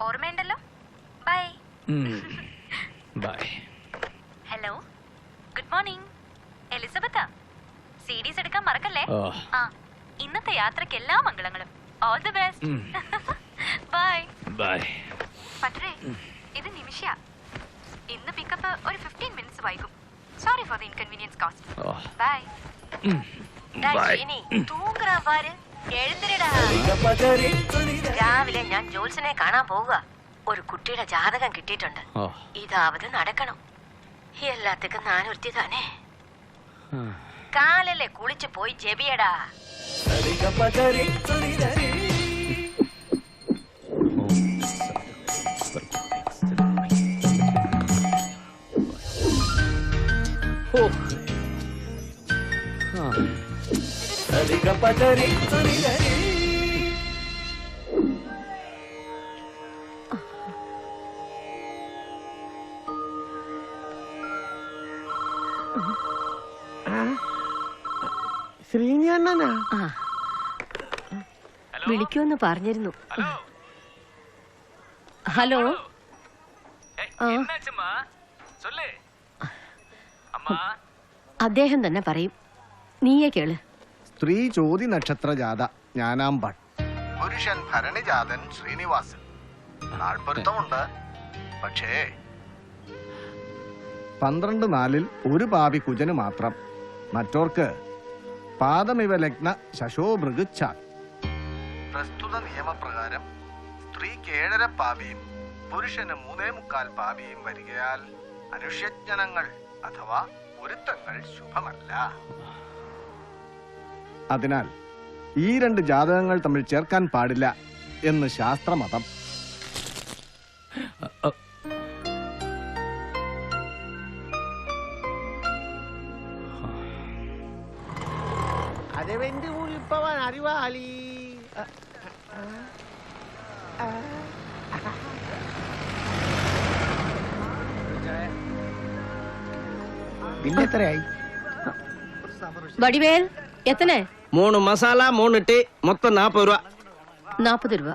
ഓർമ്മയുണ്ടല്ലോ. Bye bye. Hello, good morning. എലിസബത്താ, series എടുക്കാൻ മറക്കല്ലേ. ആ, ഇന്നത്തെ യാത്രയ്ക്ക് എല്ലാ മംഗളങ്ങളും. All the best. Bye bye. പത്രേ, ഇത് നിമിഷ. ഇന്ന് പിക്കപ്പ് ഒരു 15 മിനിറ്റ്സ് വൈകും. Sorry for the inconvenience caused. Bye. തൂങ്ങറാൻ പാര്, എഴുന്നേടാ. രാവിലെ ഞാൻ ജോത്സനെ കാണാൻ പോവുക. ഒരു കുട്ടിയുടെ ജാതകം കിട്ടിയിട്ടുണ്ട്. ഇതാവത് നടക്കണം. എല്ലാത്തിനും നാനൊരുത്തി തന്നെ. കാലല്ലേ കുളിച്ചു പോയി ചെവിയടാ. ശ്രീനി അണ്ണനാ? വിളിക്കുമെന്ന് പറഞ്ഞിരുന്നു. ഹലോ. അദ്ദേഹം തന്നെ പറയും, നീയേ കേള്. സ്ത്രീ ചോതി നക്ഷത്ര ജാത ജ്ഞാനാംബൺ, പുരുഷൻ ഭരണി ജാതൻ ശ്രീനിവാസൻ. നാൾപ്പൊരുത്തമുണ്ട്, പക്ഷേ 12 ഒരു പാപി കുജന് മാത്രം. മറ്റോർക്ക് പാദമിവ ലഗ്ന ശശോഭൃഗുച്ഛാ. പ്രസ്തുത നിയമപ്രകാരം സ്ത്രീക്ക് 7.5 പാപിയും പുരുഷന് 3.25 പാപിയും വരികയാൽ അനുഷ്യജ്ഞനങ്ങൾ അഥവാ പൊരുത്തങ്ങൾ ശുഭമല്ല. അതിനാൽ ഈ 2 ജാതകങ്ങൾ തമ്മിൽ ചേർക്കാൻ പാടില്ല എന്ന് ശാസ്ത്രമതം. അതെവെന്ത് ഉൾപ്പവൻ അറിവാളി. ബില്ലെത്രയായി? വടിവേൽ എത്തനെ? 3 മസാല 3 ടീ, മൊത്തം 40 രൂപ. 40 രൂപ.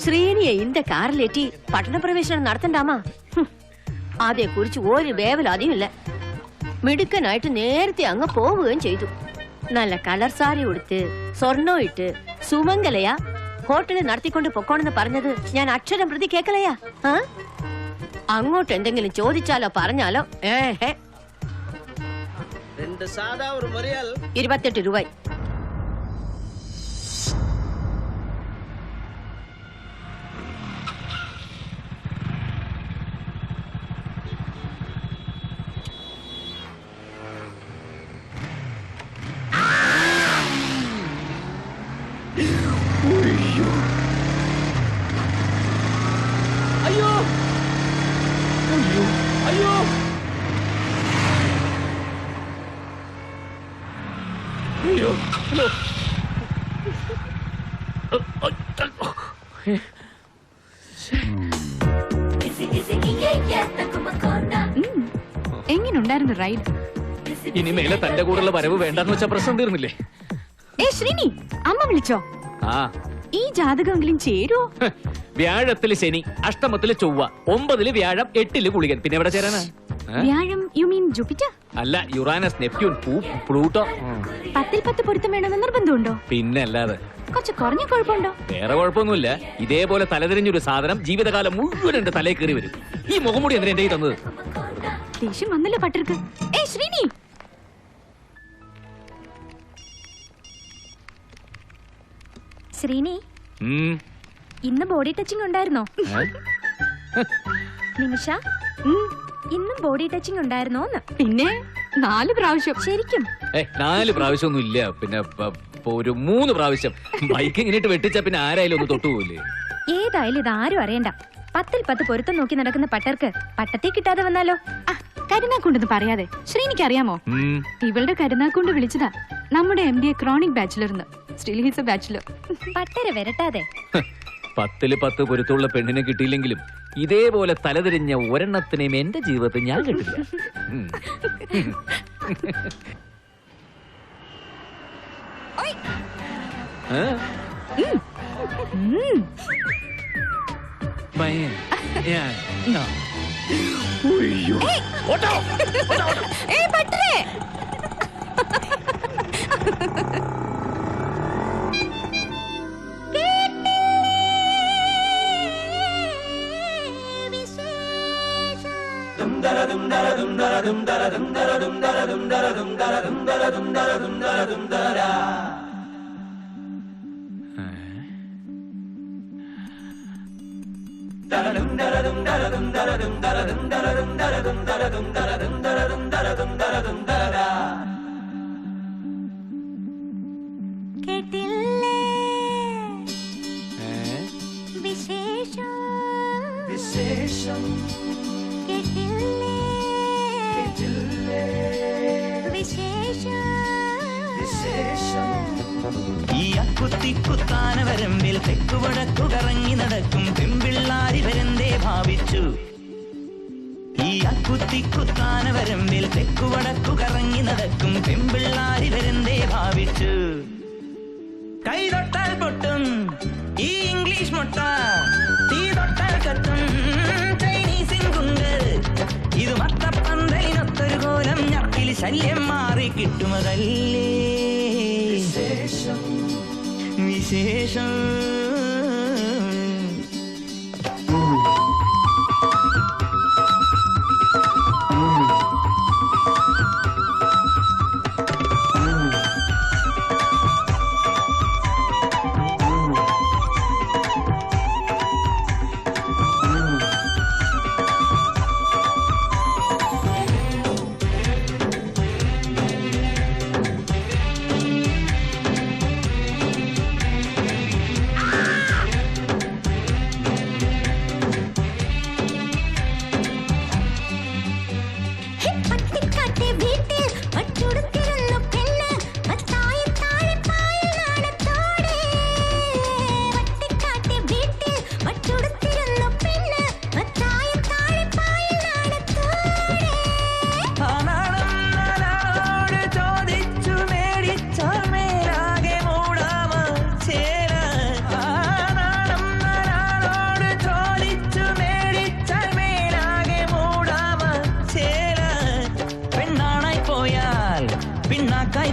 ശ്രീനിയെ ഇന്റെ കാറിലേറ്റി പട്ടണപ്രവേശനം നടത്തണ്ടാമാ. അതേ കുറിച്ച് ഒരു വേവലാതിയുമില്ല. മിടുക്കനായിട്ട് നേരത്തെ അങ്ങ് പോവുകയും ചെയ്തു. നല്ല കളർ സാരി ഉടുത്ത് സ്വർണ്ണം ഇട്ട് സുമംഗലയാ ഹോട്ടലിൽ നടത്തിക്കൊണ്ട് പൊക്കോണെന്ന് പറഞ്ഞത് ഞാൻ അക്ഷരം പ്രതി കേക്കലയാ. അങ്ങോട്ട് എന്തെങ്കിലും ചോദിച്ചാലോ പറഞ്ഞാലോ 28 രൂപ. എങ്ങനുണ്ടായിരുന്നു റൈഡ്? ഇനി മേലെ തന്റെ കൂടെയുള്ള വരവ് വേണ്ടെന്ന് വെച്ചാ പ്രശ്നം തീർന്നില്ലേ? ഏ ശ്രീനി, അമ്മ വിളിച്ചോ? ആ, ഈ ജാതകമെങ്കിലും ചേരുവോ? വ്യാഴത്തില് ശനി, അഷ്ടമത്തില് ചൊവ്വ, 9 വ്യാഴം, 8 ഗുളികൻ. പിന്നെ എവിടെ ചേരാനാ? വ്യാഴം യു മീൻ ജൂപ്പിറ്റർ? അല്ല, യുറാനസ്, നെപ്റ്റ്യൂൺ, പ്ലൂട്ടോ. 10 പൊരുത്തം വേണമെന്ന് നിർബന്ധമുണ്ടോ? പിന്നെ അല്ലാതെ. കുറച്ച് കുറഞ്ഞ കുഴപ്പമുണ്ടോ? വേറെ കുഴപ്പമൊന്നുമില്ല. ഇതേപോലെ തലതിരിഞ്ഞൊരു സാധനം ജീവിതകാലം മുഴുവൻ എന്റെ തലയിൽ കയറി വരും. ഈ മുഖംമൂടി എന്തിനാ എന്റെ തന്നത്? ദേഷ്യം വന്നല്ലോ പട്ടർക്ക്. ഏ ശ്രീനി, ശ്രീനി, ഇന്ന് ബോഡി ടച്ചിങ് ഉണ്ടായിരുന്നോ? നിമിഷ, ഇന്നും ബോഡി ടച്ചിങ് ഉണ്ടായിരുന്നോന്ന്? പിന്നെ 4 പ്രാവശ്യം. ശരിക്കും? 4 പ്രാവശ്യമൊന്നും ഇല്ല. പിന്നെ ഒരു 3 പ്രാവശ്യം ബൈക്ക് ഇങ്ങനെയിട്ട് വെട്ടിച്ചാ പിന്നെ ആരായാലും ഒന്ന് തൊട്ടുപോകില്ലേ? ഏതായാലും ഇത് ആരും അറിയണ്ട. 10 പൊരുത്തം നോക്കി നടക്കുന്ന പട്ടർക്ക് പട്ടത്തെ കിട്ടാതെ വന്നാലോ? കരുനാക്കുണ്ടെന്ന് പറയാതെ ശ്രീനിക്ക് അറിയാമോ? ഇവളുടെ കരുനാക്കൊണ്ട് വിളിച്ചതാ നമ്മുടെ MBA ക്രോണിക് ബാച്ചിലർന്ന്. Still he's a bachelor. പട്ടര വരട്ടാതെ. 10 പൊരുത്തുള്ള പെണ്ണിനെ കിട്ടിയില്ലെങ്കിലും ഇതേപോലെ തലതിരിഞ്ഞ ഒരെണ്ണത്തിനെയും എന്റെ ജീവിതത്തിൽ ഞാൻ കിട്ടില്ല. ഈ അക്കുത്തിക്കുത്താനവരമ്പിൽ തെക്കുവടക്കു കറങ്ങി നടക്കും പെമ്പിള്ളാരിവരെന്തേ ഭാവിച്ചു. ഈ അക്കുത്തിക്കുത്താനവരമ്പിൽ തെക്കുവടക്കു കറങ്ങി നടക്കും പെമ്പിള്ളാരിവരെന്തേ ഭാവിച്ചു. കൈ തൊട്ടാൽ പൊട്ടും ഈ ഇംഗ്ലീഷ് മുട്ട, തീ തൊട്ടാൽ കത്തും ചൈനീസിൻ കുണ്ട്. ഇത് മത്തപ്പന്തലിനൊത്തൊരു കോലം ഞത്തിൽ ശല്യം മാറി കിട്ടുമതല്ലേ വിശേഷം.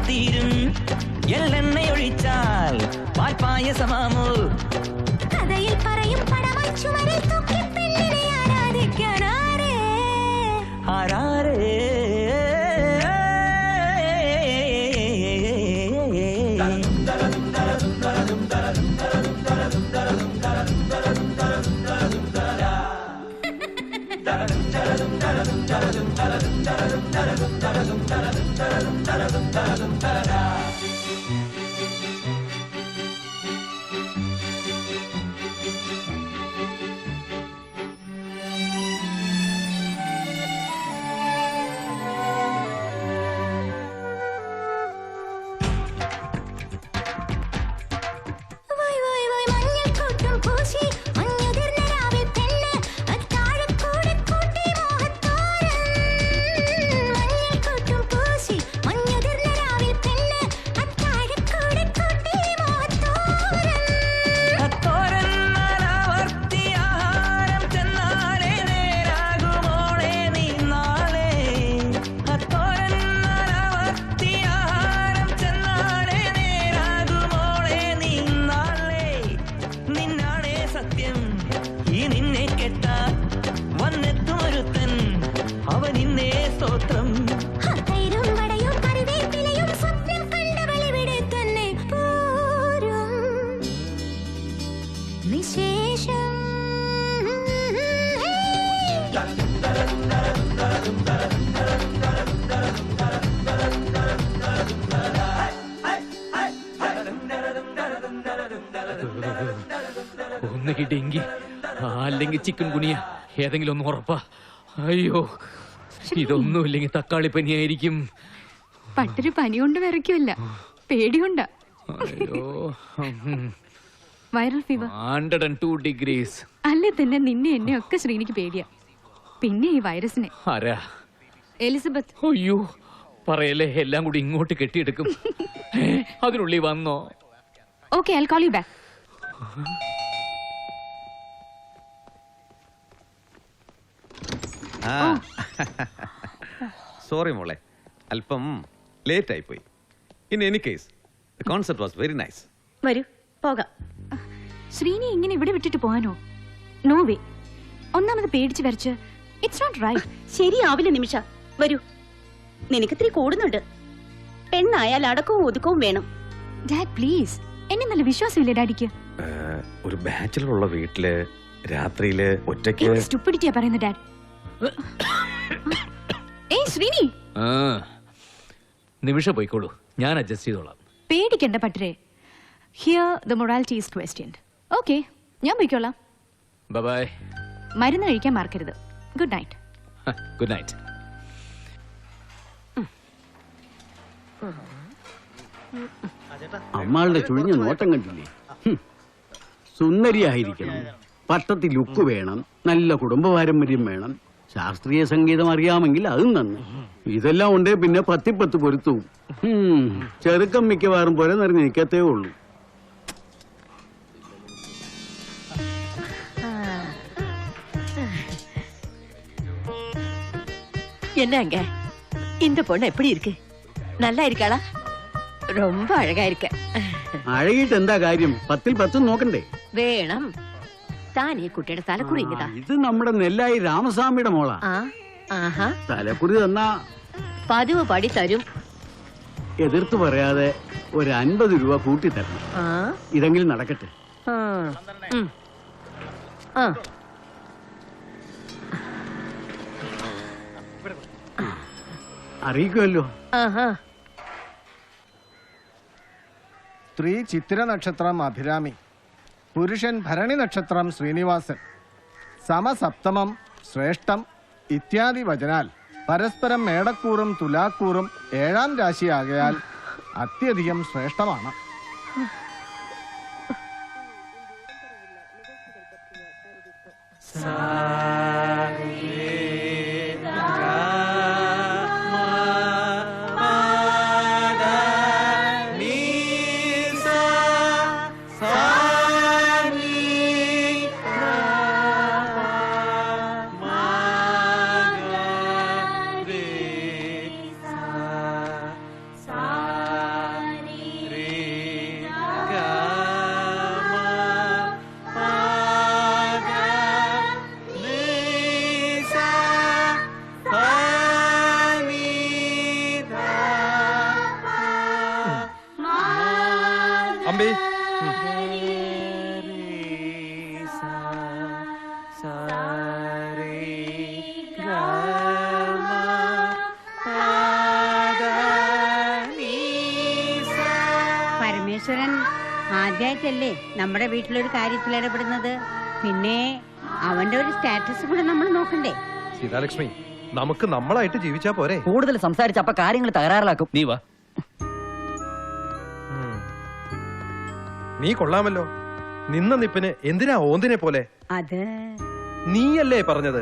തീരും എള്ളെണ്ണ ഒഴിച്ചാൽ പാൽപായസമാമോ? കഥയിൽ പറയും പടമായി ചുമരിൽ തൂക്കി പെണ്ണിനെ ആരാധിക്കാനാരേ ആരാരേ പൂശി ഒന്നുകിൽ ഡെങ്കി അല്ലെങ്കിൽ ചിക്കൻ ഗുനിയ, ഏതെങ്കിലും ഒന്ന് ഉറപ്പാ. അയ്യോ, ഇതൊന്നുമില്ലെങ്കിൽ തക്കാളി പനിയായിരിക്കും. പട്ടര് പനി കൊണ്ട് വിറയ്ക്കുമല്ല, പേടികൊണ്ടാ. അയ്യോ, വൈറൽ ഫീവർ 102 degrees. അല്ലേ തന്നെ നിന്നെ എന്നെ ഒക്കെ ശ്രീനിക്ക് പേടിയാ. പിന്നെ ഈ വൈറസിനെ. ആരാ? എലിസബത്ത്. അയ്യോ പറയല്ലേ, എല്ലാം കൂടി ഇങ്ങോട്ട് കെട്ടിയെടുക്കും. അതിനുള്ളിൽ വന്നോ? Okay, I'll call you back. Sorry മോളെ, അല്പം ലേറ്റ് ആയിപ്പോയി. In any case the concept was very nice. വരൂ പോകാം. ശ്രീനി ഇങ്ങനെ ഇവിടെ വിട്ടിട്ട് പോകാനോ? No way. ഒന്നാമത് പേടിച്ച് വരച്ച് ഇറ്റ്സ് നോട്ട് റൈറ്റ്. ശരിയാവില്ല നിമിഷ. വരൂ, നിനക്കിത്തിരി കൂടുന്നുണ്ട്. പെണ്ണായാൽ അടക്കവും ഒതുക്കവും വേണം. ഡാഡ് പ്ലീസ്, എന്നെ നല്ല വിശ്വാസമില്ലേ ഡാഡിക്ക്? ഒരു ബാച്ചിലർ ഉള്ള വീട്ടില് രാത്രിയില് ഒറ്റയ്ക്ക് എന്ത് സ്റ്റുപ്പിഡിറ്റിയാ പറയുന്നത് ഡാഡ്? ഏയ് ശ്രീനി, നിമിഷം പോയിക്കോളൂ, ഞാൻ അഡ്ജസ്റ്റ് ചെയ്തോളാം. പേടിക്കണ്ട പട്ടരെ. Here the morality is questioned. Okay, ഞാൻ പോയിക്കോളാം. ബൈ. മരുന്ന് കഴിക്കാൻ മറക്കരുത്. Good night. Good night. അമ്മാളുടെ ചുഴിഞ്ഞ നോട്ടം കണ്ടില്ലേ? സുന്ദരിയായിരിക്കണം, പട്ടത്തിൽ ലുക്ക് വേണം, നല്ല കുടുംബ പാരമ്പര്യം വേണം, ശാസ്ത്രീയ സംഗീതം അറിയാമെങ്കിൽ അതും നന്ന്. ഇതെല്ലാം ഉണ്ടേ പിന്നെ 10 പൊരുത്തവും. ചെറുക്കം മിക്കവാറും പോലെ നിറഞ്ഞ് നിൽക്കത്തേ ഉള്ളൂ. என்னங்க இந்த பொண்ணு எப்படி இருக்கு? நல்லா இருக்காளா? ரொம்ப அழகா இருக்க. അഴകിട്ട് എന്താ കാര്യം? 10ൽ 10 നോക്കണ്ടേ? വേണം. താൻ ഈ കുട്ടിയുടെ തലക്കുറി ഇങ്ങതാ. ഇത് നമ്മുടെ നെല്ലായി രാമസ്വാമിയുടെ മോളാ. ആഹാ, തലക്കുറി തന്നാ പതിവ് പടി തരും. എതിർത്ത് പറയാതെ ഒരു 50 രൂപ കൂട്ടി തരണം. ഇതെങ്കിലും നടക്കട്ടെ. അറിയിക്കുമല്ലോ. സ്ത്രീ ചിത്തിര നക്ഷത്രം അഭിരാമി, പുരുഷൻ ഭരണി നക്ഷത്രം ശ്രീനിവാസൻ, സമസപ്തമം ശ്രേഷ്ഠം ഇത്യാദി വചനാൽ പരസ്പരം മേടക്കൂറും തുലാക്കൂറും 7ാം രാശിയാകയാൽ അത്യധികം ശ്രേഷ്ഠമാണ്. അമ്പി പരമേശ്വരൻ ആദ്യമായിട്ടല്ലേ നമ്മുടെ വീട്ടിലൊരു കാര്യത്തിൽ ഇടപെടുന്നത്. പിന്നെ അവന്റെ ഒരു സ്റ്റാറ്റസ് കൂടെ നമ്മൾ നോക്കണ്ടേ? സീതാലക്ഷ്മി, നമുക്ക് നമ്മളായിട്ട് ജീവിച്ചാ പോരെ? കൂടുതൽ സംസാരിച്ചപ്പ കാര്യങ്ങൾ തകരാറിലാക്കും. നീ വാ. നീ കൊള്ളാമല്ലോ. നിന്ന നിപ്പിന് എന്തിനാ ഓന്തിനെ പോലെ? അത് നീയല്ലേ പറഞ്ഞത്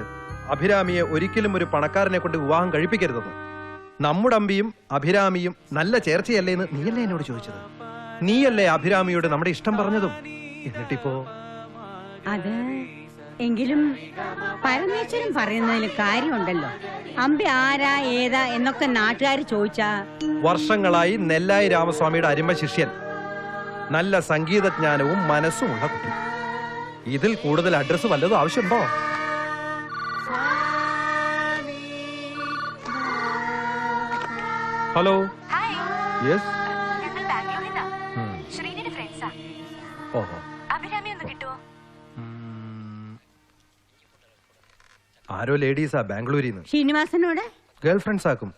അഭിരാമിയെ ഒരിക്കലും ഒരു പണക്കാരനെ കൊണ്ട് വിവാഹം കഴിപ്പിക്കരുതെന്ന്? നമ്മുടെ അമ്പിയും അഭിരാമിയും നല്ല ചേർച്ചയല്ലേ എന്ന് നീയല്ലേ എന്നോട് ചോദിച്ചത്? നീയല്ലേ അഭിരാമിയോട് നമ്മുടെ ഇഷ്ടം പറഞ്ഞതും? എന്നിട്ടിപ്പോ അത് എങ്കിലും പരമേശ്വരൻ പറയുന്നതിൽ കാര്യമുണ്ടല്ലോ. അമ്പി ആരാ ഏതാ എന്നൊക്കെ നാട്ടുകാർ ചോദിച്ചാ? വർഷങ്ങളായി നെല്ലായി രാമസ്വാമിയുടെ അരിമ ശിഷ്യൻ, നല്ല സംഗീതജ്ഞാനവും മനസ്സും ഉള്ള കുട്ടി. ഇതിൽ കൂടുതൽ അഡ്രസ് വല്ലതും ആവശ്യമുണ്ടോ? ഹലോ. യെസ്. ഓഹോ. ആരോ ലേഡീസാ ബാംഗ്ലൂരിൽ നിന്ന്. ശ്രീനിവാസനോട് ഗേൾ ഫ്രണ്ട്സ് ആക്കും.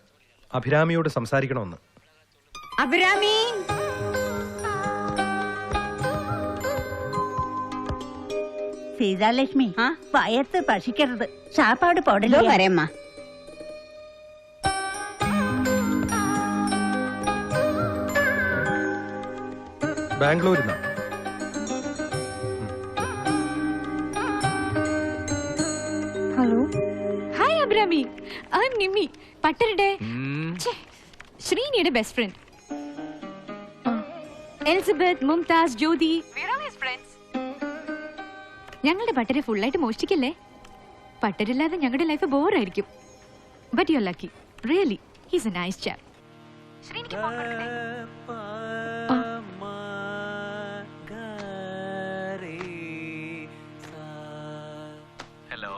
അഭിരാമിയോട് സംസാരിക്കണമെന്ന്. സീതാലക്ഷ്മി വയത്ത് പശിക്കരുത് സാപ്പാട് പോടല്ലോ വരേമ്മ. ബാംഗ്ലൂരിൽ നിന്നാ. Hello hi Abhirami, I am Nimmi, പട്ടരുടെ ശ്രീനിയുടെ best friend. Elizabeth, Mumtaz, Jyoti, ഞങ്ങളുടെ പട്ടരെ ഫുള്ളായിട്ട് മോഷ്ടിക്കല്ലേ. പട്ടരില്ലാതെ ഞങ്ങളുടെ ലൈഫ് ബോറായിരിക്കും. But you are lucky, really he's a nice chap. ശ്രീനിക്ക് ഫോൺ കൊടുക്കണേ. Hello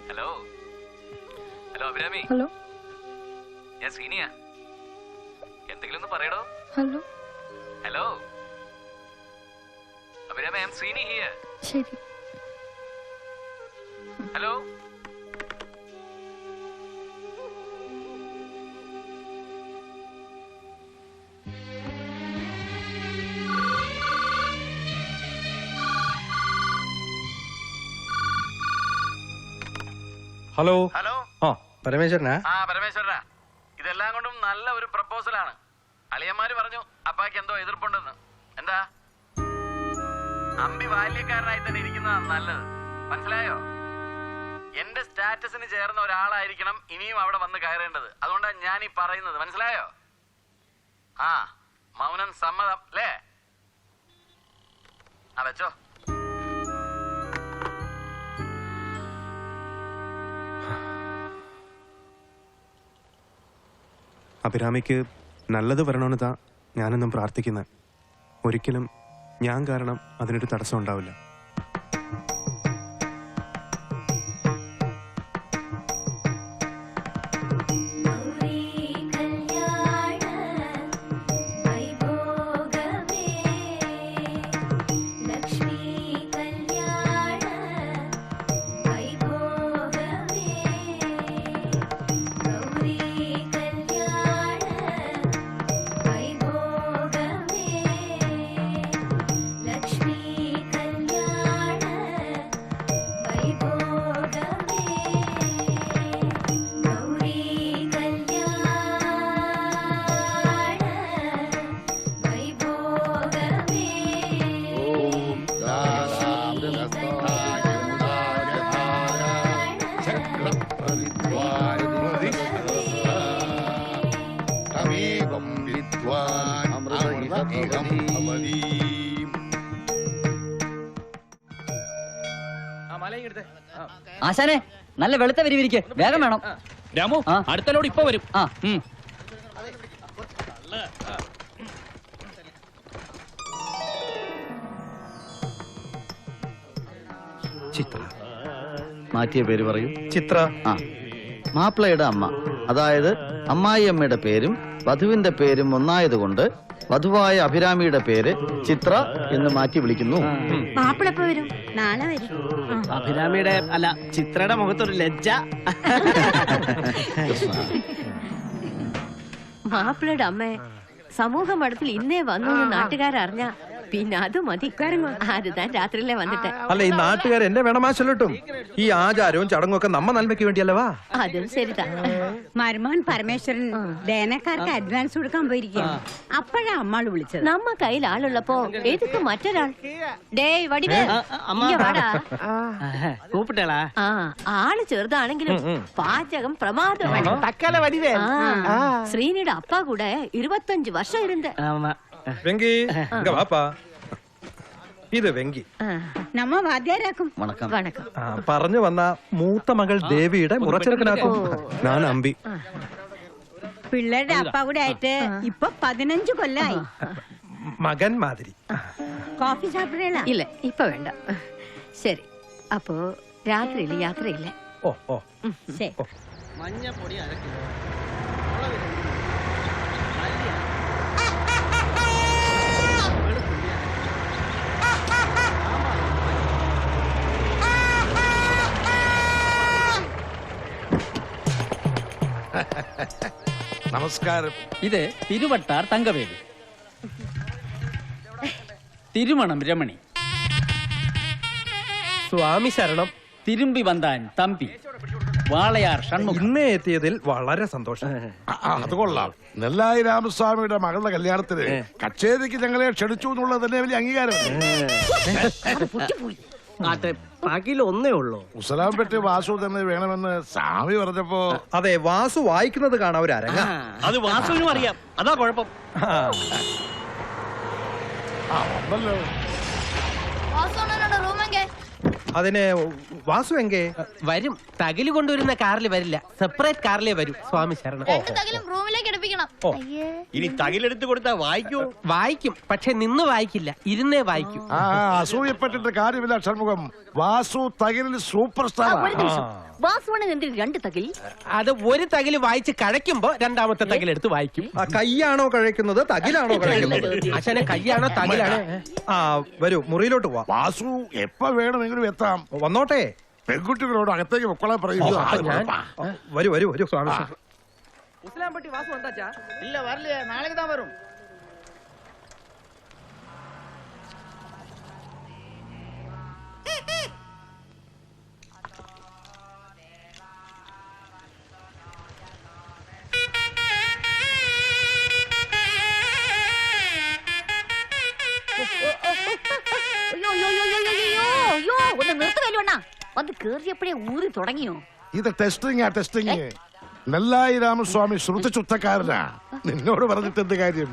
hello hello Abhirami. Hello ഞാൻ ശ്രീനിയ. എന്തെങ്കിലും ഒന്ന് പറയടോ. Hello hello Abhirami, I am Srini here. ശരി. ഹലോ ഹലോ ഹലോ ആ പരമേശ്വരനാ? ആ പരമേശ്വരനാ, ഇതെല്ലാം കൊണ്ടും നല്ല ഒരു പ്രപ്പോസലാണ്. അളിയന്മാര് പറഞ്ഞു അപ്പാക്ക് എന്തോ എതിർപ്പുണ്ടെന്ന്. എന്താ? അമ്പി ബാല്യക്കാരനായി തന്നെ ഇരിക്കുന്നതാണ് നല്ലത്, മനസ്സിലായോ? എന്റെ സ്റ്റാറ്റസിന് ചേർന്ന ഒരാളായിരിക്കണം ഇനിയും അവിടെ വന്ന് കയറേണ്ടത്. അതുകൊണ്ടാണ് ഞാൻ ഈ പറയുന്നത്, മനസ്സിലായോ? ആ മൗനം സമ്മതം അല്ലേ? ആ വെച്ചോ. അഭിരാമിക്ക് നല്ലത് വരണമെന്ന് ഞാനെന്നും പ്രാർത്ഥിക്കുന്നത്. ഒരിക്കലും ഞാൻ കാരണം അതിനൊരു തടസ്സം ഉണ്ടാവില്ല. ആശാനെ, നല്ല വെളുത്ത വിരിവിരിക്ക്, വേഗം വേണം. രാമു, അടുത്ത ലോഡ് ഇപ്പൊ വരും. ആ ചിത്ര. മാറ്റിയ പേര് പറയൂ. ചിത്ര. ആ, മാപ്പിളയുടെ അമ്മ, അതായത് അമ്മായിയമ്മയുടെ പേരും വധുവിന്റെ പേരും ഒന്നായതുകൊണ്ട് വധുവായ അഭിരാമിയുടെ പേര് ചിത്ര എന്ന് മാറ്റി വിളിക്കുന്നു. മാപ്പിളപ്പ വരും, നാളെ വരും. അഭിരാമിയുടെ അല്ല ചിത്രയുടെ മുഖത്തൊരു ലജ്ജ. മാപ്പിളയുടെ അമ്മ സമൂഹ മഠത്തിൽ ഇന്നേ വന്നു നാട്ടുകാരറിഞ്ഞ പിന്നെ അത് മതി. അത് താൻ രാത്രിയിലെ വന്നിട്ട്. അല്ല, ഈ നാട്ടുകാർ എന്നെ വേണമാശല്ലോട്ടും. ഈ ആചാരവും ചടങ്ങും ഒക്കെ നമ്മ നന്മയ്ക്ക് വേണ്ടിയല്ലവാ. അതും ശരിതാ. മരുമോൻ പരമേശ്വരൻ ദേനക്കാർക്ക് അഡ്വാൻസ് കൊടുക്കാൻ പോയിരിക്കുക. അപ്പോഴാ അമ്മാള് വിളിച്ചത്. നമ്മ കയ്യിൽ ആളുള്ളപ്പോ എതുക്ക് മറ്റൊരാൾ? ഡേ വടിവേ, വാടാ. കൂപ്പിട്ടേളാ. ആ, ആള് ചെറുതാണെങ്കിലും പാചകം പ്രമാദമാണ്. തക്കാല വടിവേ. ശ്രീനിയുടെ അപ്പ കൂടെ 25 വർഷം ഇരുന്ന്. വെങ്കി, ഇങ്ങ വാപ്പാ. ഇത് വെങ്കി. നമ്മ വാദ്യാരാക്കും. വണക്കം. വണക്കം. പറഞ്ഞു വന്ന മൂത്ത മകൾ ദേവിയുടെ മുറച്ചെറുക്കനാക്കും. ഞാൻ അമ്പി. പിള്ളേരുടെ അപ്പ കൂടെ ആയിട്ട് ഇപ്പൊ 15 കൊല്ലായി. മകൻ മാതിരി. കോഫി സാപ്പിടേല? ഇല്ല, ഇപ്പൊ വേണ്ട. ശരി, അപ്പോ രാത്രിയില് യാത്രയില്ല. ഓ ഓ ശരി. മഞ്ഞപ്പൊടി 1/2 കിലോ. നമസ്കാരം. ഇത് തിരുവട്ടാർ തങ്കവേലി, തിരുമണം രമണി. സ്വാമി ശരണം. തിരുമ്പി വന്താൻ തമ്പി വാളയാർ ഷൺമുഖം. ഇന്നേ എത്തിയതിൽ വളരെ സന്തോഷം. അത് കൊള്ളാം. നെല്ലായി രാമസ്വാമിയുടെ മകളുടെ കല്യാണത്തിന് കച്ചേരിക്ക് ഞങ്ങളെ ക്ഷണിച്ചു എന്നുള്ളത് തന്നെ വലിയ അംഗീകാരം. ബാക്കിയിൽ ഒന്നേ ഉള്ളൂ. ഉസലാംപെട്ടി വാസു തന്നെ വേണമെന്ന് സ്വാമി പറഞ്ഞപ്പോ അതെ, വാസു വായിക്കുന്നത് കാണാൻ ഒരു അരങ്ങ. അത് വാസുവിനും അറിയാം, അതാ കുഴപ്പം. വന്നല്ലോ. അതിന് വാസു എങ്കേ വരും. തകില് കൊണ്ടുവരുന്ന കാറിൽ വരില്ല, സെപ്പറേറ്റ് കാറിലേ വരും. സ്വാമി ശരണം. ഇനി തകിലെടുത്ത് കൊടുത്താ വായിക്കൂ? വായിക്കും, പക്ഷെ നിന്ന് വായിക്കില്ല, ഇരുന്നേ വായിക്കും. അസൂയപ്പെട്ടിട്ട് കാര്യമില്ല ഷൺമുഖം. വാസു തകിലിൽ സൂപ്പർ സ്റ്റാർ. അത് ഒരു തകില് വായിച്ച് കഴയ്ക്കുമ്പോ രണ്ടാമത്തെ തകിലെടുത്ത് വായിക്കും. കൈയാണോ കഴിക്കുന്നത്, തകിലാണോ കഴിക്കുന്നത്? അച്ഛനെ കൈയാണോ തകിലാണോ? വരൂ, മുറിയിലോട്ട് പോവാം. വാസു എപ്പോ വേണമെങ്കിലും എത്താം. വന്നോട്ടെ. പെൺകുട്ടികളോട് അകത്തേക്ക് പൊക്കളാൻ പറയൂ. വരൂ വരൂ വരൂ. സ്വാമി വാസു എന്താ? ഇല്ല, വരില്ല, നാളെ താ വരും. ഒന്ന് നിർത്തുകയല്ലോണ്ണ, വന്ന് കേറിയപ്പോഴേ ഊറി തുടങ്ങിയോ? ഇത് ടെസ്റ്റിംഗ്. നെല്ലായി രാമസ്വാമി ശ്രുതി ചുത്തക്കാരനാ. നിന്നോട് പറഞ്ഞിട്ട് എന്ത് കാര്യം?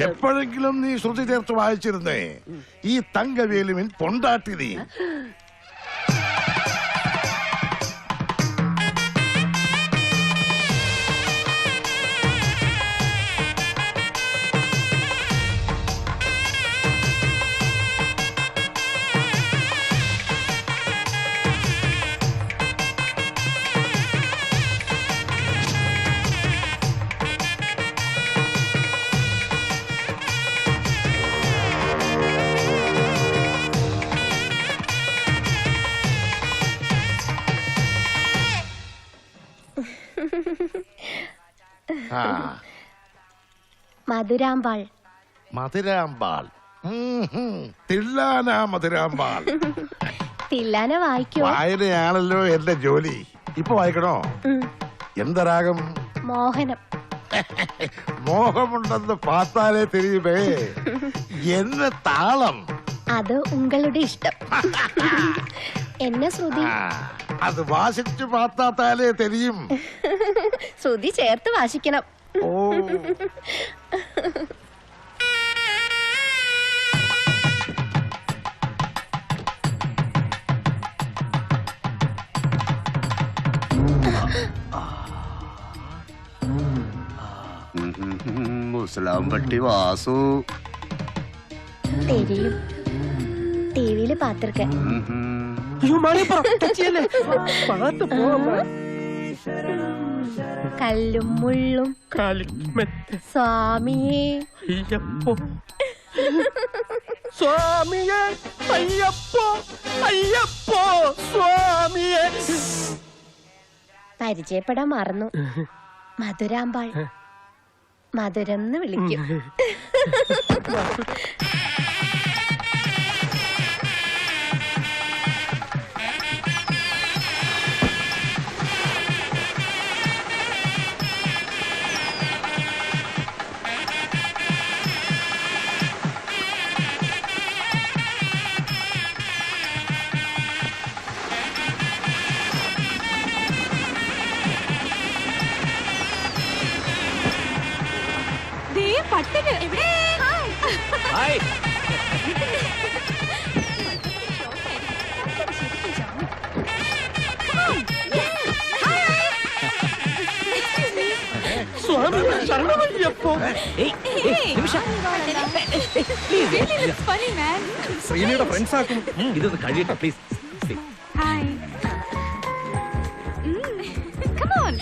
എപ്പോഴെങ്കിലും നീ ശ്രുതി ചേർത്ത് വായിച്ചിരുന്നേ? ഈ തങ്കവേലുവിൻ പൊണ്ടാട്ടി നീ. മധുരാമ്പാൾ. തില്ലാന മധുരാമ്പാൾ. തില്ലാന വായിക്കോ? വായനയാണല്ലോ എന്റെ ജോലി. ഇപ്പൊ വായിക്കണോ? എന്താ രാഗം? മോഹനം. മോഹമുണ്ടെന്ന് പാത്താലേ തിരിയുമേ. എന്ന് താളം? അത് ഉങ്ങളുടെ ഇഷ്ടം. എന്നെ ശ്രുതി. അത് വാസിച്ചു പാത്താലേ തെരിയും. ശ്രുതി ചേർത്ത് വാശിക്കണം. ഓ, മുസ്ലാംപട്ടി വാസു തെരിയും. ടിവിയില് പാത്തിരിക്കാൻ. കല്ലും മുള്ളും സ്വാമിയേ. സ്വാമിയേ അയ്യപ്പോ, അയ്യപ്പോ സ്വാമിയേ. പരിചയപ്പെടാൻ മറന്നു. മധുരാമ്പാൾ. മധുരം എന്ന് വിളിക്കും. പട്ടന് എവിടെ? സ്വാമി ശരണമയ്യപ്പോ. ശ്രീനിയുടെ ഫ്രണ്ട്സ് ആക്കും. ഇതൊന്ന് കഴിയട്ടെ please. Hi. Come on.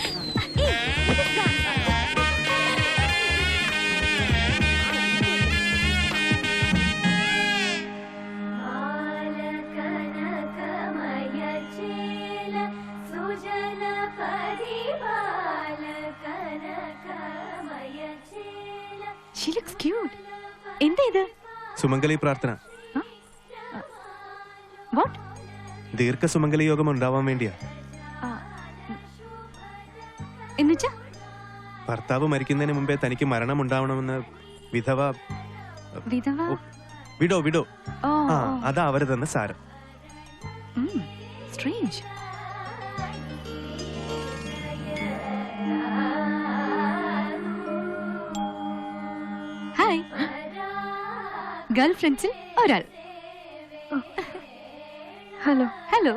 She looks cute. എന്താ ഇത്? സുമംഗലി പ്രാർത്ഥന. What? ദീർഘസുമംഗല യോഗം ഉണ്ടാവാൻ വേണ്ടിയാ. എന്നുവെച്ചാ ഭർത്താവ് മരിക്കുന്നതിന് മുമ്പേ തനിക്ക് മരണം ഉണ്ടാവണമെന്ന് വിധവ വിധവ വിടോ വിടോ ഓ ആ അതാ അവര് തന്ന സാരം. സ്ട്രേഞ്ച്. ഹായ്, ഗേൾ ഫ്രണ്ട്സിൽ ഒരാൾ. Hello hello.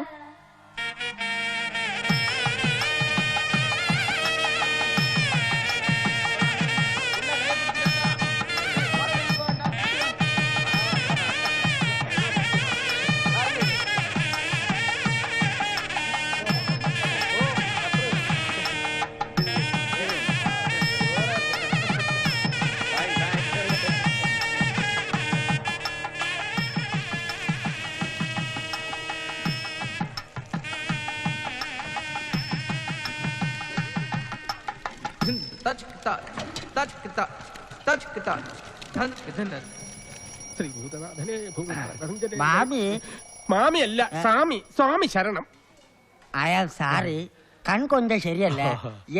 മാമി മാമിയല്ല സ്വാമി, സ്വാമി ശരണം. അയാൾ സാറി കൺകൊണ്ട ശരിയല്ല.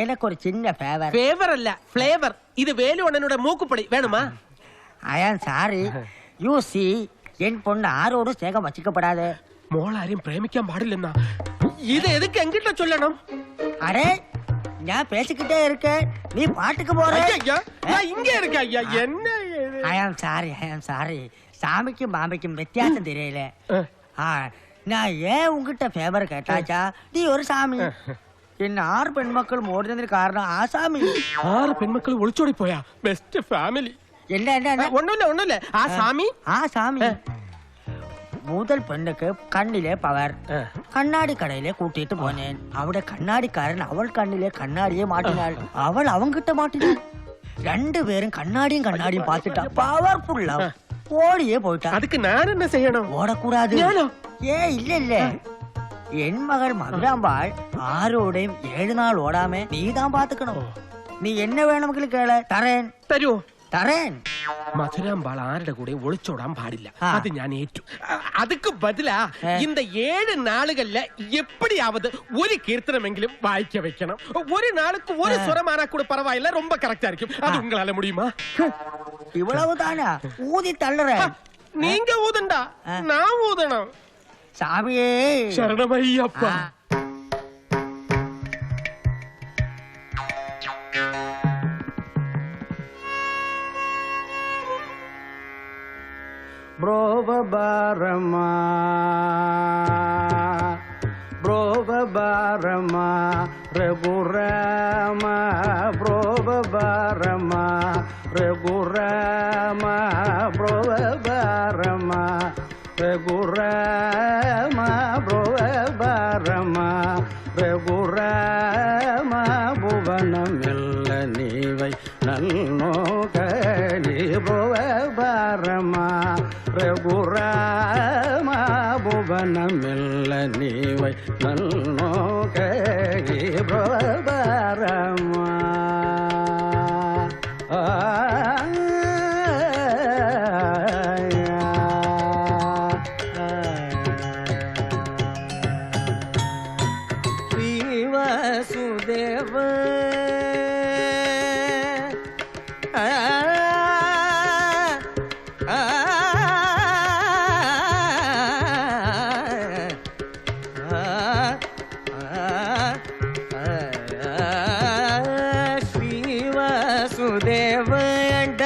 എനക്കൊരു ചിന്ന ഫേവർ. ഫേവർ അല്ല ഫ്ലേവർ. ഇത് വേലുവണ്ണനോட മൂക്കുപൊടി വേണമാ? അയാൾ സാറി യു സി എൻ പൊണ്ണ് ആരോടും സ്നേഹം വച്ചിക്കപ്പെടാതെ മോളാരെയും പ്രേമിക്കാൻ പാടില്ലെന്നാ. ഇത് എതുക്ക് എങ്കിட்ட ചൊല്ലണം? അടേ ഞാൻ പേസിക്കിട്ടേ ഇരിക്ക, നീ പാട്ടുക്ക് പോറേ. ഇങ്ങ இருக்க ஐயா. என்ன അയാൾ സാറി சாமிக்கும் பாம்பைக்கும் வித்தியாசம் தெரியல. நான் ஏன் உங்ககிட்ட ஃபேவர் கேட்டாச்சா, நீ ஒரு சாமி. என்ன 6 பெண்மக்கள் ஓடுனதுக்கு காரணம் ആ சாமி. 6 പെൺമക്കൾ ഒളിച്ചോടി പോയാ? Best family. என்ன ഒന്നുമില്ല. ആ സാമി முதல் பெண்ணுக்கு கண்ணிலே பவர். கண்ணாடி கடையிலே கூட்டிட்டு போனேன். അവിടെ കണ്ണാടിക്കാരൻ അവൾ കണ്ണിലെ കണ്ണാടിയെ മാറ്റിനാൾ. അവൾ അവൻകിட்ட മാറ്റിനാൾ. രണ്ടുപേരും കണ്ണാടിയും பார்த்துட்டா பவர்ஃபுல்லா ஓடியே போயிட்டா. அதுக்கு நான் என்ன செய்யணும்? ஓடக்கூடாது. இல்ல என் மகள் மதுராம்பாள் ആരോടെയും 7 നാൾ ഓടാമേ നീதான் பாத்துக்கணும். നീ என்ன വേണമെങ്കിലും കേള, തരേൻ. തരൂ? തരേൻ. മധുരാമ്പാൾ ആരുടെ കൂടെ ഒളിച്ചോടാൻ പാടില്ല. അത് ഞാൻ ഏറ്റു. அதுக்கு பதிலா இந்த 7 நாளுகள்ல எப்படியாவது ஒரு கீர்த்தனமெങ്കിലും வாய்க்க வைக்கணும். ஒரு நாளுக்கு ஒரு சுரமானா கூட பரவாயில்ல, ரொம்ப கரெக்டா இருக்கும். அது உங்களால முடியுமா? இவ்வளவு தானா? ஊதி தள்ளுறேன். நீங்க ஊதண்டா, நான் ஊதணும். சாமியே சரணமையப்பா. ബ്രോവബാരമാ ബ്രോവബാരമാ രഘുരാമ ബ്രോവബാരമാ രഘുരാമ ബ്രോവബാരമാ രഘുരാമ ബ്രോവബാരമാ രഘുരാമ ഭുവനമെല്ല നീവൈ നന്നോകനി ബ്രോവബാരമാ രഘുരാമ ഭുവനമെല്ല നീവൈ നന്നോകനി ബ്രോവബാരമാ. ശ്രീവാസുദേവ శ్రీవాసుదేవ అంట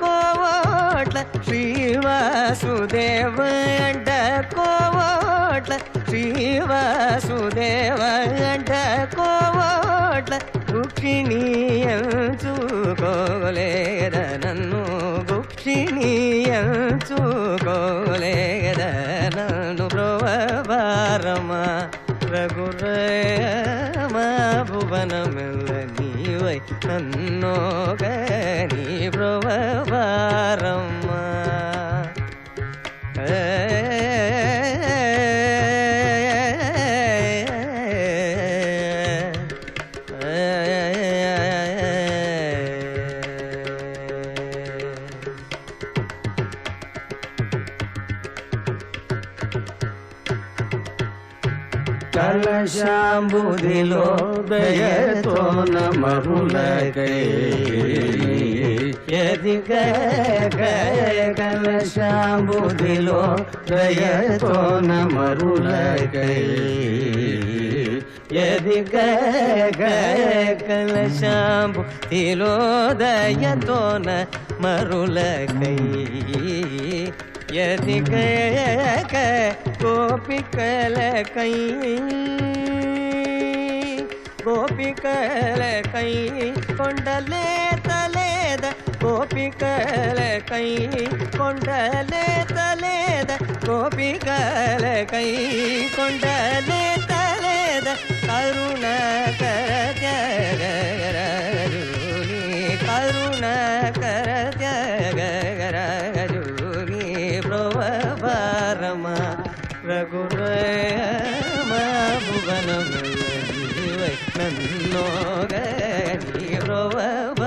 కోవట్ల శ్రీవాసుదేవ అంట కోవట్ల శ్రీవాసుదేవ అంట కోవట్ల రుక్షిణీయంచుకోలేద నన్ను రుక్షిణీయంచుకోలేద నన్ను బ్రోవబారమ రఘురామ భువనమెల్ల నీవై నన్నోగని బ్రోవబారమ. కలశాంబుదిలో దయతోన మరులకై ఎదిగ కలశాంబుదిలో దయతోన మరులకై ఎదిగ కలశాంబుదిలో దయతోన మరులకై ఎదిగ గోపికలకై గోపికలకై కొండలేతలేద గోపికలకై కొండలేతలేద గోపికలకై కొండలేతలేద కరుణాకర కరుణాకర ప్రవరమ రఘురమ భువనం నన్నోగని ప్రవరమ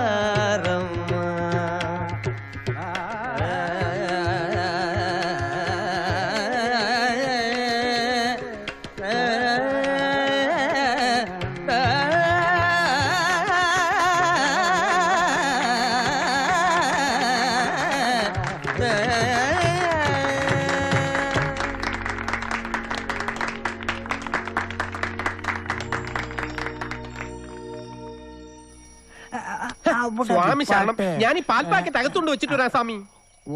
സ്വാമി ശരണം. ഞാൻ ഈ പാൽപ്പാക്കറ്റ് അകത്തുകൊണ്ട് വെച്ചിട്ട് വരാം സ്വാമി.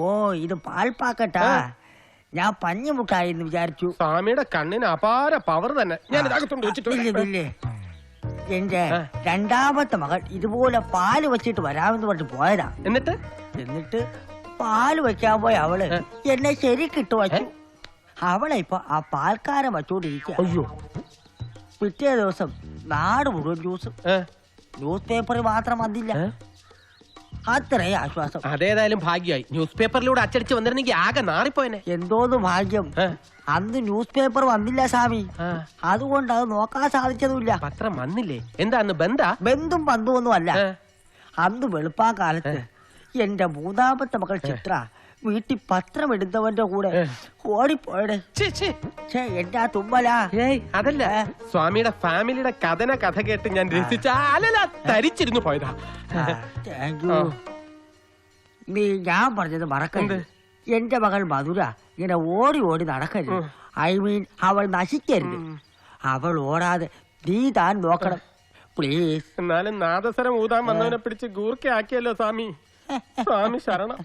ഓ ഇത് പാൽപ്പാക്കറ്റാ, ഞാൻ പഞ്ഞിമുട്ടായി എന്ന് വിചാരിച്ചു. സ്വാമിയുടെ കണ്ണിന് അപാര പവർ തന്നെ. ഞാൻ ഇത് അകത്തുകൊണ്ട് വെച്ചിട്ട് എന്റെ രണ്ടാമത്തെ മകൾ ഇതുപോലെ പാല് വെച്ചിട്ട് വരാമെന്ന് പറഞ്ഞിട്ട് പോയതാ. എന്നിട്ട് പാല് വെക്കാൻ പോയ അവള് എന്നെ ശരിക്കിട്ട് വച്ചു. അവളെ ഇപ്പൊ ആ പാൽക്കാരൻ വച്ചോണ്ടിരിക്കുക. പിറ്റേ ദിവസം നാട് മുഴുവൻ ജ്യൂസ്. ന്യൂസ് പേപ്പറിൽ മാത്രം വന്നില്ല, അത്രേ ആശ്വാസം. അതേതായാലും ഭാഗ്യമായി. ന്യൂസ് പേപ്പറിലൂടെ അച്ചടിച്ച് വന്നിരുന്നെങ്കിൽ ആകെ നാറിപ്പോയനെ. എന്തോന്ന് ഭാഗ്യം, അന്ന് ന്യൂസ് പേപ്പർ വന്നില്ല സ്വാമി. അതുകൊണ്ട് അത് നോക്കാൻ സാധിച്ചതുമില്ല. പത്രം വന്നില്ലേ? എന്താ അന്ന് ബന്ധും ബന്ധുവൊന്നും അല്ല. അന്ന് വെളുപ്പാ കാലത്ത് എന്റെ മൂന്നാമത്തെ മകൾ ചിത്ര വീട്ടിൽ പത്രം എടുത്തവന്റെ കൂടെ ഓടിപ്പോയടെ. എന്റെ ആ തുമ്മലാ. അതല്ല, സ്വാമിയുടെ ഫാമിലിയുടെ കഥ കേട്ട് ഞാൻ രസിച്ച തരിച്ചിരുന്നു പോയതാ. നീ ഞാൻ പറഞ്ഞത് മറക്കരുത്. എന്റെ മകൾ മധുര ഇങ്ങനെ ഓടി ഓടി നടക്കരുത്. ഐ മീൻ അവൾ നശിക്കരുത്. അവൾ ഓടാതെ നീ താൻ നോക്കണം പ്ലീസ്. എന്നാലും നാദസ്വരം ഊതാൻ വന്നവനെ പിടിച്ച് ഗൂർക്ക ആക്കിയല്ലോ സ്വാമി. സ്വാമി ശരണം.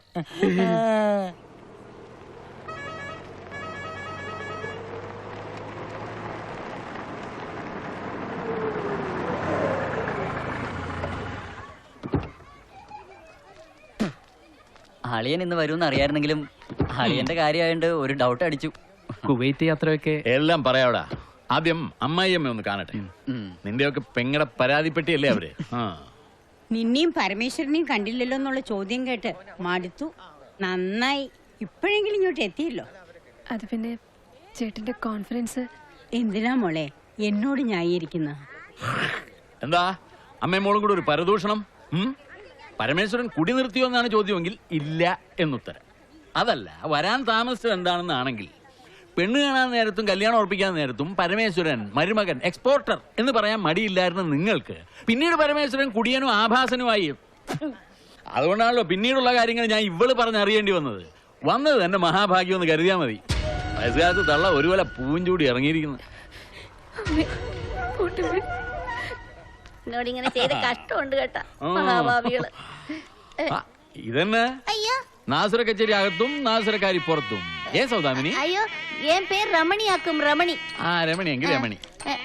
അളിയൻ ഇന്ന് വരുമെന്ന് അറിയായിരുന്നെങ്കിലും അളിയന്റെ കാര്യമായോണ്ട് ഒരു ഡൗട്ട് അടിച്ചു. കുവൈറ്റ് യാത്രയൊക്കെ എല്ലാം പറയാവടാ. ആദ്യം അമ്മായിയമ്മ ഒന്ന് കാണട്ടെ. നിന്റെയൊക്കെ പെങ്ങടെ പരാതിപ്പെട്ടിയല്ലേ അവര്. നിന്നെയും പരമേശ്വരനെയും കണ്ടില്ലല്ലോ എന്നുള്ള ചോദ്യം കേട്ട് മടുത്തു. നന്നായി ഇപ്പോഴെങ്കിലും ഇങ്ങോട്ട് എത്തിയല്ലോ. അത് പിന്നെ ചേട്ടന്റെ കോൺഫിഡൻസ് എന്തിനാ മോളെ എന്നോട് ന്യായീകരിക്കുന്ന? എന്താ അമ്മയും മോളും കൂടെ ഒരു പരദൂഷണം? പരമേശ്വരൻ കുടി നിർത്തിയോ എന്നാണ് ചോദ്യമെങ്കിൽ ഇല്ല എന്നുത്തരം. അതല്ല, വരാൻ താമസിച്ചത് എന്താണെന്നാണെങ്കിൽ പെണ്ണ് കാണാൻ നേരത്തും കല്യാണം ഉറപ്പിക്കാൻ നേരത്തും പരമേശ്വരൻ മരുമകൻ എക്സ്പോർട്ടർ എന്ന് പറയാൻ മടിയില്ലായിരുന്ന നിങ്ങൾക്ക് പിന്നീട് പരമേശ്വരൻ കുടിയനും ആഭാസനുമായി. അതുകൊണ്ടാണല്ലോ പിന്നീടുള്ള കാര്യങ്ങൾ ഞാൻ ഇവള് പറഞ്ഞറിയേണ്ടി വന്നത്. വന്നത് തന്നെ മഹാഭാഗ്യം എന്ന് കരുതിയാൽ മതി. വയസ്സുകാലത്ത് തള്ള ഒരു കൊല പൂവും ചൂടി ഇറങ്ങിയിരിക്കുന്നു. കഷ്ടമുണ്ട് കേട്ടാ മഹാഭാവികള്. ഇതന്നെ നാസുര കച്ചേരി അകത്തും നാസുരക്കാരി പുറത്തും. ഏ സൗദാമിനി? ஐயோ என் பேர் ரமணி ஆக்கும் ரமணி. രമണി എങ്കിൽ രമണി.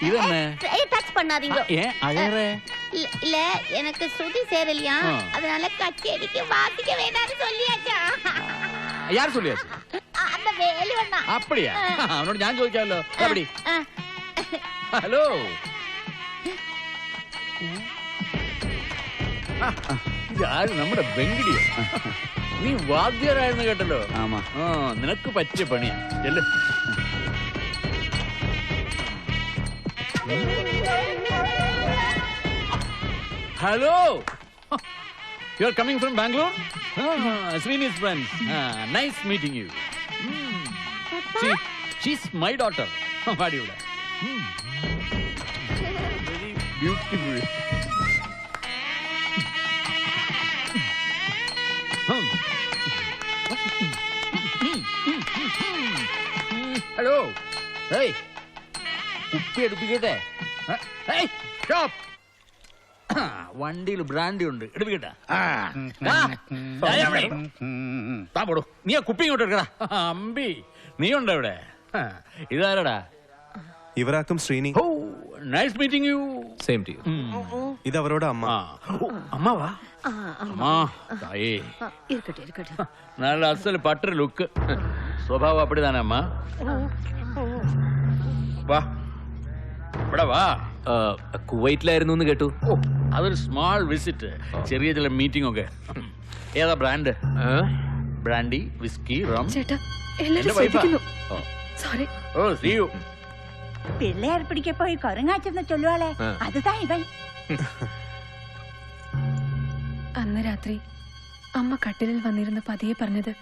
ഇതന്നെ டச் பண்ணாதீங்க. அழகே இல்ல எனக்கு ஸ்ருதி சேரலையா, அதனால கச்சேரிக்கு வாசிக்க வேண்டாம்னு சொல்லியாச்சா. யார் சொல்லியாச்சு? அந்த வேலுவண்ணா. அப்படியா? அவனோட ഞാൻ ചോദിക്കാമല്ലോ. அப்படி ഹലോ, ഇതാര്? നമ്മുടെ വെങ്കിടിയോ? നീ വാദ്യരായിരുന്നു കേട്ടല്ലോ. നിനക്ക് പറ്റിയ പണിയാ. ചെല്ല്. Hello, you are coming from Bangalore? Srini's friends. Nice meeting you. She's my daughter. വാടി ഇവിടെ. ഹലോ കുപ്പി എടുപ്പിക്കട്ടെ? വണ്ടിയിൽ ബ്രാൻഡി ഉണ്ട്, എടുപ്പിക്കട്ടെ? നീ ആ കുപ്പി ഇങ്ങോട്ട് എടുക്കടാ. അമ്പി, നീ ഉണ്ടോ ഇവിടെ? ഇതാരടാ? ഇവരാക്കും Srini. Nice meeting you. Same to you. ഇത് അവരോട് അമ്മ. അമ്മാവാ? നല്ല അസൽ പട്ടർ ലുക്ക്, സ്വഭാവം അപ്പടിതാനെ അമ്മ. വാ ഇവിടെ വാ. കുവൈറ്റിലായിരുന്നു എന്ന് കേട്ടു. അതൊരു സ്മാൾ വിസിറ്റ്, ചെറിയ ചില മീറ്റിംഗ് ഒക്കെ. ഏതാ ബ്രാൻഡ്? Brandy, whisky, rum. പിള്ളേർ പിടിക്കപ്പോയി കൊരങ്ങാച്ചെന്ന് ചൊല്ലുവാളെ, അതുതാ ഇവൻ. അന്ന് രാത്രി അമ്മ കട്ടിലിൽ വന്നിരുന്ന് പതിയെ പറഞ്ഞത്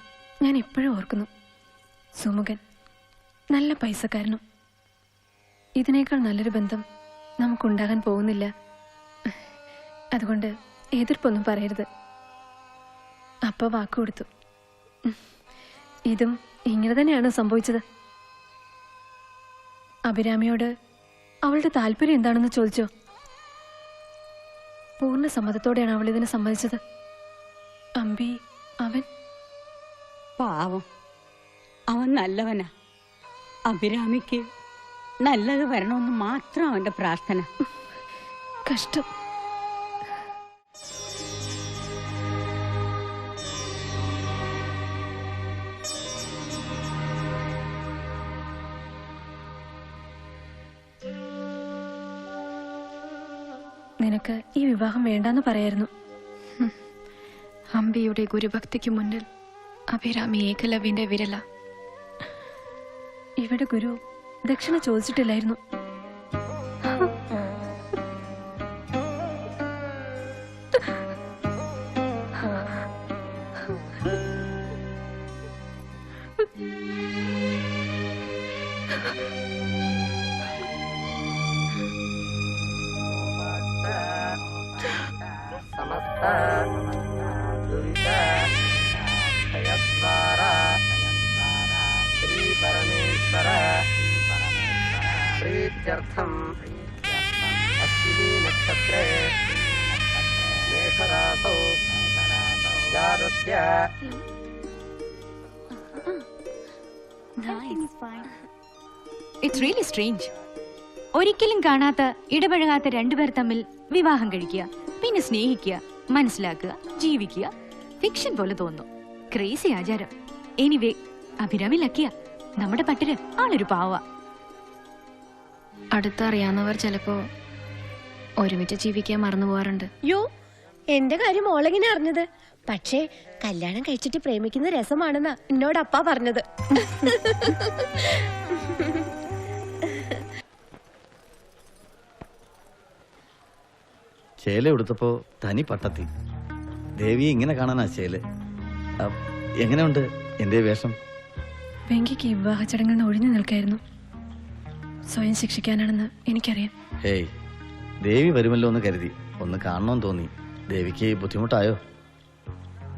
ഞാൻ ഇപ്പോഴും ഓർക്കുന്നു. സുമുഖൻ, നല്ല പൈസക്കാരനും. ഇതിനേക്കാൾ നല്ലൊരു ബന്ധം നമുക്കുണ്ടാകാൻ പോകുന്നില്ല. അതുകൊണ്ട് എതിർപ്പൊന്നും പറയരുത്. അപ്പ വാക്ക് കൊടുത്തു. ഇതും ഇങ്ങനെ തന്നെയാണ് സംഭവിച്ചത്. അഭിരാമിയോട് അവളുടെ താല്പര്യം എന്താണെന്ന് ചോദിച്ചോ? പൂർണ്ണ സമ്മതത്തോടെയാണ് അവൾ ഇതിനെ സമ്മതിച്ചത്. അമ്പി, അവൻ പാവം, അവൻ നല്ലവനാ. അഭിരാമിക്ക് നല്ലത് വരണമെന്ന് മാത്രം അവന്റെ പ്രാർത്ഥന. കഷ്ടം. നിനക്ക് ഈ വിവാഹം വേണ്ടെന്ന് പറയായിരുന്നു. അമ്പിയുടെ ഗുരുഭക്തിക്ക് മുന്നിൽ അഭിരാമി ഏകലവ്യന്റെ വിരല. ഇവിടെ ഗുരു ദക്ഷിണ ചോദിച്ചിട്ടില്ലായിരുന്നു. It's really strange. ഒരിക്കലും കാണാത്ത, ഇടപഴകാത്ത രണ്ടുപേർ തമ്മിൽ വിവാഹം കഴിക്കുക, പിന്നെ സ്നേഹിക്കുക, മനസ്സിലാക്കുക, ജീവിക്കുക. ഫിക്ഷൻ പോലെ തോന്നുന്നു. ക്രേസി ആചാരം. എനിവേ, അഭിരാമി ലക്കിയ. നമ്മുടെ പട്ടിര് ആളൊരു പാവ. അടുത്തറിയാവുന്നവർ ചിലപ്പോ ഒരുമിച്ച് ജീവിക്കാൻ മറന്നു പോവാറുണ്ട്. യോ, എന്റെ കാര്യം മോളെങ്ങനെ അറിഞ്ഞത്? പക്ഷേ കല്യാണം കഴിച്ചിട്ട് പ്രേമിക്കുന്ന രസമാണെന്നാ എന്നോട് അപ്പാ പറഞ്ഞത്. ചേല എടുത്തപ്പോ തനി പട്ടത്തി. ദേവിയെ ഇങ്ങനെ കാണാനാ ചേല്. എങ്ങനെയുണ്ട് എന്റെ വേഷം? വെങ്കിക്ക് വിവാഹ ചടങ്ങിൽ നിന്ന് ഒഴിഞ്ഞു നിൽക്കായിരുന്നു. സ്വയം ശിക്ഷിക്കാനാണെന്ന് എനിക്കറിയാം. ഹേയ്, ദേവി വരുമല്ലോ എന്ന് കരുതി ഒന്ന് കാണണമെന്ന് തോന്നി. ദേവിക്ക് ബുദ്ധിമുട്ടായോ?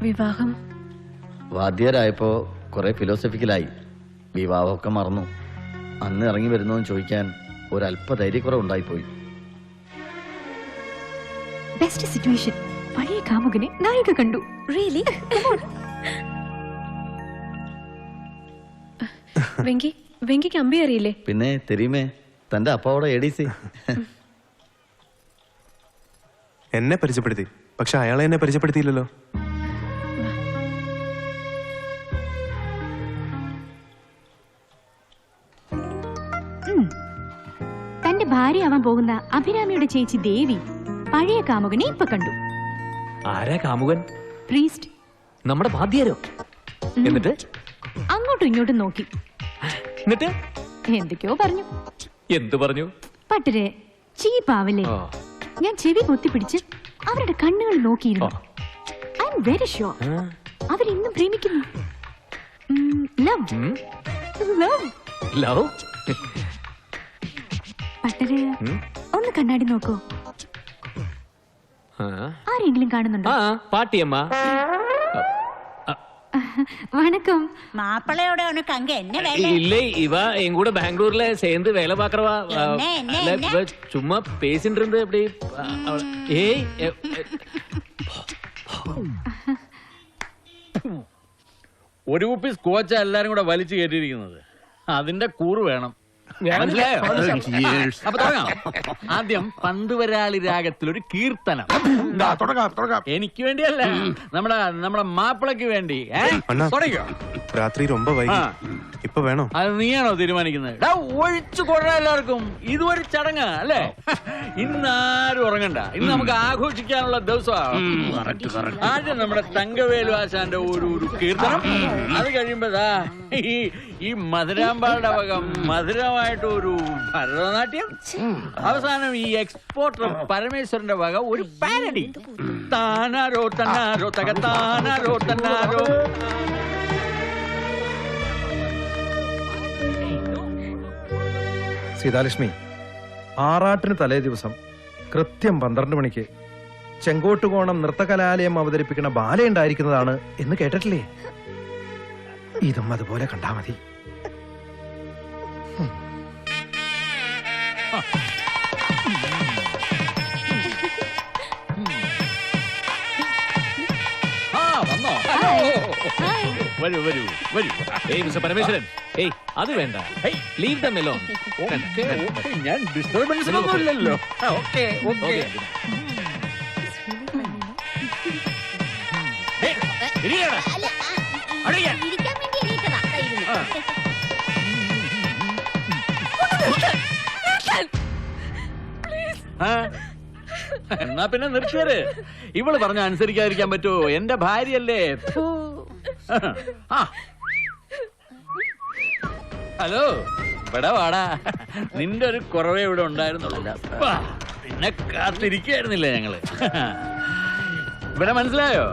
വിവാഹം വാദ്യരായപ്പോ കുറെ ഫിലോസഫിക്കലായി. വിവാഹമൊക്കെ മറന്നു. അന്ന് ഇറങ്ങി വരുന്നോന്ന് ചോദിക്കാൻ ഒരല്പ ധൈര്യക്കുറവുണ്ടായിപ്പോയി. Best situation. പഴയ കാമുകനെ നായിക കണ്ടു. റിയലി? വെങ്കിക്ക് അമ്പി അറിയില്ലേ? പിന്നെ തെരീമേ, തന്റെ അപ്പാവോടെ ADC. എന്നെ പരിചയപ്പെടുത്തി, പക്ഷെ അയാളെ എന്നെ പരിചയപ്പെടുത്തിയില്ലല്ലോ. തന്റെ ഭാര്യയാവാൻ പോകുന്ന അഭിരാമിയുടെ ചേച്ചി ദേവി പഴയ കാമുകനെ ഇപ്പൊ കണ്ടു. ആരാ കാമുകൻ? പ്രീസ്റ്റ്. നമ്മുടെ വാദ്യാരോ? എന്നിട്ട് അങ്ങോട്ടും ഇങ്ങോട്ടും നോക്കി. എന്നിട്ട് എന്തൊക്കെയോ പറഞ്ഞു. എന്തു പറഞ്ഞു? പട്ടരെ ചീപ്പാവല്ലേ. ഞാൻ ചെവി പൊത്തിപ്പിടിച്ച് അവരുടെ കണ്ണുകൾ നോക്കിയിരുന്നു. ഐ എം വെരി ഷുവർ അവരിന്നും പ്രേമിക്കുന്നു. പട്ടരെ ഒന്ന് കണ്ണാടി നോക്കൂ. ആരെങ്കിലും കാണുന്നുണ്ടോ? പാട്ടിയമ്മ. വണക്കം. മാപ്പിളയോட உனக்கு அங்க என்ன வேலை? இல்லை இவ என் கூட பெங்களூர்ல சேர்ந்து வேலை பாக்குறவா. சும்மா பேசிட்டு இருந்து அப்படி. ஏய் ഒരു കുപ്പി സ്കോച്ചാ എല്ലാരും കൂടെ വലിച്ചു കയറ്റിയിരിക്കുന്നത്. അതിന്റെ കൂറ് വേണം. മനസ്സിലായോ? അപ്പൊ തുടങ്ങാം. ആദ്യം പന്തുവരാളി രാഗത്തിലൊരു കീർത്തനം. എനിക്ക് വേണ്ടിയല്ല, നമ്മുടെ മാപ്പിളക്ക് വേണ്ടി. തുടങ്ങിയോ? രാത്രി ரொம்ப വൈകി. ഇപ്പൊ വേണോ? അത് നീയാണോ തീരുമാനിക്കുന്നത്? ഒഴിച്ചു കൊള്ളാം എല്ലാവർക്കും. ഇതൊരു ചടങ്ങ് അല്ലേ? ഇന്നാരും ഉറങ്ങണ്ട. ഇന്ന് നമുക്ക് ആഘോഷിക്കാനുള്ള ദിവസമാണ്. ആദ്യം നമ്മുടെ തങ്കവേലു ആശാന്റെ ഒരു കീർത്തനം. അത് കഴിയുമ്പോഴാ ഈ മധുരാമ്പാളുടെ വക മധുരമായിട്ട് ഒരു ഭരതനാട്യം. അവസാനം ഈ എക്സ്പോർട്ടർ പരമേശ്വരന്റെ വക ഒരു പാരഡി. താനാരോ തന്നാരോ തകത്താനാരോ തന്നാരോ. സീതാലക്ഷ്മി, ആറാട്ടിന് തലേ ദിവസം കൃത്യം 12 മണിക്ക് ചെങ്കോട്ടുകോണം നൃത്തകലാലയം അവതരിപ്പിക്കുന്ന ബാല ഉണ്ടായിരിക്കുന്നതാണ് എന്ന് കേട്ടിട്ടില്ലേ? ഇതും അതുപോലെ കണ്ടാ മതി. വരൂ വരൂ വരൂ. ഏയ് മിസ്റ്റർ പരമേശ്വരൻ, ഏയ് അത് വേണ്ട. Leave dum alone. ഞാൻ ഡിസ്റ്റർബൻസിലൊന്നുമില്ലല്ലോ. Okay okay. എന്നാ പിന്നെ നിർത്തിയത്. ഇവള് പറഞ്ഞ അനുസരിക്കാതിരിക്കാൻ പറ്റുമോ? എന്റെ ഭാര്യയല്ലേ. ഹലോ, ഇവിടെ വാടാ. നിന്റെ ഒരു കുറവേ ഇവിടെ ഉണ്ടായിരുന്നുള്ളൂ. പിന്നെ കാത്തിരിക്കായിരുന്നില്ല ഞങ്ങള്. ഇവിടെ മനസ്സിലായോ?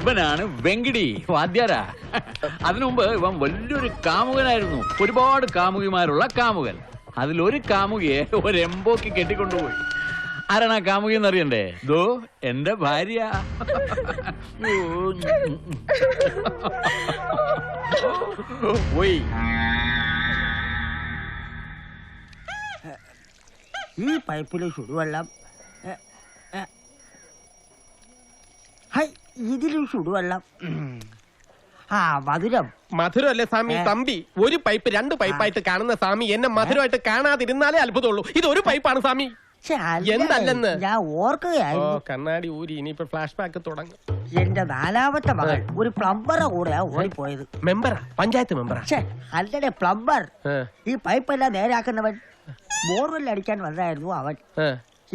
ഇവനാണ് വെങ്കിടി വാദ്യാരാ. അതിനുമുമ്പ് ഇവൻ വലിയൊരു കാമുകനായിരുന്നു. ഒരുപാട് കാമുകിമാരുള്ള കാമുകൻ. അതിലൊരു കാമുകിയെ ഒരു എംബോക്ക് കെട്ടിക്കൊണ്ടുപോയി. ആരാണ് ആ കാമുകി എന്നറിയണ്ടേ? ദോ എന്റെ ഭാര്യ. ഈ പൈപ്പിലെ ചുടുവെള്ളം, ഇതിലും ചുടുവെള്ളം. മധുരം. മധുരം അല്ലേ സ്വാമി? തമ്പി, ഒരു പൈപ്പ് 2 പൈപ്പായിട്ട് കാണുന്ന സ്വാമി എന്നെ മധുരമായിട്ട് കാണാതിരുന്നാലേ അത്ഭുതമുള്ളൂ. ഇത് ഒരു പൈപ്പാണ് സ്വാമി. എന്തല്ലെന്ന് ഞാൻ ഓർക്കുകയായിരുന്നു. കണ്ണാടി ഊരി. ഇനിയിപ്പോ ഫ്ലാഷ് ബാക്ക് തുടങ്ങും. എന്റെ 4ാമത്തെ മകൾ ഒരു പ്ലംബറെ കൂടെയാ ഓടിപ്പോയത്. മെമ്പറാ? പഞ്ചായത്ത് മെമ്പറാ? അല്ലടെ, പ്ലംബർ. ഈ പൈപ്പെല്ലാം നേരാക്കുന്നവൻ. ബോർവെൽ അടിക്കാൻ വന്നായിരുന്നു അവൻ.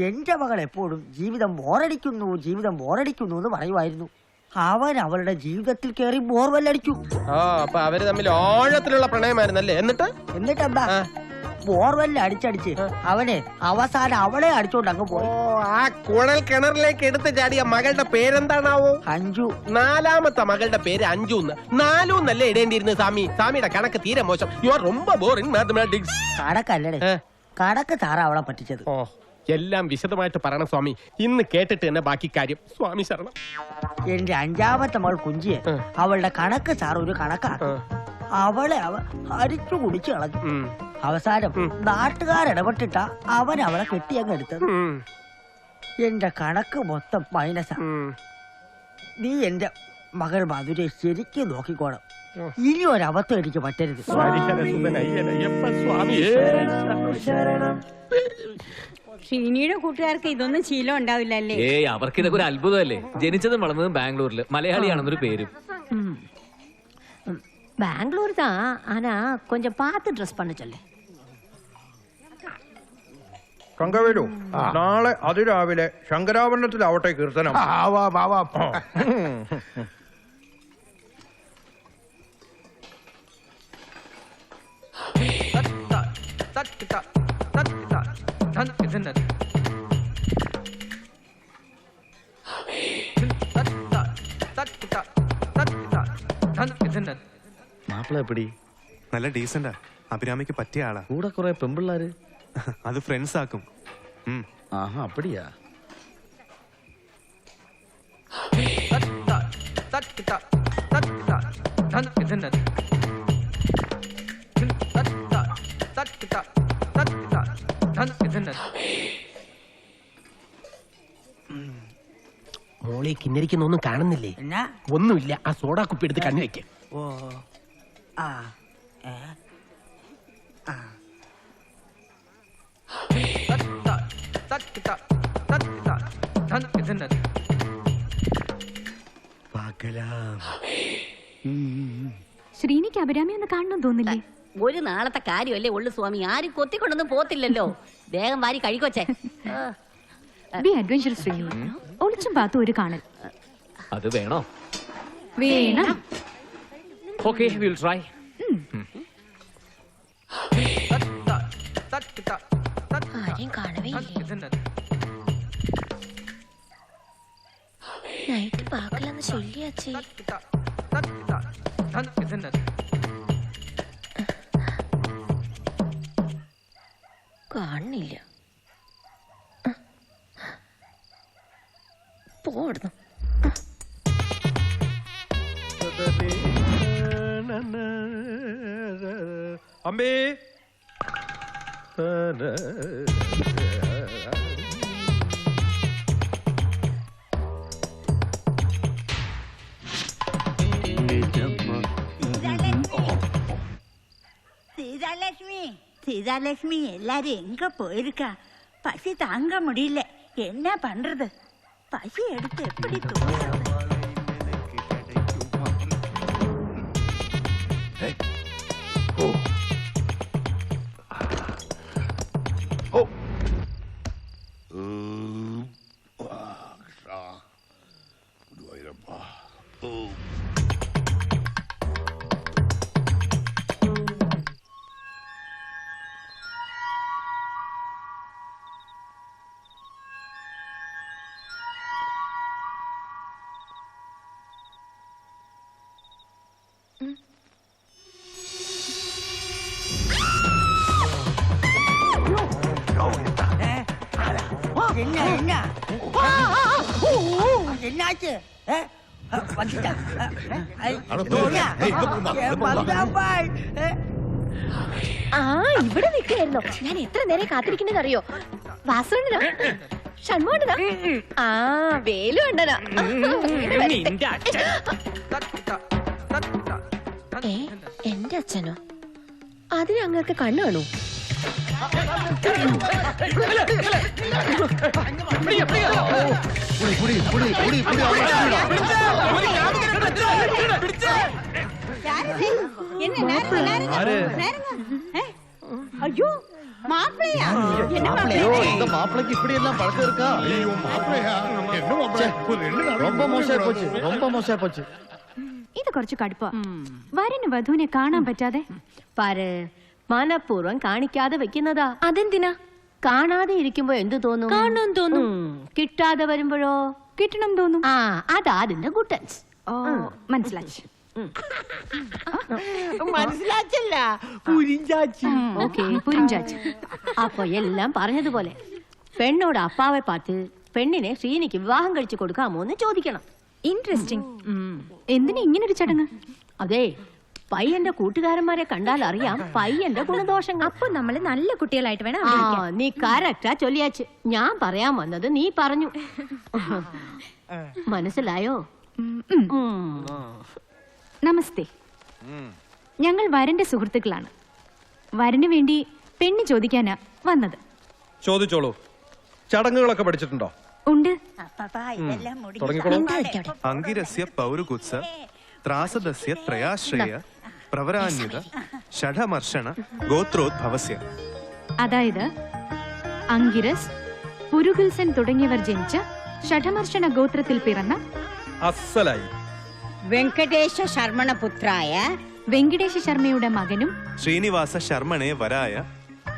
എന്റെ മകൾ എപ്പോഴും ജീവിതം ബോറടിക്കുന്നു, ജീവിതം ബോറടിക്കുന്നു എന്ന് പറയുമായിരുന്നു. അവൻ അവളുടെ ജീവിതത്തിൽ കയറി ബോർവെൽ അടിച്ചു. അപ്പൊ അവര് തമ്മിൽ ആഴത്തിലുള്ള പ്രണയമായിരുന്നല്ലേ? എന്നിട്ടെന്താ, ബോർവെല്ലിൽ അടിച്ചടിച്ച് അവനെ അവസാനം അവളെ അടിച്ചോണ്ട് അങ്ങ് പോയി. ആ കുഴൽ കിണറിലേക്ക് എടുത്ത് ചാടിയ മകളുടെ പേരെന്താണാവോ? അഞ്ജു. 4ാമത്തെ മകളുടെ പേര് അഞ്ജു. 4 എന്നല്ലേ ഇടേണ്ടിയിരുന്നത് സ്വാമി? സ്വാമിയുടെ കണക്ക് തീരെ മോശം. യു ആർ ரொம்ப ബോറിംഗ് മാത്തമാറ്റിക്സ്. കണക്കല്ലേ, കണക്ക് സാറാ അവളെ പറ്റിച്ചത്. എല്ലാം വിശദമായിട്ട് പറയണം സ്വാമി. ഇന്ന് കേട്ടിട്ട് തന്നെ ബാക്കി കാര്യം. സ്വാമി ശരണം. എന്റെ 5ാമത്തെ മകൾ കുഞ്ചിയെ അവളുടെ കണക്ക് സാർ ഒരു കണക്കാക്കി അവളെ അരിച്ചു കുടിച്ചു കളഞ്ഞു. അവസാനം നാട്ടുകാരിടപെട്ടിട്ട അവൻ അവളെ കെട്ടിയങ്ങ് എടുത്തത്. എന്റെ കണക്ക് മൊത്തം മൈനസാ. നീ എന്റെ മകൾ മധുരെ ശരിക്കും നോക്കിക്കോണം. ഇനി ഒരബദ്ധം എനിക്ക് പറ്റരുത്. ഷീനിയുടെ കൂട്ടുകാർക്ക് ഇതൊന്നും ശീലം ഉണ്ടാവില്ലല്ലേ? ഏയ്, അവർക്ക് ഇതൊക്കെ ഒരു അത്ഭുതമല്ലേ. ജനിച്ചതും വളർന്നതും ബാംഗ്ലൂരില്. മലയാളിയാണെന്നൊരു പേരും. பெங்களூர் தான், ஆனா கொஞ்சம் பார்த்து ட்ரெஸ் பண்ண சொல்லு. തങ്കവേലു, നാളെ അതിരാവിലെ ശങ്കരാഭരണത്തിലാവട്ടെ കീർത്തനം. മാപ്പിള എപ്പടി? നല്ല ഡീസന്റാ. അഭിരാമിക്ക് പറ്റിയ ആളാ. കൂടെ കുറെ പെമ്പിള്ളാര്. അത് ഫ്രണ്ട്സ് ആക്കും. ആഹാ, അപ്പടിയാ. മോളെ കിന്നരിക്കുന്നൊന്നും കാണുന്നില്ലേ? ഒന്നുമില്ല. ആ സോഡാ കുപ്പി എടുത്ത് കണ്ണു വെക്ക്. ഓ ആ ഏ ആ ശ്രീനിക്ക് അഭിരാമി ഒന്ന് കാണണമെന്ന് തോന്നില്ലേ? ഒരു നാളത്തെ കാര്യമല്ലേ ഉള്ളു സ്വാമി. ആരും കൊത്തിക്കൊണ്ടൊന്നും പോത്തില്ലല്ലോ. വേഗം വാരി കഴിക്കൊച്ചേ. Be adventurous Srini. ഒളിച്ചും പാത്തും ഒരു കാണൽ. അത് വേണോ? വേണം. Okay, will try. ആരെയും കാണവേ നൈറ്റ് പാക്കലെന്ന് ചൊല്ലിയാച്ചേ. കാണില്ല. പോടുന്നു. അമ്മേ சீதாலட்சுமி எல்லாரும் எங்க போயிருக்கா? பசி தாங்க முடியல. என்ன பண்றது? பசி எடுத்து எப்படி தூங்குறது? என்ன என்ன என்னாச்சு? ഇവിടെ നിൽക്കുകയായിരുന്നോ? ഞാൻ എത്ര നേരം കാത്തിരിക്കുന്നത് അറിയോ? വാസുണ്ണനാ, ഷൺമോഹനാ, ആ വേലു അണ്ണനാ. എന്റെ അച്ഛനോ? അതിന് അങ്ങക്ക് കണ്ണു കാണൂ? ஐயோ மாப்பிள்ளையா? மாப்பிளைக்கு இப்படி எல்லாம் பழக்கம் இருக்கா? ரொம்ப மோசமா போச்சு. ഇത് കുറച്ച് കടുപ്പാ. വരന് വധുവിനെ കാണാൻ പറ്റാതെ മനഃപൂർവ്വം കാണിക്കാതെ വെക്കുന്നതാ. അതെന്തിനാ? കാണാതെ ഇരിക്കുമ്പോ എന്ത് തോന്നും? കാണണം തോന്നും. കിട്ടാതെ വരുമ്പോഴോ? കിട്ടണം തോന്നും. ആ, അതാ അതിന്റെ ഗുട്ടൻസ്. ഓ, മനസ്സിലായി. മനസ്സിലാച്ചല്ല, പുരിഞ്ചാച്ചി. ഓക്കേ, പുരിഞ്ചാച്ചി. അപ്പൊ എല്ലാം പറഞ്ഞതുപോലെ പെണ്ണോട് അപ്പാവെ പാത്ത് പെണ്ണിനെ ശ്രീനിക്ക് വിവാഹം കഴിച്ചു കൊടുക്കാമോ എന്ന് ചോദിക്കണം. ഇൻട്രസ്റ്റിംഗ്. എന്തിനാ ഇങ്ങനൊരു ചടങ്ങ്? അതെ, പയ്യന്റെ കൂട്ടുകാരന്മാരെ കണ്ടാൽ അറിയാം പയ്യന്റെ ഗുണദോഷങ്ങൾ. അപ്പൊ നമ്മള് നല്ല കുട്ടികളായിട്ട് വേണം. നീ കറക്റ്റാ ചൊല്ലിയാച്ച്. ഞാൻ പറയാൻ വന്നത് നീ പറഞ്ഞു. മനസ്സിലായോ? നമസ്തേ. ഞങ്ങൾ വരന്റെ സുഹൃത്തുക്കളാണ്. വരന് വേണ്ടി പെണ്ണ് ചോദിക്കാനാ വന്നത്. ചോദിച്ചോളൂ. ചടങ്ങുകളൊക്കെ പഠിച്ചിട്ടുണ്ടോ? ഉണ്ട്. അങ്കിരസ്യ പൗരുകുത്സ ത്രാസദസ്യ ത്രയാശ്രയ പ്രവരാന്യുത ഷഠമർഷണ ഗോത്രോദ്ഭവസ്യ. അതായത് അങ്കിരസ്, പുരുകുൽസൻ തുടങ്ങിയവർ ജനിച്ച ഷഠമർഷണ ഗോത്രത്തിൽ പിറന്ന അസ്സലായി വെങ്കടേശ ശർമ്മണ പുത്രായ വെങ്കടേശ ശർമ്മയുടെ മകനും ശ്രീനിവാസ ശർമ്മണേ വരായ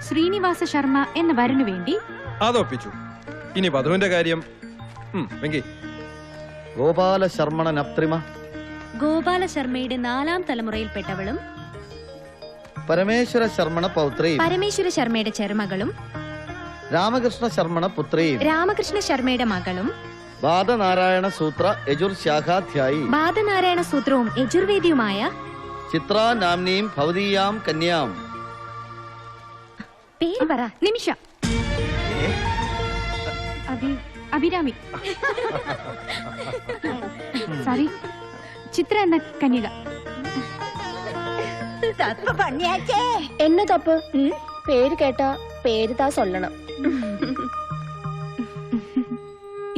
ശ്രീനിവാസ ശർമ്മ എന്ന വരനു വേണ്ടി അതൊപ്പിച്ചു. ഇനി വധുവിന്റെ കാര്യം. വെങ്കി. ഗോപാല ശർമ്മണ നപ്ത്രിമ. ഗോപാല ശർമ്മയുടെ 4ാം തലമുറയിൽപ്പെട്ടവളും പരമേശ്വര ശർമ്മണ പൗത്രിയും പരമേശ്വര ശർമ്മയുടെ ചെറുമകളും രാമകൃഷ്ണ ശർമ്മണ പുത്രിയും രാമകൃഷ്ണ ശർമ്മയുടെ മകളും ബാധനാരായണ സൂത്ര യജുർ ശാഖാധ്യായി ബാധനാരായണ സൂത്രവും യജുർവേദിയുമായ ചിത്ര നാംനീം ഭവതീയാം കന്യാം. പേര് പറ. നിമിഷ. അഭിരാമി. സോറി, ചിത്ര എന്ന കന്യക. என்ன தப்பு? பேரு கேட்டா பேரு தான் சொல்லணும்.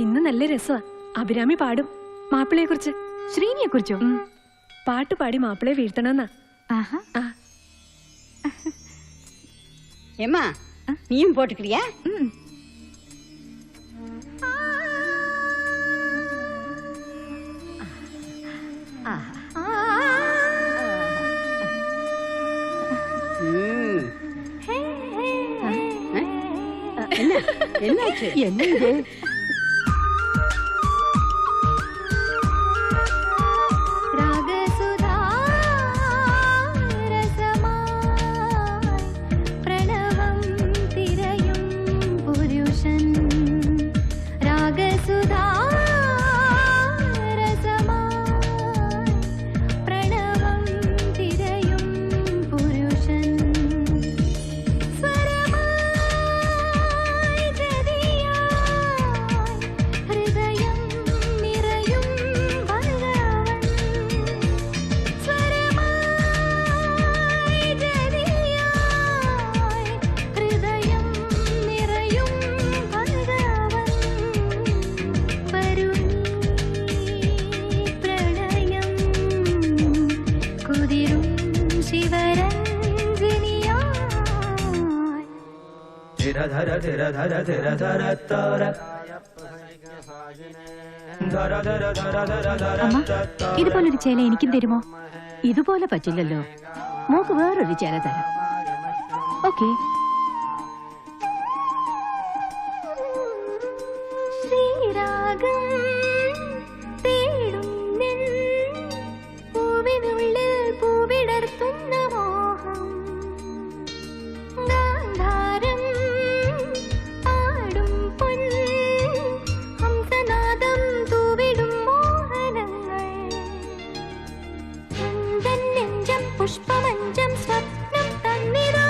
ഇന്ന് നല്ല രസമാ. അഭിരാമി പാടും മാപ്പിളയെ കുറിച്ച്. ശ്രീനിയെ കുറിച്ചോ? പാട്ട് പാടി മാപ്പിളയെ വീഴ്ത്തണമെന്നാ. ஏம்மா நீயும் போட்டுக்கிறியா? என்னாச்சு? என்ன இது? അമ്മ, ഇതുപോലൊരു ചേല എനിക്കും തരുമോ? ഇതുപോലെ പറ്റില്ലല്ലോ. മോക്ക് വേറൊരു ചേല തരാം. ഓക്കെ. ശ്രീരാഗം തേടും പൂവിനുള്ളിൽ പൂവിടർത്തുന്ന മോഹം ഗാന്ധാരം ആടും പൊൻ ഹംസനാദം തൂവിടും മോഹനങ്ങൾ എന്തൻ നെഞ്ചം പുഷ്പമഞ്ചം സ്വപ്നം തന്നിരാ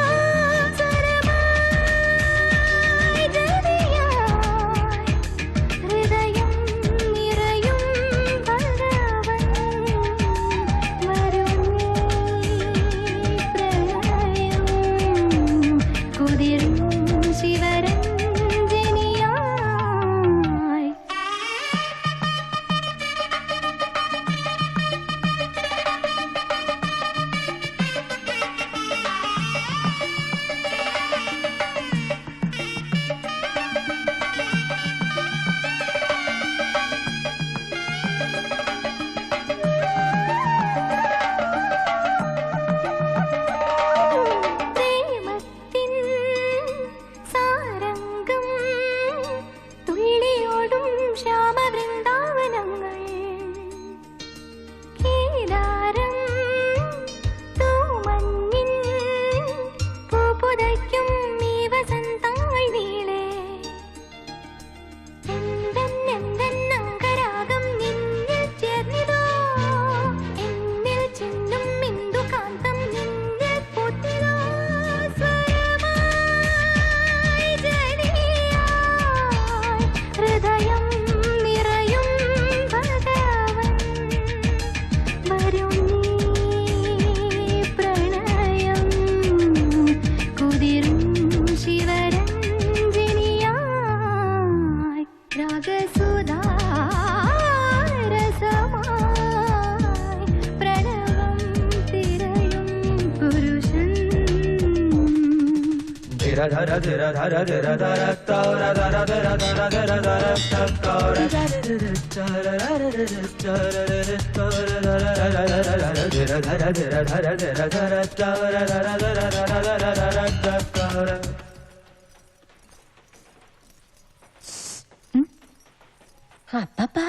അപ്പാ,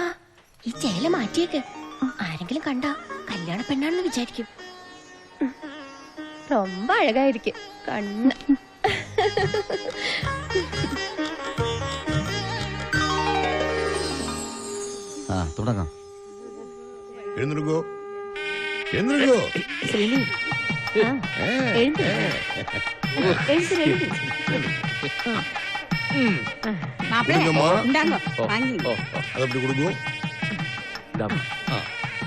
ഈ ചേല മാറ്റിയേക്ക്. ആരെങ്കിലും കണ്ടാ കല്യാണ പെണ്ണാണെന്ന് വിചാരിക്കും. ரொம்ப അഴകായിരിക്കും കണ്ണ്. തുടങ്ങാം. എഴുന്നേൽക്കോ, എഴുന്നേൽക്കോ. മാപ്പിള ഉണ്ടാങ്ങോ വാങ്ങി അതപ്പടി കൊടുക്കോ.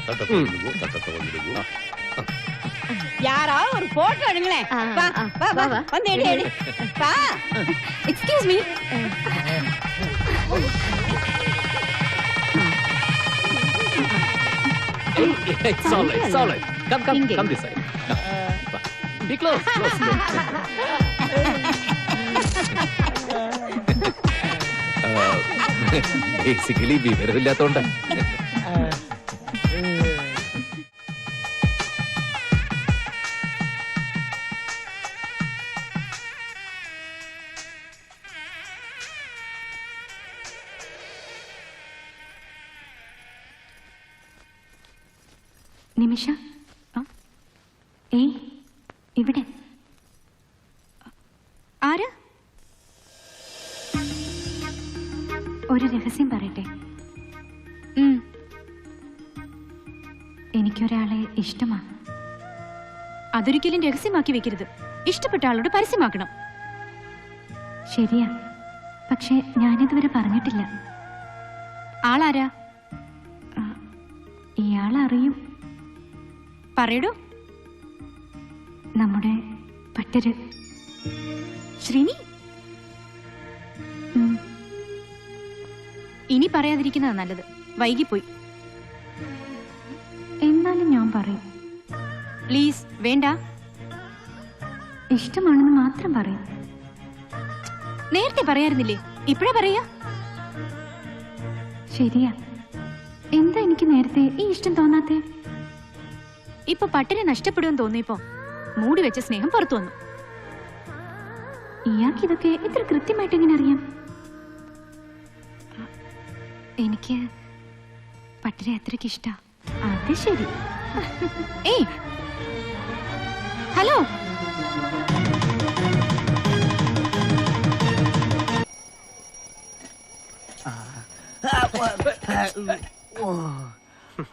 தட்டத்தை வந்துடுவோம், தட்டத்தை வந்துடுவோம். யாராவது ஒரு போட்டோ எடுங்களேன். வா வா வா வந்து எடு எடு. வா. Excuse me. It's all right, it's all right. Come this side. Be close, close. Basically വിവരമില്ലാത്തോണ്ടാ. നിമിഷ, ഏയ് ഇവിടെ ആര്? ഒരു രഹസ്യം പറയട്ടെ. എനിക്കൊരാളെ ഇഷ്ടമാ. അതൊരിക്കലും രഹസ്യമാക്കി വെക്കരുത്. ഇഷ്ടപ്പെട്ട ആളോട് പരസ്യമാക്കണം. ശരിയാ, പക്ഷെ ഞാനിതുവരെ പറഞ്ഞിട്ടില്ല. ആളാരാ? ഇയാളറിയും. പറയടോ. നമ്മുടെ പട്ടര് ശ്രീനി. ഇനി പറയാതിരിക്കുന്നതാ നല്ലത്. വൈകിപ്പോയി. എന്നാലും ഞാൻ പറയും. പ്ലീസ്, വേണ്ട. ഇഷ്ടമാണെന്ന് മാത്രം പറയും. നേരത്തെ പറയാറുന്നില്ലേ? ഇപ്പഴേ പറയാ. ശരിയാ, എന്താ എനിക്ക് നേരത്തെ ഈ ഇഷ്ടം തോന്നാത്തെ? ഇപ്പൊ പട്ടിനെ നഷ്ടപ്പെടുമെന്ന് തോന്നിയപ്പോ മൂടി വെച്ച സ്നേഹം പുറത്തു വന്നു. ഇയാൾക്കിതൊക്കെ ഇത്ര കൃത്യമായിട്ട് എങ്ങനെ അറിയാം? എനിക്ക് പട്ടിനെ അത്രയ്ക്ക് ഇഷ്ടാ. അത് ശരി. ഏയ്, ഹലോ.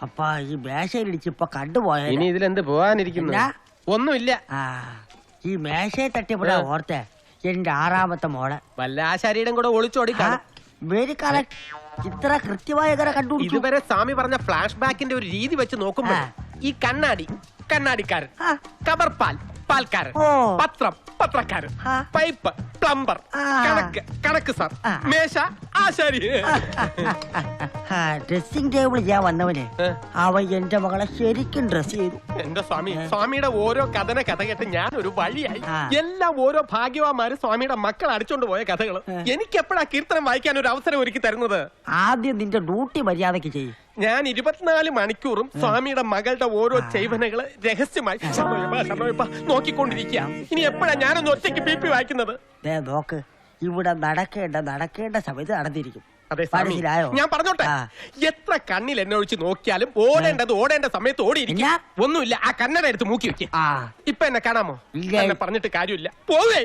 അപ്പാ ഈ മേശയിലിടിച്ചിപ്പൊ കണ്ടുപോയ ഇനി ഇതിലെന്ത് പോവാനിരിക്കുന്നു? ഒന്നുമില്ല. ഈ മേശയെ തട്ടിയപ്പോഴാ ഓർത്തെ എന്റെ 6ാമത്തെ മോളെ വല്ല ആശാരിയുടെ കൂടെ ഒളിച്ചോടിക്കാണ്. Very correct. ഇത്ര കൃത്യമായ കണ്ടു. ഇതുവരെ സ്വാമി പറഞ്ഞ ഫ്ലാഷ് ബാക്കിന്റെ ഒരു രീതി വെച്ച് നോക്കുമ്പോൾ ഈ കണ്ണാടിക്കാരൻ, കബർപാൽ പാൽക്കാരൻ, പത്രം പത്രക്കാരൻ, പൈപ്പ് പ്ലംബർ, കണക്ക് സാർ, മേശ ആശാരി. ഡ്രസ്സിംഗ് ടേബിൾ ഞാൻ വന്നവനെ അവൻ എന്റെ മകളെ ശരിക്കും ഡ്രസ് ചെയ്തു. എന്റെ സ്വാമിയുടെ ഓരോ കഥ കേട്ട് ഞാൻ ഒരു വഴിയായി. എല്ലാം ഓരോ ഭാഗ്യവാന്മാര് സ്വാമിയുടെ മക്കൾ അടിച്ചോണ്ട് പോയ കഥകള്. എനിക്ക് എപ്പോഴാ കീർത്തനം വായിക്കാൻ ഒരു അവസരം ഒരുക്കി തരുന്നത്? ആദ്യം നിന്റെ ഡ്യൂട്ടി മര്യാദക്ക് ചെയ്യും. ഞാൻ 24 മണിക്കൂറും സ്വാമിയുടെ മകളുടെ ഓരോ ചെയ്വനകള് രഹസ്യമായി നോക്കിക്കൊണ്ടിരിക്കുക. ഇനി എപ്പോഴാ ഞാനൊന്ന് ഒറ്റയ്ക്ക് BP വായിക്കുന്നത്? നോക്ക്, ഇവിടെ നടക്കേണ്ട സമയത്ത് നടന്നിരിക്കും. മനസ്സിലായോ? ഞാൻ പറഞ്ഞോട്ടെ, എത്ര കണ്ണിൽ എന്നെ ഒഴിച്ച് നോക്കിയാലും ഓടേണ്ട സമയത്ത് ഓടിയിരിക്കും. ഒന്നുമില്ല, ആ കണ്ണട എടുത്ത് മൂക്കി വെക്ക്. ഇപ്പൊ എന്നെ കാണാമോ? എന്നെ പറഞ്ഞിട്ട് കാര്യമില്ല, പോവേ.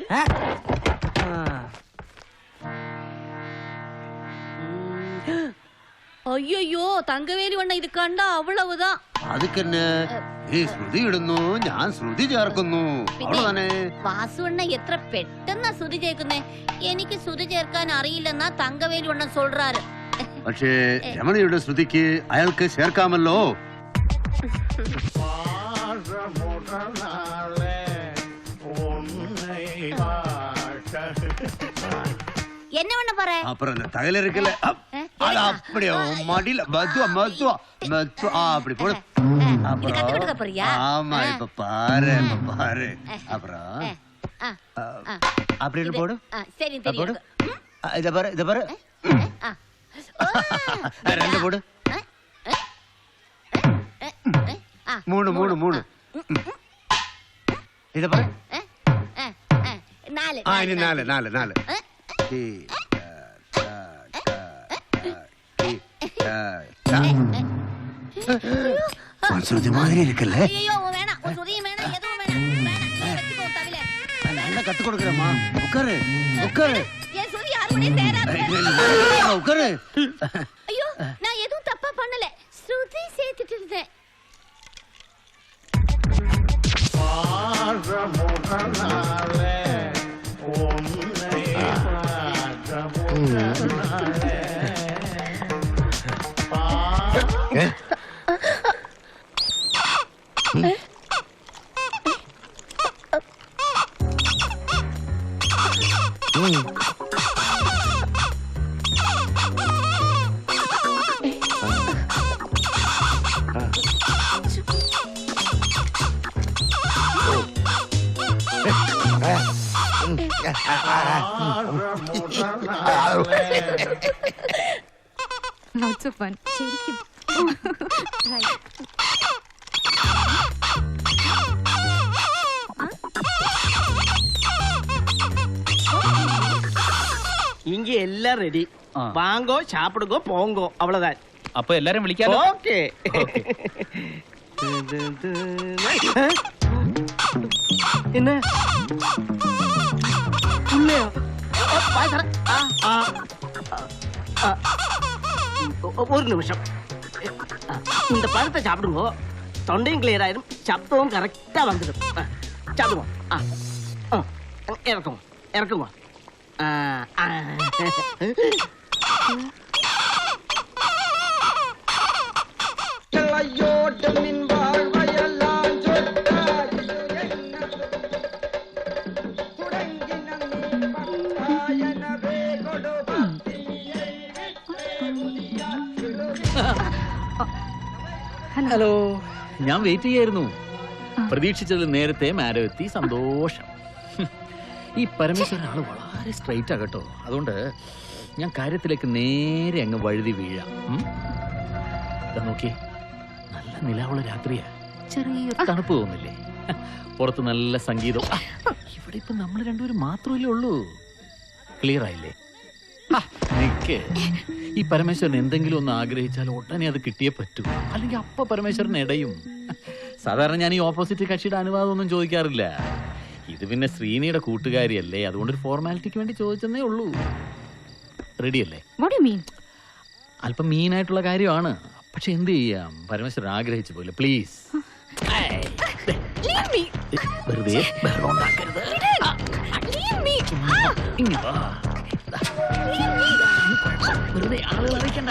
അയ്യോ, തങ്കവേലി വണ്ണ ഇത് കണ്ട അവളവുതാ. അതുക്കെന്നെ ഈ ശ്രുതി ഇടുന്നു, ഞാൻ ശ്രുതി ചേർക്കുന്നു. വാസുവണ്ണ എത്ര പെട്ടെന്നാ ശ്രുതി ചേർക്കുന്നേ. എനിക്ക് ശ്രുതി ചേർക്കാൻ അറിയില്ലെന്നാ തങ്കവേലി വണ്ണ சொல்றாரு. പക്ഷേ രമണിയുടെ ശ്രുതിക്ക് അയാൾക്ക് ചേർക്കാമല്ലോ. என்ன பண்ண போற? அப்புறம் இந்த தகல இருக்குல்ல, அது அப்படியே மடியில மெதுவா அப்படி போடு. ஆமா, இப்ப பாரு. அப்புறம் அப்படின்னு போடு. சரி, தெரியும். இத பாரு. 2 போடு. 3. இத பாரு. 4. இனி 4. ஸ்ருதி மாதிரி இருக்குல்ல? ஐயோ, வேணாம். ஒரு சுதியும் வேணாம், எதுவும் வேணாம். நீ வெச்சுக்கோ தவில. நான் கத்து கொடுக்கறேம்மா. உட்காரு. ஏன் சுதி யார் கூடயும் சேராத. உட்காரு. ஐயோ, நான் எதுவும் தப்பா பண்ணல. Lots of fun. ശരിക്കും. Right. இங்க எல்லாம் ரெடி வாங்கோ சாப்பிடுங்கோ போங்கோ அவ்வளவுதான். അപ്പൊ എല്ലാരും വിളിക്കാലോ? ஓகே. என்ன இல்லையா? ஒரு நிமிஷம். இந்த பழத்தை சாப்பிடுங்க, தொண்டையும் கிளியர் ஆயிடும், சப்தமும் கரெக்டா வந்துடும். சாப்பிடுவோம். இறக்குவோம் இறக்குவோம். ഹലോ, ഞാൻ വെയിറ്റ് ചെയ്യായിരുന്നു. പ്രതീക്ഷിച്ചതിൽ നേരത്തെ മാഡം എത്തി. സന്തോഷം. ഈ പരമേശ്വരൻ ആള് വളരെ സ്ട്രൈറ്റ് ആകട്ടോ. അതുകൊണ്ട് ഞാൻ കാര്യത്തിലേക്ക് നേരെ അങ്ങ് വഴുതി വീഴാം. നോക്കിയേ, നല്ല നിലാവുള്ള രാത്രിയാ. ചെറിയൊരു തണുപ്പ് തോന്നില്ലേ? പുറത്ത് നല്ല സംഗീതം. ഇവിടെ ഇപ്പൊ നമ്മൾ രണ്ടുപേരും മാത്രമല്ലേ ഉള്ളൂ. ക്ലിയർ ആയില്ലേ? നിക്ക്. ഈ പരമേശ്വരൻ എന്തെങ്കിലും ഒന്ന് ആഗ്രഹിച്ചാൽ ഉടനെ അത് കിട്ടിയേ പറ്റൂ. അല്ലെങ്കിൽ അപ്പ പരമേശ്വരൻ ഇടയും. സാധാരണ ഞാൻ ഈ ഓപ്പോസിറ്റ് കക്ഷിയുടെ അനുവാദം ഒന്നും ചോദിക്കാറില്ല. ഇത് പിന്നെ ശ്രീനിയുടെ കൂട്ടുകാരിയല്ലേ, അതുകൊണ്ട് ഒരു ഫോർമാലിറ്റിക്ക് വേണ്ടി ചോദിച്ചെന്നേ ഉള്ളൂ. റെഡിയല്ലേ? അല്പം മീനായിട്ടുള്ള കാര്യമാണ്. പക്ഷെ എന്ത് ചെയ്യാം, പരമേശ്വരൻ ആഗ്രഹിച്ചു പോലെ. പ്ലീസ് വെറുതെ ബഹളം ഉണ്ടാക്കരുത്. വെറുതെ ആളുകൾ അറിയിക്കണ്ട.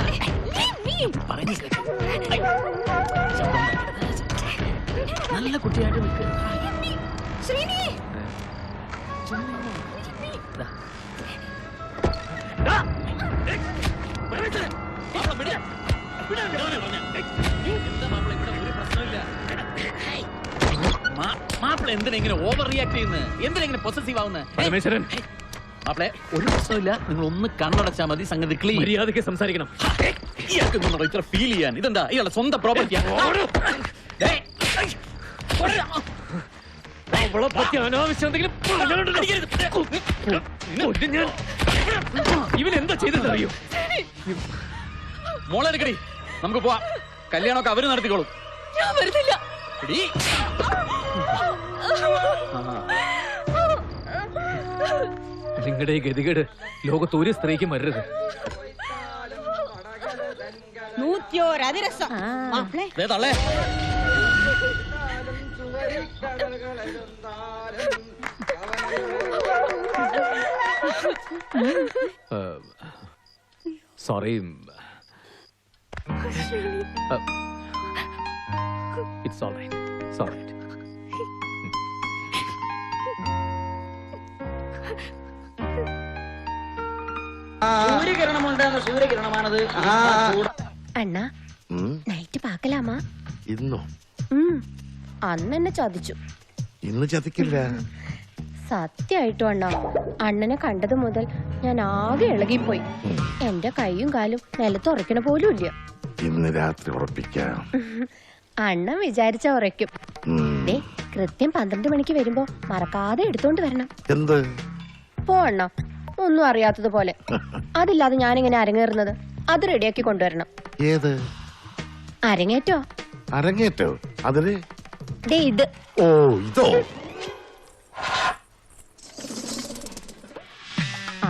നല്ല കുട്ടിയായിട്ട് നിൽക്കുക. മാപ്പിള എന്തിനെങ്ങനെ ഓവർ റിയാക്ട് ചെയ്യുന്നത്? എന്തിനെങ്ങനെ പൊസസീവ് ആവുന്നത്? പരമേശ്വരൻ, മാപ്പിളെ ഒരു പ്രശ്നമില്ല. നിങ്ങൾ ഒന്ന് കണ്ണടച്ചാൽ മതി, സംഗതി ക്ലീൻ. മര്യാദയ്ക്ക് സംസാരിക്കണം. ഇയാൾക്ക് ഇത്ര ഫീൽ ചെയ്യാൻ ഇതെന്താ ഇയാളുടെ സ്വന്തം പ്രോപ്പർട്ടിയാണ്? അവളെ പറ്റി അനാവശ്യം എന്തെങ്കിലും ഇവൻ എന്താ ചെയ്തെന്നറിയോ? മോളെ എടുക്കടി, നമുക്ക് പോവാം. കല്യാണമൊക്കെ അവര് നടത്തിക്കോളും. നിങ്ങളുടെ ഈ ഗതികേട് ലോകത്ത് ഒരു സ്ത്രീക്കും വരരുത്. 101 അതിരസം. തള്ളേ sorry. It's all right. It's all right. സൂര്യകിരണമാണത്. അണ്ണാ, നൈറ്റ് പാക്കലാമാ? ഇന്നോ? അന്ന് എന്നെ ചതിച്ചു. ഇന്ന് ചതിക്കില്ല. സത്യമായിട്ടും അണ്ണാ, അണ്ണനെ കണ്ടത് മുതൽ ഞാൻ ആകെ ഇളകിപ്പോയി. എന്റെ കൈയും കാലും നിലത്തുറയ്ക്കണ പോലും ഇല്ല. ഇന്ന് രാത്രി ഉറപ്പിക്കാം. അണ്ണൻ വിചാരിച്ച ഉറയ്ക്കും. ദേ, കൃത്യം 12 മണിക്ക് വരുമ്പോ മറക്കാതെ എടുത്തോണ്ട് വരണം. എന്ത്? പോ അണ്ണാ, ഒന്നും അറിയാത്തതുപോലെ. അതില്ലാതെ ഞാനിങ്ങനെ അരങ്ങേറുന്നത്. അത് റെഡിയാക്കി കൊണ്ടുവരണം. ഏത് അരങ്ങേറ്റോ? അരങ്ങേറ്റോ? അതിന് ദേ ഇത്. ഓ, ഇതോ?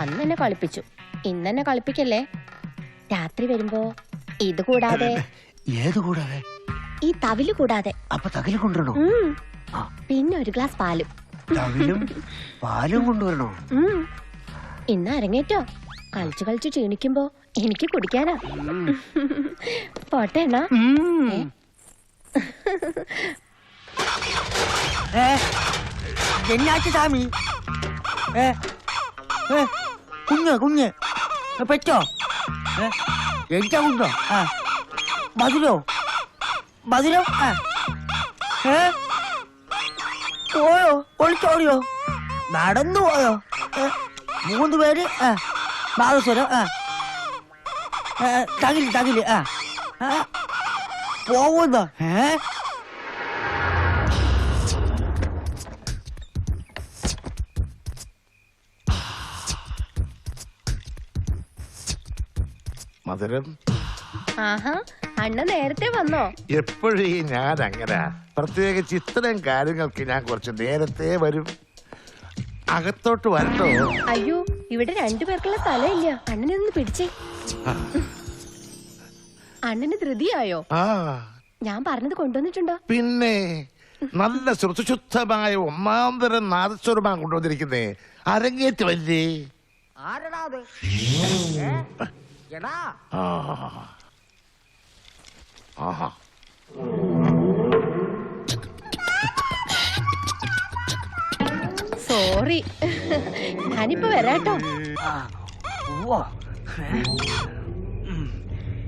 അന്ന് എന്നെ കളിപ്പിച്ചു, ഇന്നെന്നെ കളിപ്പിക്കല്ലേ. രാത്രി വരുമ്പോ ഇത് കൂടാതെ. ഏത് കൂടാതെ? ഈ തവില് കൂടാതെ. അപ്പൊ തകില് കൊണ്ടുവരണോ? പിന്നെ ഒരു ഗ്ലാസ് പാലും. തവിലും പാലും കൊണ്ടുവരണോ? ഇന്ന് അരങ്ങേറ്റോ? കളിച്ചു കളിച്ചു ക്ഷീണിക്കുമ്പോ എനിക്ക് കുടിക്കാനാ. പോട്ടെ എന്നാ. എന്നാച്ചു സ്വാമി? കുഞ്ഞ് കുഞ്ഞ് പെറ്റോ? എനിക്കാ കുഞ്ഞോ? മധുരോ? മധുരോ? പോയോ? ഒളിച്ചോടിയോ? നടന്നു പോയോ? 3 പേര് നാദസ്വരം തകില് തകില് പോകുന്നോ? മധുരം ആഹാ, അണ്ണ നേരത്തെ വന്നോ? എപ്പോഴും ഞാൻ അങ്ങനെ, പ്രത്യേകിച്ച് ഇത്തരം കാര്യങ്ങൾക്ക് ഞാൻ കുറച്ച് നേരത്തെ വരും. അകത്തോട്ട് വരട്ടോ? അയ്യോ, ഇവിടെ 2 പേർക്കുള്ള സ്ഥലമില്ല. അണ്ണനെ ഒന്ന് പിടിച്ചേ. അണ്ണന് ധൃതിയായോ? ഞാൻ പറഞ്ഞത് കൊണ്ടുവന്നിട്ടുണ്ടോ? പിന്നെ നല്ല ശ്രുതിശുദ്ധമായ ഒന്നാന്തരം നാദസ്വരമാണ് കൊണ്ടുവന്നിരിക്കുന്നേ. അരങ്ങേറ്റമല്ലേ? ആരടാ അത്? എടാ ആഹാ, സോറി, ഞാനിപ്പോ വരാട്ടോ.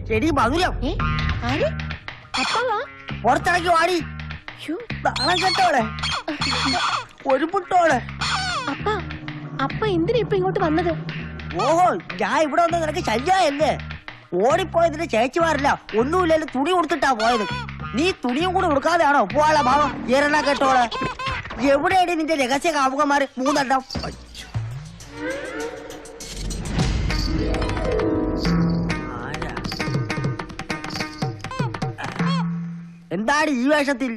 ശരി മധുരം. ആര്? അപ്പവാ പുറത്തിറങ്ങി വാടി. നാളെ കേട്ടോളെ ഒരു പുട്ടോളെ. അപ്പ എന്തിനാ ഇപ്പൊ ഇങ്ങോട്ട് വന്നത്? ഓഹോ, ഞാൻ ഇവിടെ വന്ന് നിനക്ക് ശല്യല്ലേ? ഓടിപ്പോയതിന്റെ ചേച്ചിമാരില്ല, ഒന്നുമില്ലല്ലോ, തുണി കൊടുത്തിട്ടാ പോയത്. നീ തുണിയും കൂടെ കൊടുക്കാതെയാണോ പോവാളെ ഭാവം? ഏറണ കേട്ടോളെ. എവിടെയാണ് നിന്റെ രഹസ്യ കാമുകന്മാര് 3 എണ്ണം? എന്താണ് ഈ വേഷത്തിൽ?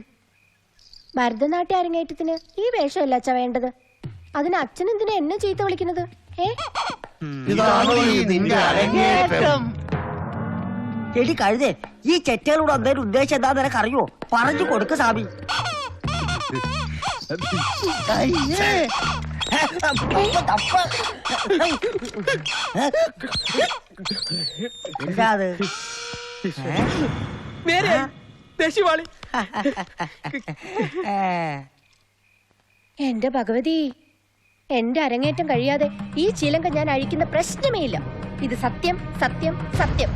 ഭരതനാട്യ അരങ്ങേറ്റത്തിന് ഈ വേഷമല്ല അച്ഛ വേണ്ടത്. അതിന് അച്ഛൻ എന്തിനാ എന്നെ ചീത്ത വിളിക്കുന്നത്? എടി കഴുതേ, ഈ ചെറ്റകളോട് എന്തേലും ഉദ്ദേശം എന്താ നിനക്ക് അറിയോ? പറഞ്ഞു കൊടുക്ക് സാമി. എന്താ അത്? എന്റെ ഭഗവതി, എന്റെ അരങ്ങേറ്റം കഴിയാതെ ഈ ചിലങ്ക ഞാൻ അഴിക്കുന്ന പ്രശ്നമേ ഇല്ല. ഇത് സത്യം, സത്യം, സത്യം.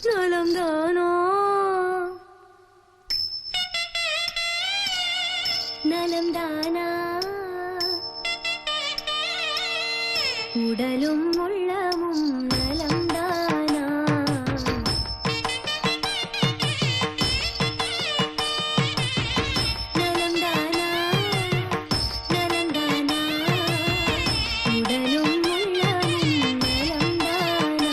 നലംദാനോ നലംദാനാ ഉടലും ഉള്ളമും നലംദാനാ നലംദാനാ നലംദാനാ ഉടലും ഉള്ളമും നലംദാനാ.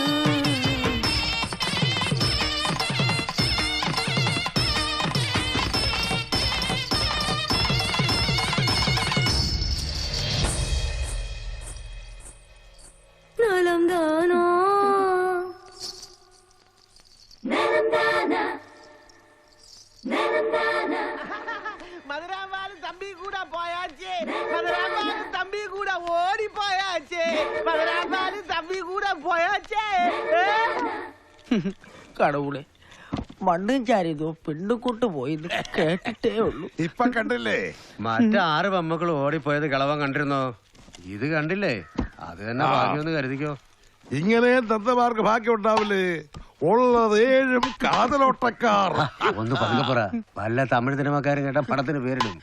നലംദാനോ നലംദാനാ നലംദാനാ. മധുരാമ്പാലും തമ്പി കൂടെ പോയാച്ചേ, മധുരാമ്പാലും തമ്പി കൂടെ ഓടിപ്പോയാച്ചേ, മധുരാമ്പാലും തമ്പി കൂടെ പോയാച്ചേ. കടവുളെ മണ്ണും ചാരിയതോ പെണ്ണുകൂട്ട് പോയത് കേട്ടിട്ടേ ഉള്ളൂ. ഇപ്പൊ കണ്ടില്ലേ? മറ്റാറ് പെമ്മക്കൾ ഓടിപ്പോയത് കളവൻ കണ്ടിരുന്നോ? ഇത് കണ്ടില്ലേ? അത് തന്നെ ഭാഗ്യമെന്ന് കരുതിക്കോ. ഇങ്ങനെ ദന്തമാർക്ക് ഭാഗ്യം ഉണ്ടാവില്ലേ? ഉള്ളത് 7 കാതലോട്ടക്കാർ. ഒന്ന് പതുക്കെ പറ, വല്ല തമിഴ് സിനിമക്കാരും കേട്ട പടത്തിന് പേരിടും.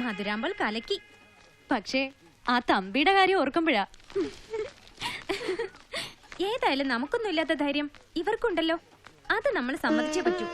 മധുരാമ്പൽ കലക്കി. പക്ഷേ ആ തമ്പിയുടെ കാര്യം ഓർക്കുമ്പോഴാ. ഏതായാലും നമുക്കൊന്നും ഇല്ലാത്ത ധൈര്യം ഇവർക്കുണ്ടല്ലോ. അത് നമ്മൾ സമ്മതിച്ചേ പറ്റൂ.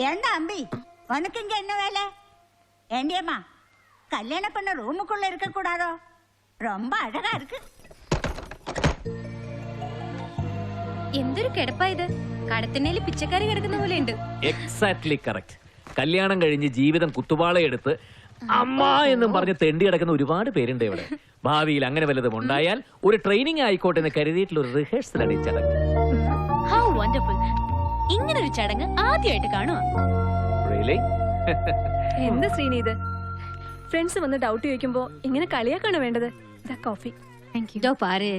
ஏண்டா அம்பி உனக்கு இங்க என்ன வேலை? ஏண்டியம்மா கல்யாண பண்ண ரூமுக்குள்ள இருக்க கூடாதோ? ரொம்ப அழகா இருக்கு. എന്തൊരു കിടപ്പാ ഇത്? കടത്തിനേല് പിച്ചക്കാരി കിടക്കുന്ന പോലെ ഉണ്ട്. Exactly correct. കല്യാണം കഴിഞ്ഞ് ജീവിതം കുത്തുവാളയെടുത്ത് അമ്മ എന്നും പറഞ്ഞ് തെണ്ടി കിടക്കുന്ന ഒരുപാട് പേരുണ്ട് ഇവിടെ. ഭാവിയിൽ അങ്ങനെ വല്ലതും ഉണ്ടായാൽ ഒരു ട്രെയിനിങ് ആയിക്കോട്ടെ എന്ന് കരുതിയിട്ടുള്ള ഒരു റിഹേഴ്സലാണ് ഈ ചടങ്ങ്. How wonderful. ഇങ്ങനൊരു ചടങ്ങ് ആദ്യമായിട്ട് കാണുക. Really? എന്ത് ശ്രീനി ഇത്? ഫ്രണ്ട്സ് വന്ന് ഡൗട്ട് ചോദിക്കുമ്പോ ഇങ്ങനെ കളിയാക്കാണ് വേണ്ടത്. കോഫി. ഇതോ പാര്,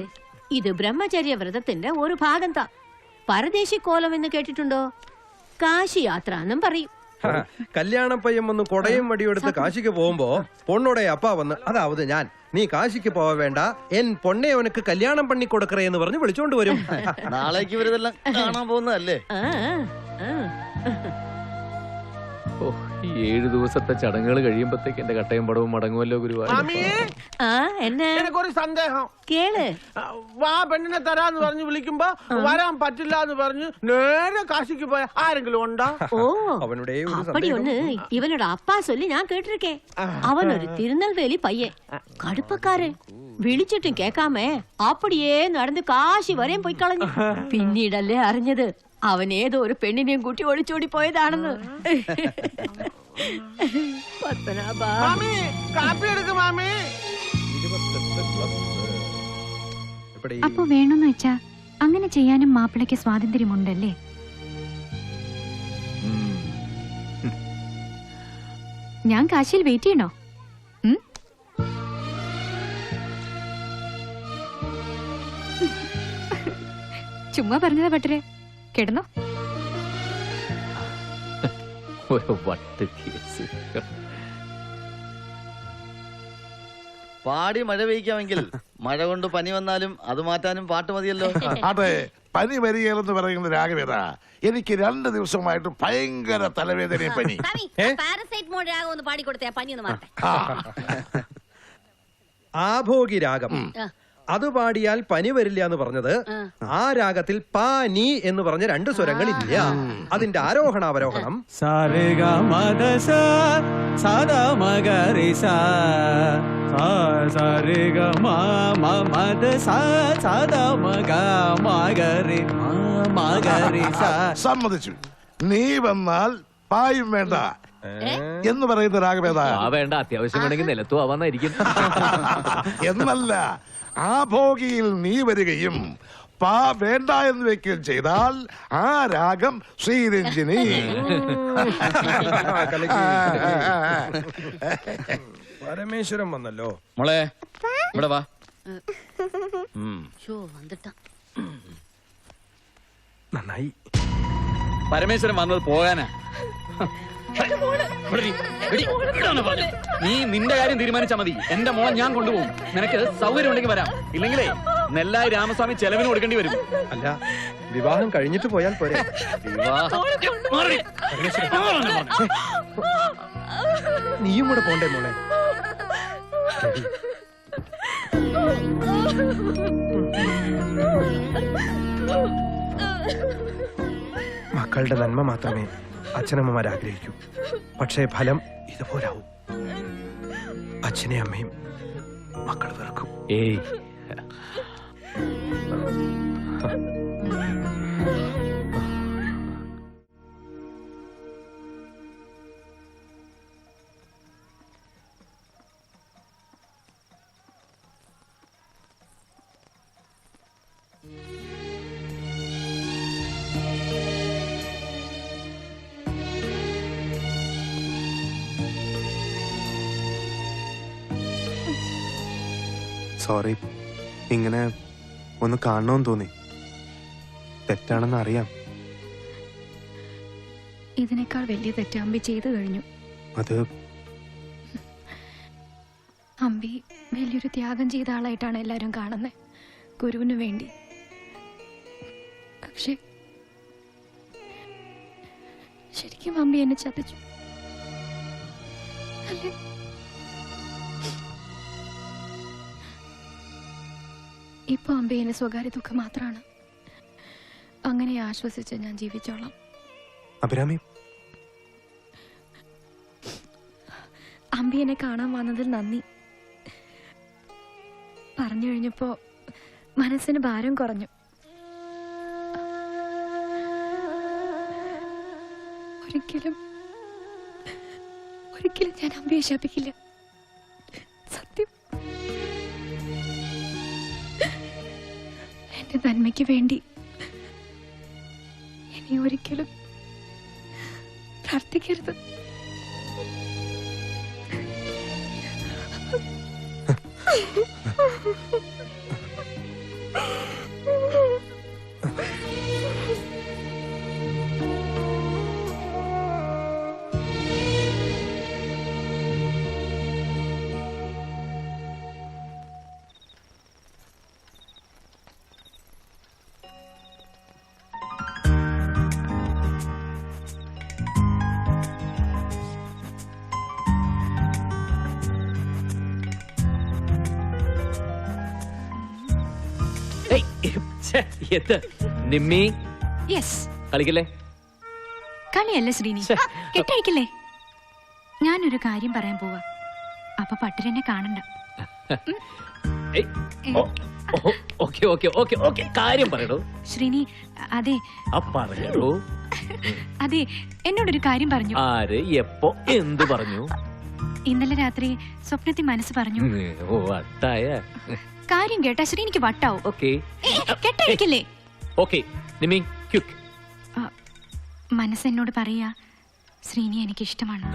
ഇത് ബ്രഹ്മചര്യ വ്രതത്തിന്റെ ഒരു ഭാഗം താ. പരദേശി കോലം എന്ന് കേട്ടിട്ടുണ്ടോ? കാശി യാത്ര എന്നും പറയും. കല്യാണ പയ്യൻ വന്ന് കൊടയും വടിയെടുത്ത് കാശിക്ക് പോകുമ്പോ പൊണ്ണോടെ അപ്പ വന്ന് അതാവത് ഞാൻ നീ കാശിക്ക് പോവാ വേണ്ട എൻ പൊണ്ണെ അവനക്ക് കല്യാണം പണി കൊടുക്കറേ എന്ന് പറഞ്ഞ് വിളിച്ചോണ്ട് വരും. നാളേക്ക് ഇവരിതെല്ലാം കാണാൻ പോകുന്നതല്ലേ? ഓ, ഈ 7 ദിവസത്തെ ചടങ്ങുകൾ കഴിയുമ്പോഴത്തേക്ക് എന്റെ കട്ടയും പടവും മടങ്ങുമല്ലോ ഗുരുവായൂർ. എനിക്കൊരു സന്ദേഹം. കേള്. വാ പെണ്ണിനെ തരാന്ന് പറഞ്ഞ് വിളിക്കുമ്പോ വരാൻ പറ്റില്ല എന്ന് പറഞ്ഞ് നേരെ കാശിക്ക് പോയ ആരെങ്കിലും ഉണ്ടോ? ഓ, அப்படி ஒண்ணு இவனோட அப்பா சொல்லி நான் கேட்டிருக்கேன். அவன் ஒரு திருநெல்வேலி பையன், கடுப்பக்காரு. വിളിച്ചിട്ടും കേക്കാമേ அப்படியே നടന്ന് കാശി വരെയും പോയി കളഞ്ഞു. പിന്നീടല്ലേ അറിഞ്ഞത് അവൻ ഏതോ ഒരു പെണ്ണിനെയും കൂട്ടി ഒളിച്ചോടി പോയതാണെന്ന്. അപ്പൊ വേണമെന്ന് വെച്ചാ അങ്ങനെ ചെയ്യാനും മാപ്പിളയ്ക്ക് സ്വാതന്ത്ര്യമുണ്ടല്ലേ? ഞാൻ കാശിയിൽ വെയിറ്റ് ചെയ്യണോ? ചുമ്മാ പറഞ്ഞതാ പട്ടരെ. കിടന്നോ? ഒരു വട്ട് കേസ്. പാടി മഴ പെയ്ക്കാമെങ്കിൽ മഴ കൊണ്ട് പനി വന്നാലും അത് മാറ്റാനും പാട്ട് മതിയല്ലോ. അതെ, പനി വരികയെന്ന് പറയുന്ന രാഗവേദ. എനിക്ക് 2 ദിവസമായിട്ട് ഭയങ്കര തലവേദനയും പനി. പാരസൈറ്റമോൾ രാഗം ഒന്ന് പാടിക്കൊടുത്തേ, പനി ഒന്ന് മാറട്ടെ. ആഭോഗി രാഗം അത് പാടിയാൽ പനി വരില്ല എന്ന് പറഞ്ഞത് ആ രാഗത്തിൽ പാനി എന്ന് പറഞ്ഞ 2 സ്വരങ്ങൾ ഇല്ല. അതിന്റെ ആരോഹണ അവരോഹണം സമ്മതിച്ചു. നീ വന്നാൽ പായും വേണ്ട എന്ന് പറയുന്ന രാഗവേദ. വേണ്ട, അത്യാവശ്യം വേണമെങ്കിൽ നിലത്തു ആവാന്നായിരിക്കും. എന്നല്ല, ആഭോഗിയിൽ നീ വരികയും പാ വേണ്ട എന്ന് വെക്കുകയും ചെയ്താൽ ആ രാഗം ശ്രീരഞ്ജിനി. പരമേശ്വരൻ വന്നല്ലോ. മോളെ ഇവിടെ വാ. നന്നായി. പരമേശ്വരൻ വന്നത് പോകാനാ. നീ നിന്റെ കാര്യം തീരുമാനിച്ചാ മതി. എന്റെ മോളെ ഞാൻ കൊണ്ടുപോകും. നിനക്ക് സൗകര്യം ഉണ്ടെങ്കിൽ വരാം, ഇല്ലെങ്കിലേ നെല്ലായി രാമസ്വാമി ചെലവിന് കൊടുക്കേണ്ടി വരും. അല്ല, വിവാഹം കഴിഞ്ഞിട്ട് പോയാൽ പോരെ? നീയും കൂടെ പോണ്ടേ മോളെ? മക്കളുടെ നന്മ മാത്രമേ അച്ഛനമ്മമാർ ആഗ്രഹിക്കൂ. പക്ഷേ ഫലം ഇതുപോലാവും. അച്ഛനെയും അമ്മയും മക്കൾ വെറുക്കും. ഏയ്, സോറി, ഇങ്ങനെ ഒന്ന് കാണണമെന്ന് തോന്നി. തെറ്റാണെന്ന് അറിയാം. ഇതിനേക്കാൾ വലിയ തെറ്റ് അമ്പി ചെയ്തു കഴിഞ്ഞു. അത് അമ്പി വലിയൊരു ത്യാഗം ചെയ്ത ആളായിട്ടാണ് എല്ലാരും കാണുന്നത്, ഗുരുവിന് വേണ്ടി. പക്ഷെ ശരിക്കും അമ്പി എന്നെ ചതിച്ചു അല്ലേ? ഇപ്പൊ അമ്പി എന്നെ സ്വകാര്യ ദുഃഖം മാത്രമാണ്. അങ്ങനെ ആശ്വസിച്ച് ഞാൻ ജീവിച്ചോളാം. അഭിരാമി, അമ്പി എന്നെ കാണാൻ വന്നതിൽ നന്ദി. പറഞ്ഞു കഴിഞ്ഞപ്പോ മനസ്സിന് ഭാരം കുറഞ്ഞു. ഒരിക്കലും ഞാൻ അമ്പിയെ ശപിക്കില്ല. സത്യം. എന്റെ നന്മയ്ക്ക് വേണ്ടി ഇനി ഒരിക്കലും പ്രാർത്ഥിക്കരുത്. നിമ്മി യെസ്. കളിക്കല്ലേ? കളിയല്ല ശ്രീനി, കെട്ടഴിക്കല്ലേ? ഞാനൊരു കാര്യം പറയാൻ പോവാ. അപ്പൊ പട്ടരെന്നെ കാണണ്ട. കാര്യം പറയടോ ശ്രീനി. അതെ പറയടോ. അതെ, എന്നോടൊരു കാര്യം പറഞ്ഞു. ആര്, എപ്പോ, എന്ത് പറഞ്ഞു? ഇന്നലെ രാത്രി സ്വപ്നത്തിൽ മനസ്സ് പറഞ്ഞു. വട്ടായ കാര്യം കേട്ടാ ശ്രീനിക്ക് വട്ടാവും. കെട്ടഴിക്കല്ലേ? മനസ്സെന്നോട് പറയാ ശ്രീനി എനിക്ക് ഇഷ്ടമാണ്.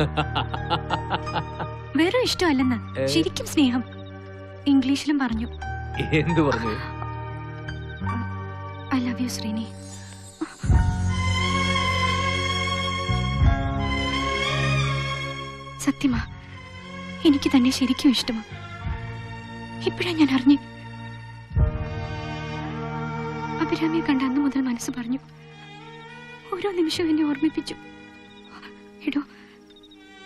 വെറും ഇഷ്ടമല്ലെന്ന്, ശരിക്കും സ്നേഹം. ഇംഗ്ലീഷിലും പറഞ്ഞു. എന്തു പറഞ്ഞു? I love you Sreeni. സത്യമാ, എനിക്ക് തന്നെ ശരിക്കും ഇഷ്ടമാ. ഇപ്പോഴാ ഞാൻ അറിഞ്ഞു. അഭിരാമിയെ കണ്ട അന്ന് മുതൽ മനസ്സ് പറഞ്ഞു. ഓരോ നിമിഷവും എന്നെ ഓർമ്മിപ്പിച്ചു. എടോ,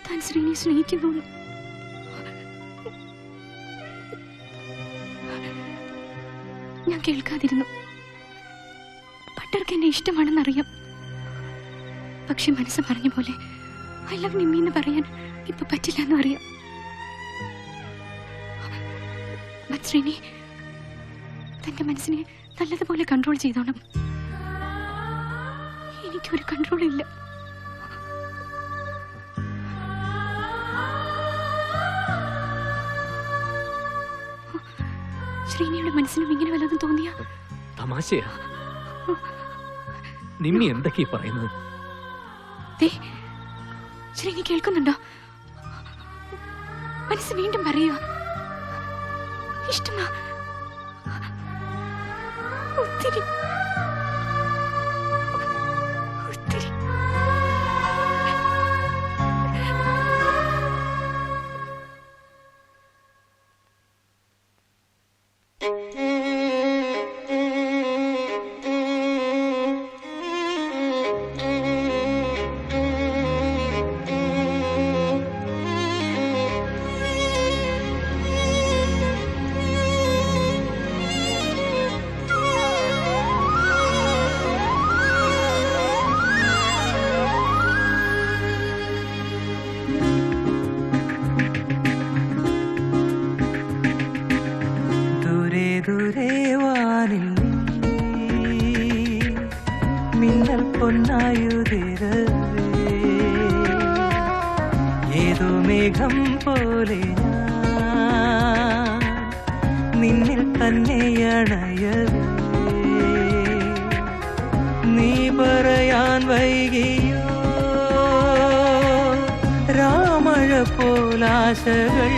താൻ ശ്രീനിയെ സ്നേഹിക്കുന്നു. ഞാൻ കേൾക്കാതിരുന്നു. പട്ടർക്ക് എന്നെ ഇഷ്ടമാണെന്നറിയാം. പക്ഷെ മനസ്സ് പറഞ്ഞ പോലെ ഐ ലവ് നിമ്മി എന്ന് പറയാൻ ഇപ്പൊ പറ്റില്ല എന്ന് അറിയാം. ശ്രീനി തന്റെ മനസ്സിനെ നല്ലതുപോലെ കൺട്രോൾ ചെയ്തോണം. എനിക്കൊരു കൺട്രോൾ ഇല്ല. ശ്രീനിയുടെ മനസ്സിനും ഇങ്ങനെ വല്ലതും തോന്നിയ തമാശയാ. നിമ്മി എന്തൊക്കെയാ പറയുന്നത്? ശ്രീനി കേൾക്കുന്നുണ്ടോ? മനസ്സ് വീണ്ടും പറയുക ഇഷ്ടമാ. ഒത്തിരി ഒത്തിരി. മിന്നൽ പൊന്നായുതിരവേ ഏതോ മേഘം പോലെ ഞാൻ നിന്നിൽ തന്നെയണയവേ നീ പറയാൻ വൈകിയോ രാമഴ പോലാശകൾ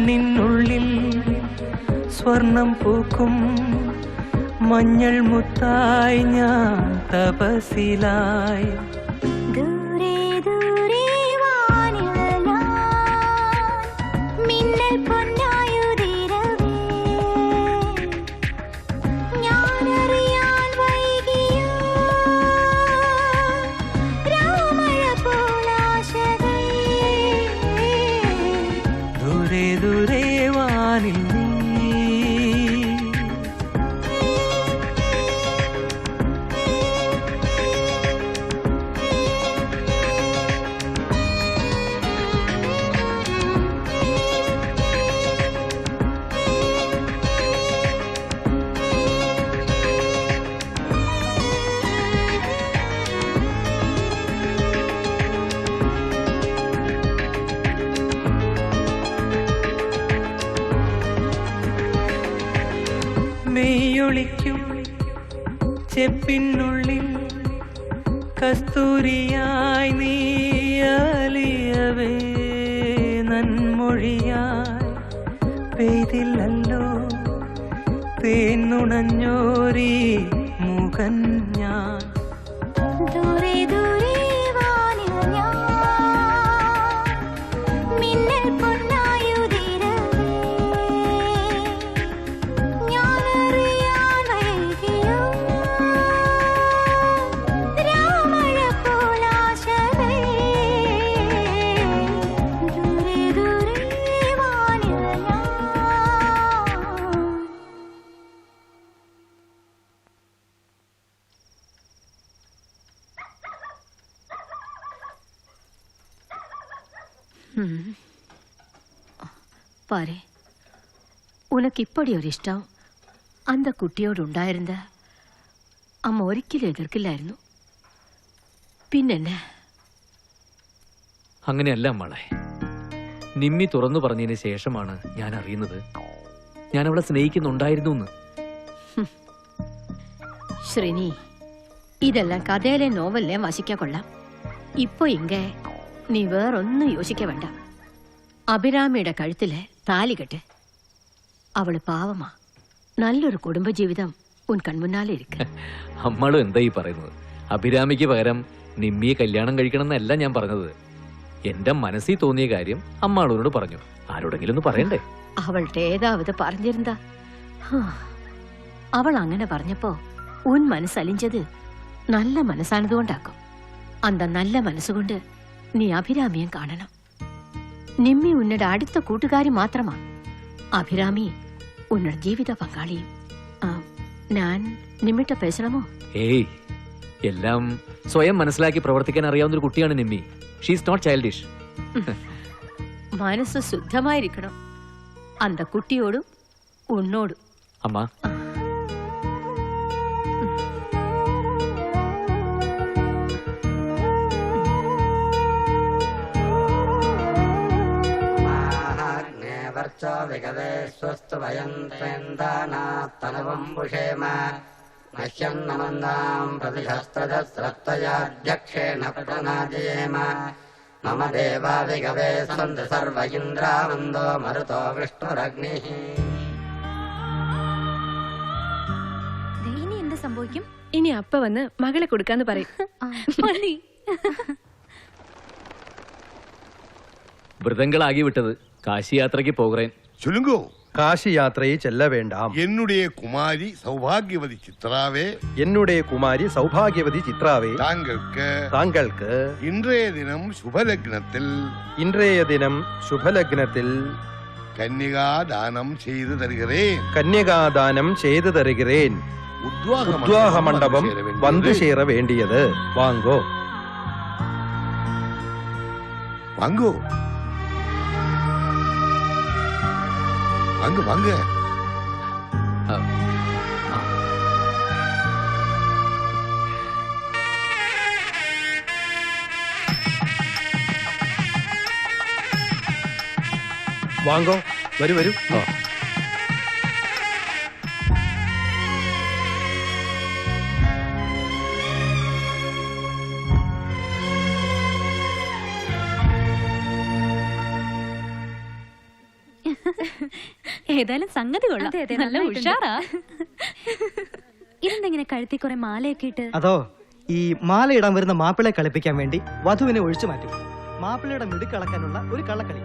കണ്ണിനുള്ളിൽ സ്വർണം പൂക്കും മഞ്ഞൾ മുത്തായി ഞാൻ തപസിലായി. ദൂരെ ദൂരെ വാനിഴലായി മിന്നൽ പൊന്നായുതിരവേ ഞാനറിയാൻ വൈകിയ രാമഴ പോലാശകൾ. ദൂരെ ദൂരെ വാനിൽ നീ. മെയ്യൊളിക്കും ചെപ്പിനുള്ളിൽ കസ്തൂരിയായി നീ അലിയവേ നന്മൊഴിയായി പെയ്തില്ലല്ലോ തേന്നുണഞ്ഞോരീ മുഖൻ ഞാൻ. ദൂരെ ദൂരെ വാനിൽ ഞാൻ മിന്നൽ പൊന്നായുതിരവേ ഞാനറിയാൻ വൈകിയ രാമഴ പോലാശകൾ. ദൂരെ ദൂരെ വാനിൽ ഞാൻ. பாரு, உனக்கு இப்படி ஒரு இஷ்டம் அந்த குட்டியோடு ഉണ്ടായിരുന്ന അമ്മ ഒരിക്കലും എതിർക്കില്ലായിരുന്നു. പിന്നെന്നെ അങ്ങനെയല്ല മോളെ. നിമ്മി തുറന്നു പറഞ്ഞതിന് ശേഷമാണ് ഞാൻ അറിയുന്നത് ഞാൻ അവളെ സ്നേഹിക്കുന്നുണ്ടായിരുന്നു എന്ന്. ശ്രീനി, ഇതെല്ലാം കഥയിലെ നോവലിലെ വശിക്കാൻ കൊള്ളാം. ഇപ്പൊ ഇങ്ങ നീ വേറൊന്നും യോசிக்க വേണ്ട. അഭിരാമിയുടെ കഴുത്തിലെ താലി കെട്ട്. അവള് പാവമാ. നല്ലൊരു കുടുംബജീവിതം ഉൻ കൺമുന്നാലെ ഇരിക്ക. അമ്മളും എന്താ ഈ പറയുന്നത്? അഭിരാമിക്ക് പകരം നിമ്മിയെ കല്യാണം കഴിക്കണം എന്നല്ല ഞാൻ പറഞ്ഞത്. എന്റെ മനസ്സിൽ തോന്നിയ കാര്യം അമ്മാളോട് പറഞ്ഞു. ആരോടെങ്കിലും ഒന്ന് പറയണ്ടേ? അവളുടെ ഏതാവത് പറഞ്ഞിരുന്നാ? അവൾ അങ്ങനെ പറഞ്ഞപ്പോ ഉൻ മനസ്സലിഞ്ചത് നല്ല മനസ്സാണതുകൊണ്ടാക്കും. അന്ത നല്ല മനസ്സുകൊണ്ട് നീ അഭിരാമിയെ കാണണം. നിമ്മി ഉന്നയുടെ അടുത്ത കൂട്ടുകാരി മാത്രമാ. അഭിരാമി ഉന്നയുടെ ജീവിത പങ്കാളിയും. ഞാൻ നിമ്മിട്ട പേശണമോ? ഏയ്, എല്ലാം സ്വയം മനസ്സിലാക്കി പ്രവർത്തിക്കാൻ അറിയാവുന്ന ഒരു കുട്ടിയാണ് നിമ്മി. She's not childish. മനസ്സ് ശുദ്ധമായിരിക്കണം. അന്ത കുട്ടിയോടും ഉന്നോടും. അമ്മ, സ്വസ്തു വയന്തേന്ദാനാത്തനവംബുഷേമ നശ്യം നമന്ദാം പ്രതിഹസ്ത്രജസ്രത്വയാധ്യക്ഷേണ പ്രണാജയേമ മമ ദേവാവികവേ സന്ത് സർവ ഇന്ദ്രാവന്തോ മരുതോ വിഷ്ണുരഗ്നി. ഇനി എന്ത് സംഭവിക്കും? ഇനി അപ്പ വന്ന് മകളെ കൊടുക്കാന്ന് പറയും. വ്രതങ്ങളാകി വിട്ടത് കാശി യാത്രയ്ക്ക് പോകുറേൻ. ചുലുങ്കോ, காசி யாத்திரையை செல்ல வேண்டாம். என்னுடைய குமாரி சௌபாகியவதி சித்ராவே, என்னுடைய குமாரி சௌபாகியவதி சித்ராவே தாங்களுக்கு இன்றைய தினம் சுபலக்னத்தில் கன்னிகா தானம் செய்து தருகிறேன். உத்வாக மண்டபம் வந்து சேர வேண்டியது. வாங்கோ வாங்கோ வாங்க வாங்க. വാങ്ങോ, വരൂ വരൂ. ഏതായാലും സംഗതി കൊള്ളാം. നല്ല ഉഷാറാ. ഇതെന്തെങ്ങനെ കഴുത്തി കുറെ മാലയൊക്കെ ഇട്ട്? അതോ ഈ മാലയിടാൻ വരുന്ന മാപ്പിളെ കളിപ്പിക്കാൻ വേണ്ടി വധുവിനെ ഒഴിച്ചു മാറ്റും. മാപ്പിളയുടെ മിടുക്കളക്കാനുള്ള ഒരു കള്ളക്കളി.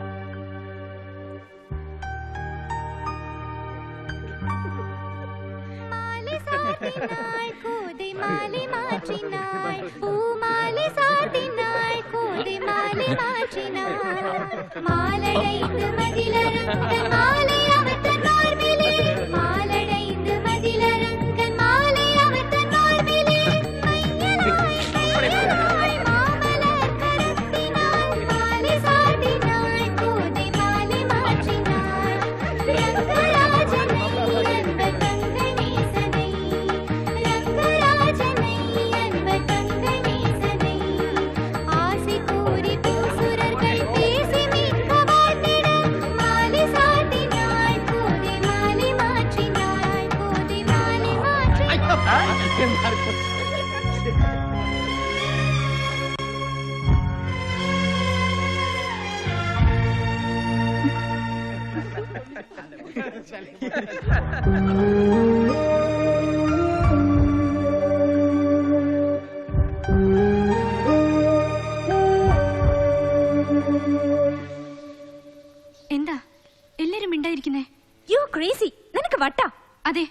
എന്താ എല്ലാരും മിണ്ടായിരിക്കുന്നേ? U crazy. നിനക്ക് വട്ട? അതെ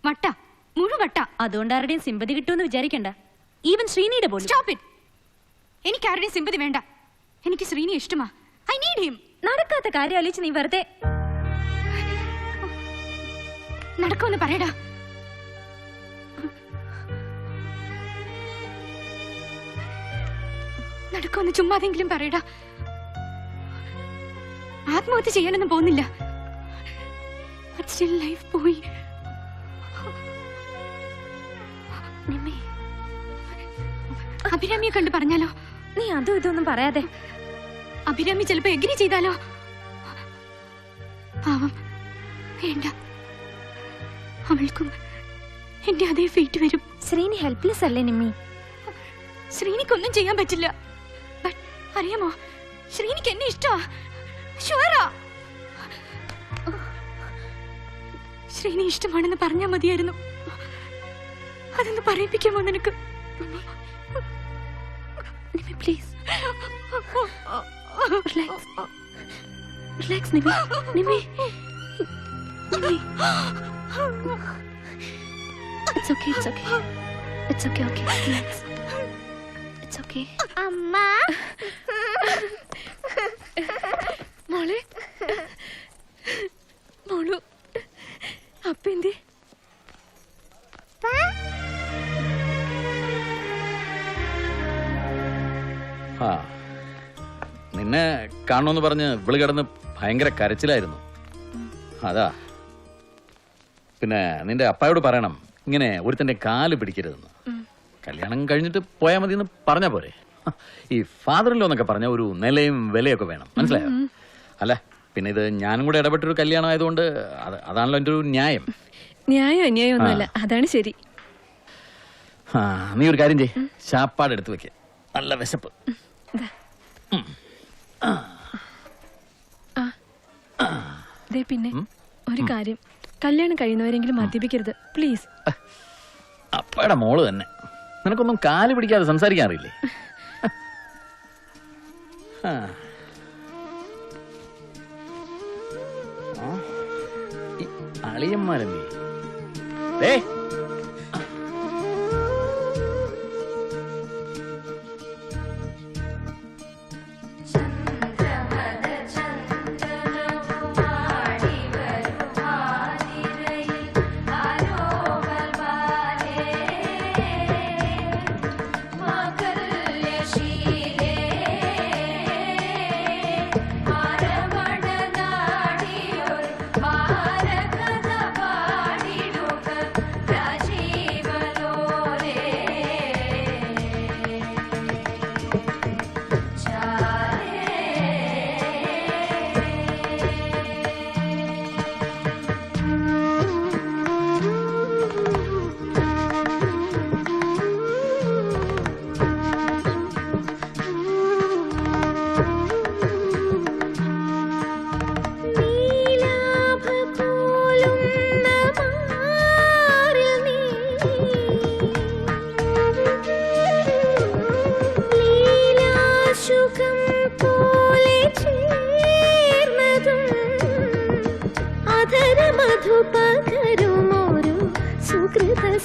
വട്ട, മുഴുവട്ട. അതുകൊണ്ട് ആരുടെയും സിമ്പതി കിട്ടുമെന്ന് വിചാരിക്കണ്ട. ഈവൻ ശ്രീനിയുടെ പോലും. Stop it. എനിക്ക് ആരുടെയും സിമ്പതി വേണ്ട. എനിക്ക് ശ്രീനി ഇഷ്ടമാ. I need him. നടക്കാത്ത കാര്യം ആലോചിച്ച് നീ വെറുതെ നടക്കുമെന്ന് പറയടാ. നടക്കുമെന്ന് ചുമ്മാതെങ്കിലും പറയടാ. ആത്മഹത്യ ചെയ്യാനൊന്നും പോകുന്നില്ല. ലൈഫ് പോയി. അഭിരാമിയെ കണ്ട് പറഞ്ഞാലോ? നീ അതും ഇതൊന്നും പറയാതെ. അഭിരാമി ചിലപ്പോ എഗ്രി ചെയ്താലോ? പാവം, വേണ്ട. അവൾക്കും എന്റെ അതേ ഫേറ്റ് വരും. ശ്രീനി ഹെൽപ്ലെസ് അല്ലേ നിമ്മി? ശ്രീനിക്കൊന്നും ചെയ്യാൻ പറ്റില്ല. അറിയാമോ, ശ്രീനിക്ക് എന്നെ ഇഷ്ടമാ. ഷുവറാ. ശ്രീനി ഇഷ്ടമാണെന്ന് പറഞ്ഞാൽ മതിയായിരുന്നു. അതൊന്ന് പറയിപ്പിക്കാമോ നിനക്ക്? Please relax Nimmi. Nimmi, It's okay, it's okay. It's okay, okay. Relax. It's okay. അമ്മ മോളെ, മോളു അപ്പെന്തേ? നിന്നെ കാണണമെന്ന് പറഞ്ഞ് ഇവള് കിടന്ന് ഭയങ്കര കരച്ചിലായിരുന്നു. അതാ. പിന്നെ നിന്റെ അപ്പായോട് പറയണം ഇങ്ങനെ ഒരുത്തന്റെ കാല് പിടിക്കരുതെന്ന്. കല്യാണം കഴിഞ്ഞിട്ട് പോയാൽ മതി എന്ന് പറഞ്ഞാ പോരെ? ഈ ഫാദറിലോ എന്നൊക്കെ പറഞ്ഞ ഒരു നിലയും വിലയൊക്കെ വേണം, മനസ്സിലായോ? അല്ല പിന്നെ ഇത് ഞാനും കൂടെ ഇടപെട്ടൊരു കല്യാണം ആയതുകൊണ്ട് അതാണല്ലോ എൻ്റെ ഒരു ന്യായം. ന്യായം അന്യായം ഒന്നുമല്ല, അതാണ് ശരി. നീ ഒരു കാര്യം ചെയ്യ്, ശാപ്പാട് എടുത്തു വെക്ക. നല്ല വിശപ്പ്. പിന്നെ ഒരു കാര്യം, കല്യാണം കഴിയുന്നവരെങ്കിലും മദ്യപിക്കരുത് പ്ലീസ്. അപ്പയുടെ മോള് തന്നെ. നിനക്കൊന്നും കാല് പിടിക്കാതെ സംസാരിക്കാൻ അറിയില്ലേ? അളിയന്മാരെന്തേ?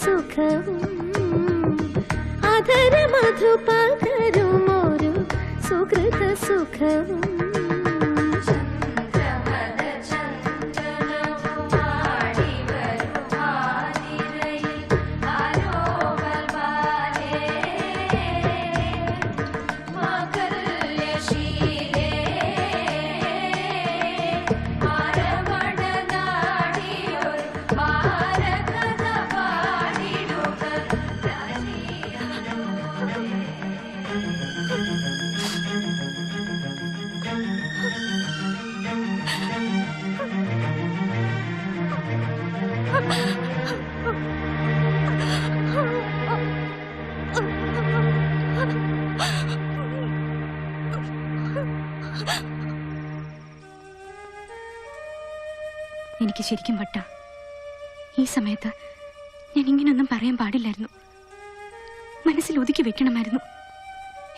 സുഖവും അധര മധു പകരുമൊരു സുഹൃത സുഖവും എനിക്ക് ശരിക്കും വട്ട. ഈ സമയത്ത് ഞാൻ ഇങ്ങനൊന്നും പറയാൻ പാടില്ലായിരുന്നു. മനസ്സിൽ ഒതുക്കി വെക്കണമായിരുന്നു.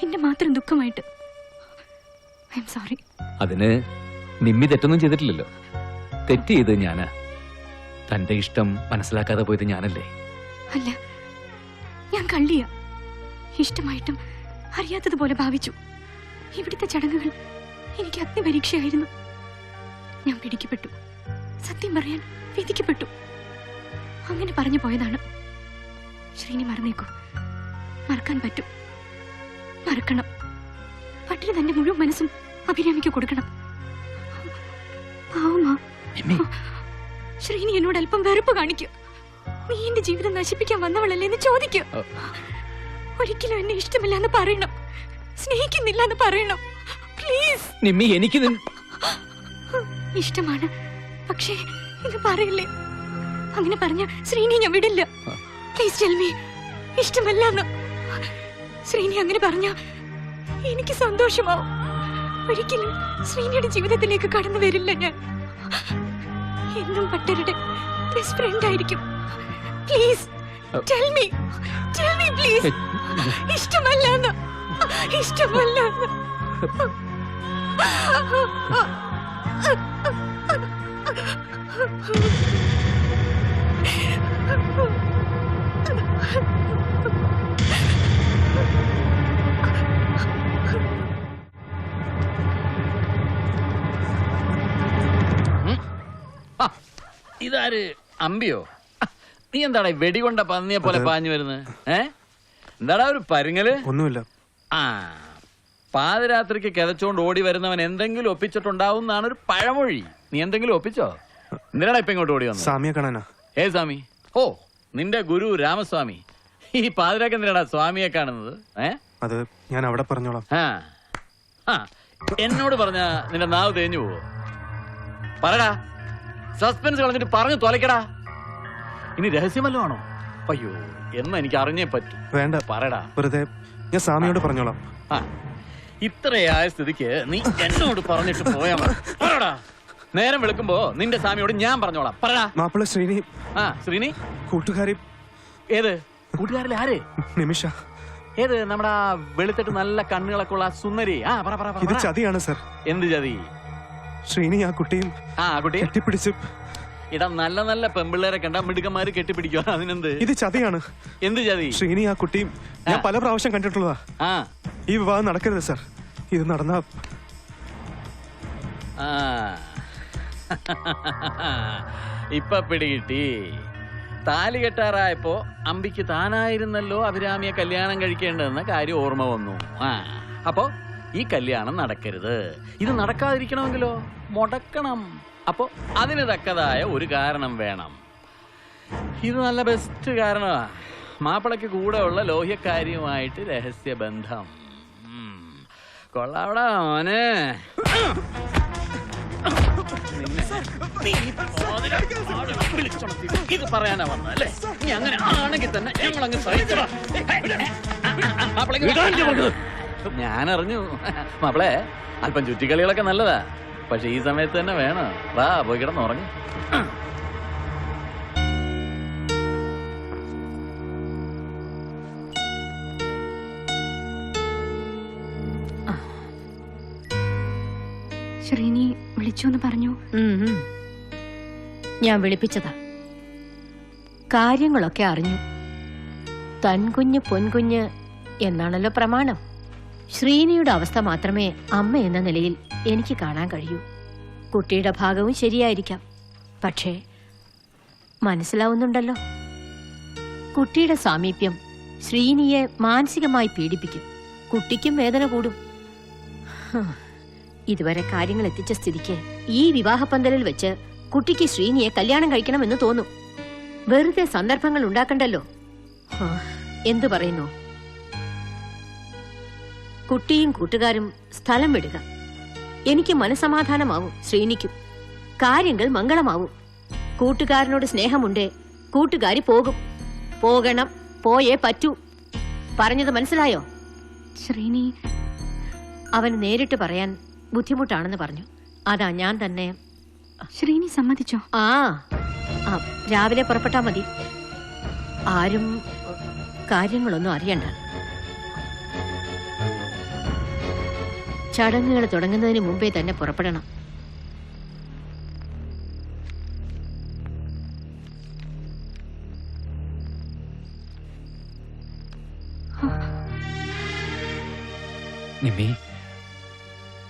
എന്റെ മാത്രം ദുഃഖമായിട്ട്. I am sorry. അതിന് നിമ്മി തെറ്റൊന്നും ചെയ്തിട്ടില്ലല്ലോ. തെറ്റ് ചെയ്ത് ഞാന്. തന്റെ ഇഷ്ടം മനസ്സിലാക്കാതെ പോയത് ഞാനല്ലേ? അല്ല, ഞാൻ കള്ളിയ. ഇഷ്ടമായിട്ടും അറിയാത്തതുപോലെ ഭാവിച്ചു. ഇവിടുത്തെ ചടങ്ങുകൾ എനിക്ക് അഗ്നിപരീക്ഷയായിരുന്നു. ഞാൻ പിടിക്കപ്പെട്ടു. സത്യം പറയാൻ വിധിക്കപ്പെട്ടു. അങ്ങനെ പറഞ്ഞു പോയതാണ്. ശ്രീനി മറന്നേക്കൂ. മറക്കാൻ പറ്റും. മറക്കണം. പട്ടിന് തന്റെ മുഴുവൻ മനസ്സും അഭിരാമിക്ക് കൊടുക്കണം. പാവമാ. ശ്രീനി എന്നോട് അല്പം വെറുപ്പ് കാണിക്കൂ. നീ എന്റെ ജീവിതം നശിപ്പിക്കാൻ വന്നവളല്ലേ എന്ന് ചോദിക്കൂ. ഒരിക്കലും എന്നെ ഇഷ്ടമില്ല എന്ന് പറയണം. സ്നേഹിക്കുന്നില്ല എന്ന് പറയണം. പ്ലീസ്. നിമ്മി, എനിക്ക് ഇഷ്ടമാണ്, പക്ഷേ ഇത് പറയില്ലേ. അങ്ങനെ പറഞ്ഞ ശ്രീനി ഞാൻ വിടില്ല. Please tell me. ഇഷ്ടമല്ല. ശ്രീനി അങ്ങനെ പറഞ്ഞ എനിക്ക് സന്തോഷമാവും. ഒരിക്കലും ശ്രീനിയുടെ ജീവിതത്തിലേക്ക് കടന്നു വരില്ല ഞാൻ. എന്നും പട്ടരുടെ ബെസ്റ്റ് ഫ്രണ്ട് ആയിരിക്കും. Please tell me please. ഇഷ്ടമല്ല. ഇഷ്ടമല്ല. ഇതാര്? അമ്പിയോ? നീ എന്താടാ വെടികൊണ്ട പന്നിയെ പോലെ പാഞ്ഞു വരുന്നത്? എന്താടാ ഒരു പരുങ്ങല്? ഒന്നുമില്ല. ആ, പാതിരാത്രിക്ക് കിതച്ചോണ്ട് ഓടി വരുന്നവൻ എന്തെങ്കിലും ഒപ്പിച്ചിട്ടുണ്ടാവും എന്നാണ് ഒരു പഴമൊഴി. നീ എന്തെങ്കിലും ഒപ്പിച്ചോ? എന്തിനാടാ ഇപ്പൊ ഇങ്ങോട്ട് ഓടി വന്നു? സ്വാമിയെ കാണാനാ. ഏ സ്വാമി? ഓ, നിന്റെ ഗുരു രാമസ്വാമി. ഈ പാതിരാക്ക് എന്തിനാടാ സ്വാമിയെ കാണുന്നത്? അത് ഞാൻ അവിടെ പറഞ്ഞോളാം. എന്നോട് പറഞ്ഞ നിന്റെ നാവ് തേഞ്ഞു പോവോ? പറടാ. സസ്പെൻസ് കളഞ്ഞിട്ട് പറഞ്ഞു തോലക്കടാ. ഇനി രഹസ്യമല്ലോ ആണോ? അയ്യോ, എന്ന് എനിക്ക് അറിഞ്ഞേ പറ്റൂ. വേണ്ട, പറടാ. വെറുതെ ഞാൻ സ്വാമിയോട് പറഞ്ഞോളാം. ഇത്രയായ സ്ഥിതിക്ക് നീ എന്നോട് പറഞ്ഞിട്ട് പോയാ മതി. പറടാ. നേരം വെളുക്കുമ്പോ നിന്റെ സ്വാമിയോട് ഞാൻ പറഞ്ഞോളാം. പറടാ. മാപ്പിള ശ്രീനി. ശ്രീനി കൂട്ടുകാരി. ഏത് കൂട്ടുകാരിലെ? ആര്? നിമിഷ. ഏത്? നമ്മുടെ വെളുത്തിട്ട് നല്ല കണ്ണുകളൊക്കെ ഉള്ള സുന്ദരി. ഇത് ചതിയാണ് സർ. എന്ത് ചതി? ശ്രീനി ആ കുട്ടിയും കുട്ടി കെട്ടിപ്പിടിച്ച്. ഇടാ, നല്ല നല്ല പെമ്പിള്ളേരെ കണ്ട മിടുക്കന്മാര് കെട്ടിപ്പിടിക്കുക. അതിനെന്ത്? ഇത് ചതിയാണ്. എന്ത് ചതി? ശ്രീനി ആ കുട്ടിയും ഞാൻ പല പ്രാവശ്യം കണ്ടിട്ടുള്ളതാ. ഈ വിവാഹം നടക്കരുത് സർ. ഇത് നടന്ന ഇപ്പൊ പിടികിട്ടി. താലി കെട്ടാറായപ്പോ അമ്പിക്ക് താനായിരുന്നല്ലോ അഭിരാമിയെ കല്യാണം കഴിക്കേണ്ടതെന്ന കാര്യം ഓർമ്മ വന്നു. അപ്പോ ഈ കല്യാണം നടക്കരുത്. ഇത് നടക്കാതിരിക്കണമെങ്കിലോ മുടക്കണം. അപ്പോ അതിന് തക്കതായ ഒരു കാരണം വേണം. ഇത് നല്ല ബെസ്റ്റ് കാരണമാ. മാപ്പിളയ്ക്ക് കൂടെ ഉള്ള ലോഹ്യക്കാരിയുമായിട്ട് രഹസ്യബന്ധം. കൊള്ളാവടാ മോനെ. ഇത് പറയാനാ വന്നല്ലേ? നീ അങ്ങനെ ആണെങ്കിൽ തന്നെ ഞാൻ അറിഞ്ഞു. മാപ്പിളെ, അല്പം ചുറ്റിക്കളികളൊക്കെ നല്ലതാ. പക്ഷെ ഈ സമയത്ത് തന്നെ വേണം. വാ, പോയി കിടന്നുറങ്ങി. ശ്രീനി വിളിച്ചു എന്ന് പറഞ്ഞു. ഞാൻ വിളിപ്പിച്ചതാ. കാര്യങ്ങളൊക്കെ അറിഞ്ഞു. തൻകുഞ്ഞ് പൊൻകുഞ്ഞ് എന്നാണല്ലോ പ്രമാണം. ശ്രീനിയുടെ അവസ്ഥ മാത്രമേ അമ്മ എന്ന നിലയിൽ എനിക്ക് കാണാൻ കഴിയൂ. കുട്ടിയുടെ ഭാഗവും ശരിയായിരിക്കാം. പക്ഷേ മനസ്സിലാവുന്നുണ്ടല്ലോ, കുട്ടിയുടെ സാമീപ്യം ശ്രീനിയെ മാനസികമായി പീഡിപ്പിക്കും. കുട്ടിക്കും വേദന കൂടും. ഇതുവരെ കാര്യങ്ങൾ എത്തിച്ച സ്ഥിതിക്ക് ഈ വിവാഹപന്തലിൽ വെച്ച് കുട്ടിക്ക് ശ്രീനിയെ കല്യാണം കഴിക്കണമെന്ന് തോന്നും. വെറുതെ സന്ദർഭങ്ങൾ ഉണ്ടാക്കണ്ടല്ലോ. എന്തു പറയുന്നു? കുട്ടിയും കൂട്ടുകാരും സ്ഥലം വിടുക. എനിക്ക് മനസമാധാനമാവും, ശ്രീനിക്കും കാര്യങ്ങൾ മംഗളമാവും. കൂട്ടുകാരനോട് സ്നേഹമുണ്ടേ കൂട്ടുകാരി പോകും. പോകണം, പോയേ പറ്റൂ. പറഞ്ഞത് മനസ്സിലായോ? ശ്രീനി അവന് നേരിട്ട് പറയാൻ ബുദ്ധിമുട്ടാണെന്ന് പറഞ്ഞു. അതാ ഞാൻ തന്നെ. ശ്രീനി സമ്മതിച്ചോ? ആ, രാവിലെ പുറപ്പെട്ടാ മതി. ആരും കാര്യങ്ങളൊന്നും അറിയണ്ട. ചടങ്ങുകൾ തുടങ്ങുന്നതിന് മുമ്പേ തന്നെ പുറപ്പെടണം.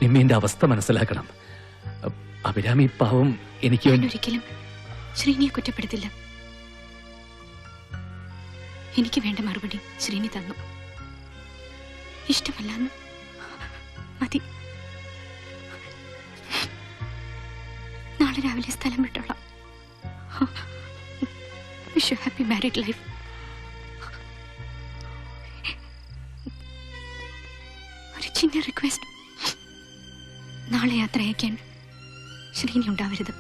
നിമ്മിന്റെ അവസ്ഥ മനസ്സിലാക്കണം. അഭിരാമി പാവം എനിക്ക് ഒരിക്കലും ശ്രീനിയെ കുറ്റപ്പെടുത്തില്ല. എനിക്ക് വേണ്ട മറുപടി ശ്രീനി തന്നു. ഇഷ്ടമല്ലെന്ന് മതി. നാളെ രാവിലെ സ്ഥലം വിട്ടോളാം. Wish you happy married life. ഒരു ചിന്ന റിക്വസ്റ്റ്, നാളെ യാത്ര അയക്കാൻ ശ്രീനി ഉണ്ടാവരുത്.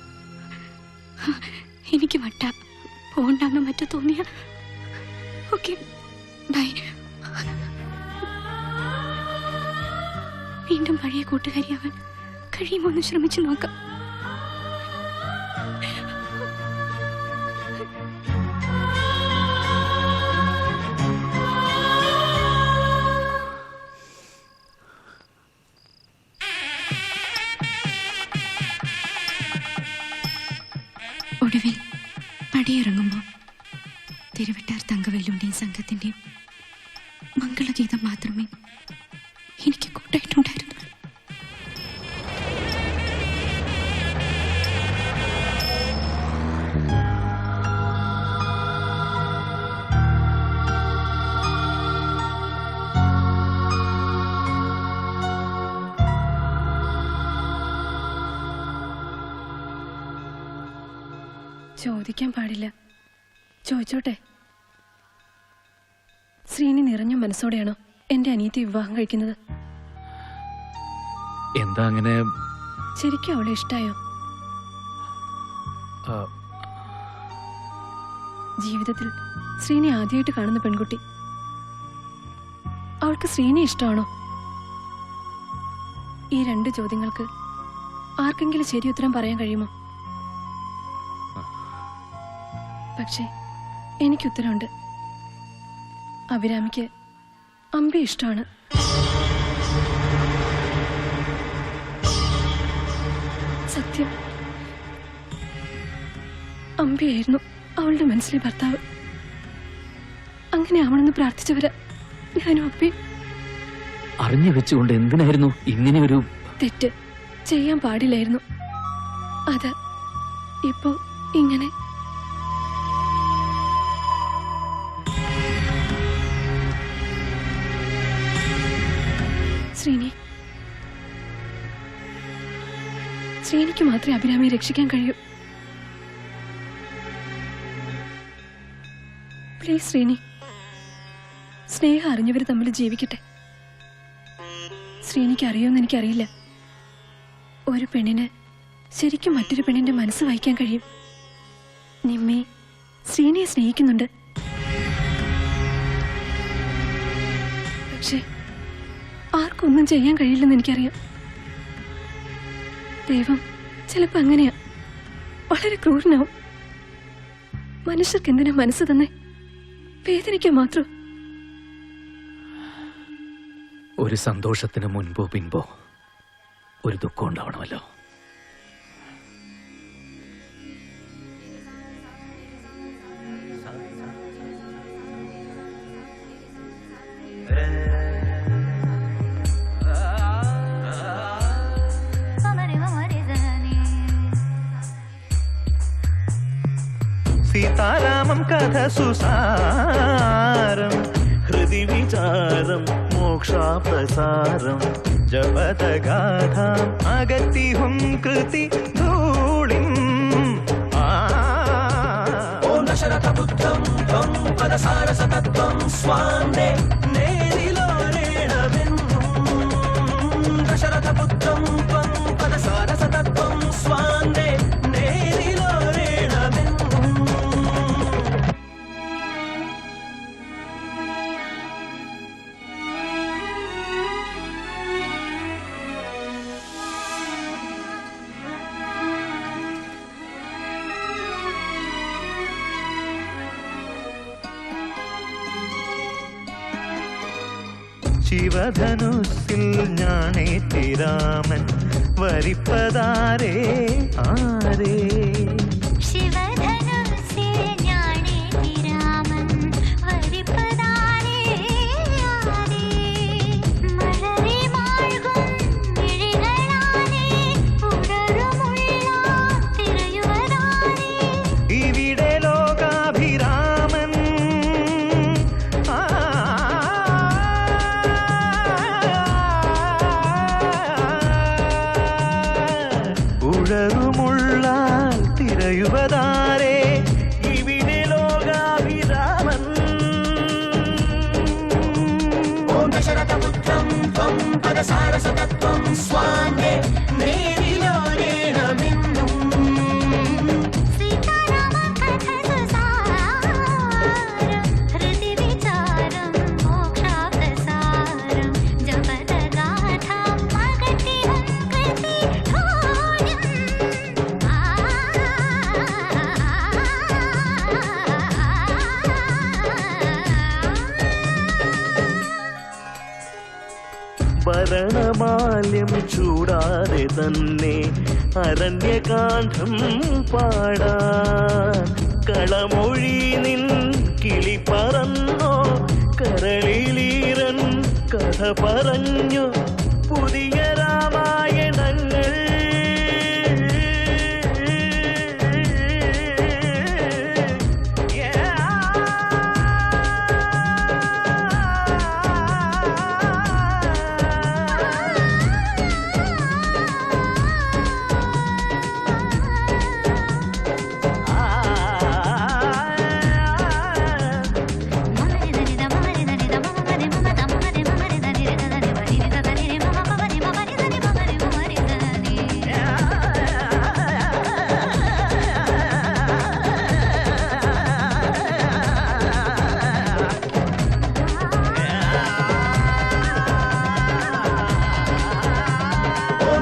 എനിക്ക് വട്ട പോണ്ടെന്ന് മറ്റോ തോന്നിയ ഓക്കെ ബൈ. വീണ്ടും പഴയ കൂട്ടുകാരിയാവാൻ കഴിയുമോ എന്ന് ശ്രമിച്ചു നോക്കാം. ഒടുവിൽ പടിയിറങ്ങുമ്പോൾ തിരുവിട്ടാർ തങ്കവല്ലുവിന്റെയും സംഘത്തിന്റെയും മംഗളഗീതം മാത്രമേ എനിക്ക് കൂട്ടായിട്ടുണ്ടായിരുന്നുള്ളൂ. ചോദിക്കാൻ പാടില്ല, ചോദിച്ചോട്ടെ. ശ്രീനി നിറഞ്ഞ മനസ്സോടെയാണോ എന്റെ അനിയത്തി വിവാഹം കഴിക്കുന്നത്? എന്താ അങ്ങനെ? ശരിക്കും അവളെ ഇഷ്ടായോ? ജീവിതത്തിൽ ശ്രീനി ആദ്യമായിട്ട് കാണുന്ന പെൺകുട്ടി. അവൾക്ക് ശ്രീനി ഇഷ്ടമാണോ? ഈ 2 ചോദ്യങ്ങൾക്ക് ആർക്കെങ്കിലും ശരി ഉത്തരം പറയാൻ കഴിയുമോ? പക്ഷേ എനിക്ക് ഉത്തരമുണ്ട്. അഭിരാമിക്ക് അമ്പി ഇഷ്ടമാണ്. സത്യം, അമ്പിയായിരുന്നു അവളുടെ മനസ്സിലെ ഭർത്താവ്. അങ്ങനെ ആവണമെന്ന് പ്രാർത്ഥിച്ചവരാ ഞാനും അപ്പയും. അറിഞ്ഞു വെച്ചുകൊണ്ട് എന്തിനായിരുന്നു ഇങ്ങനെ ഒരു തെറ്റ് ചെയ്യാൻ പാടില്ലായിരുന്നു. അത് ഇപ്പോ ഇങ്ങനെ. ശ്രീനിക്ക് മാത്രമേ അഭിരാമിയെ രക്ഷിക്കാൻ കഴിയൂ. പ്ലീസ് ശ്രീനി, സ്നേഹം അറിഞ്ഞവർ തമ്മിൽ ജീവിക്കട്ടെ. ശ്രീനിക്ക് അറിയുമെന്ന് എനിക്കറിയില്ല. ഒരു പെണ്ണിന് ശരിക്കും മറ്റൊരു പെണ്ണിന്റെ മനസ്സ് വായിക്കാൻ കഴിയും. നിമ്മി ശ്രീനിയെ സ്നേഹിക്കുന്നുണ്ട്. പക്ഷെ ആർക്കൊന്നും ചെയ്യാൻ കഴിയില്ലെന്ന് എനിക്കറിയാം. ദൈവം ചിലപ്പോ അങ്ങനെയാ, വളരെ ക്രൂരനാവും. മനുഷ്യർക്ക് എന്തിനാ മനസ്സ് തന്നെ വേദനിക്കാൻ മാത്രം. ഒരു സന്തോഷത്തിന് മുൻപോ പിൻപോ ഒരു ദുഃഖം ഉണ്ടാവണമല്ലോ. സീതാരാമം കഥ സുസാരം ഹൃദി വിചാരം മോക്ഷാപ്രസാരം ജപതഗാഥാം അഗതിഹും കൃതി ധൂളിം ഓം ദശരഥപുത്രം ത്വം പദസാരസതത്വം സ്വാന്തേ നേരിലോരേണമെന്നും ദശരഥപുത്രം ത്വം പദസാരസതത്വം സ്വാന്തേ നേരിലോരേണമെന്നും. ശിവധനുസിൽ ഞാനേറ്റിരാമൻ വരിപ്പതാരേ ആരേ ശിവധനുസിൽ ഞാനേറ്റിരാമൻ വരിപ്പതാരേ ആരേ മലരെ മാൾകും മിഴികളാനേ ഉടരുമുള്ള തിരയുവതാരേ ഇവിടെ ലോകാഭിരാമൻ ഉഴറുമുള്ളാൽ തിരയുവതാരേ ഇവിടെ ലോകാഭിരാമൻ. ഓം ദശരഥപുത്രം ത്വം പദസാരസതത്വം സ്വാന്തേ നേരിലോരേണമെന്നും സീതാരാമം കഥ സുസാരം ഹൃദി വിചാരം മോക്ഷാപ്രസാരം ജപതഗാഥാം അഗതിഹം കൃതി ധൂളിം ഭരണമാല്യം ചൂടാതെ തന്നെ അരണ്യകാന്ഡം പാടാൻ കളമൊഴി നിൻ കിളി പറന്നോ കരളിലീരൻ കഥ പറഞ്ഞു പുതിയ രാമായണങ്ങൾ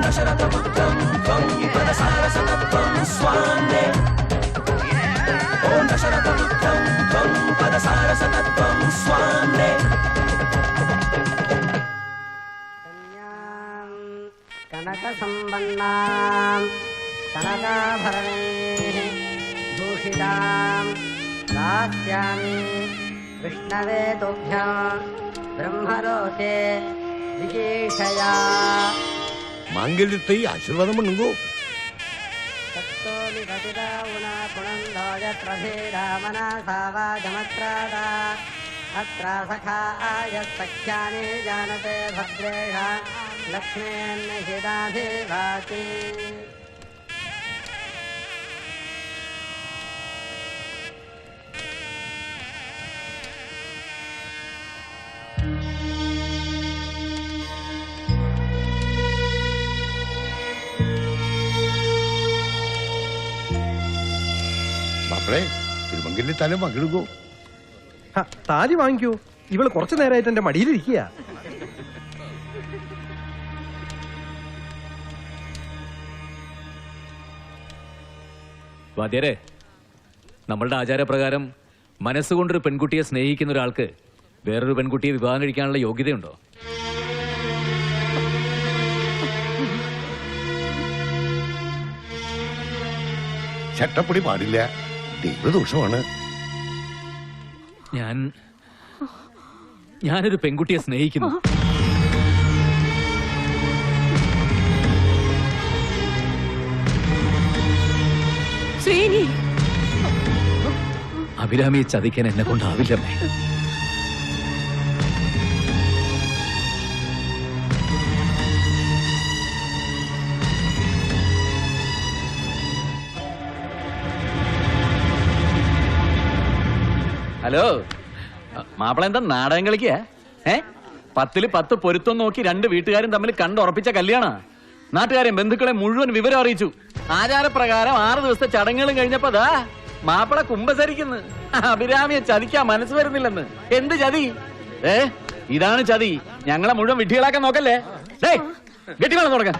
ദശരഥപുത്രം ത്വം പദസാരസതത്വം സ്വാന്തേ ഓം ദശരഥപുത്രം ത്വം പദസാരസതത്വം സ്വാന്തേ. കനകസമ്പന്നാം കനകാഭരണൈഃ ഭൂഷിതാം ദാസ്യാമി വിഷ്ണവേ തുഭ്യാം ബ്രഹ്മലോകേ വിശേഷയാ. മാംഗല്യത്തെ ആശീർവാദം பண்ணுங்கோ. സത്തോമി കപിതാവുണാ പുനന്ദോയത്രധീരാമനാ സാവാജമത്രാദാ അത്ര സഖായ സഖ്യാനേ ജാനത്തെ ഭദ്രേഷ ലക്ഷ്മേന്നഹിതാധിവാതി. മാപ്പിളെ തിരുമംഗല്യത്താലും പങ്കെടുക്കോ. താലി വാങ്ങിക്കൂ. ഇവള് കുറച്ചു നേരമായിട്ട് എന്റെ മടിയിലിരിക്കുക. വാദ്യരെ, നമ്മളുടെ ആചാരപ്രകാരം മനസ്സുകൊണ്ടൊരു പെൺകുട്ടിയെ സ്നേഹിക്കുന്ന ഒരാൾക്ക് വേറൊരു പെൺകുട്ടിയെ വിവാഹം കഴിക്കാനുള്ള യോഗ്യതയുണ്ടോ? ചട്ടപ്പടി പാടില്ല, ദൈവദോഷമാണ്. ഞാനൊരു പെൺകുട്ടിയെ സ്നേഹിക്കുന്നു. ശ്രീനി, അഭിരാമിയെ ചതിക്കാൻ എന്നെ കൊണ്ടാവില്ലമ്മേ. ഹലോ, മാപ്പിള എന്താ നാടകം കളിക്കുക? 10 10 പൊരുത്തം നോക്കി 2 വീട്ടുകാരും തമ്മിൽ കണ്ടുറപ്പിച്ച കല്യാണ. നാട്ടുകാരെ ബന്ധുക്കളെ മുഴുവൻ വിവരം അറിയിച്ചു. ആചാരപ്രകാരം 6 ദിവസത്തെ ചടങ്ങുകളും കഴിഞ്ഞപ്പോ ദാ മാപ്പിള കുമ്പസരിക്കുന്നു. അഭിരാമിയെ ചതിക്കാൻ മനസ്സ് വരുന്നില്ലെന്ന്. എന്ത് ചതി? ഇതാണ് ചതി. ഞങ്ങളെ മുഴുവൻ വിഡ്ഢികളാക്കാൻ നോക്കല്ലേ. ഗെട്ടിവേണം തുടങ്ങാൻ.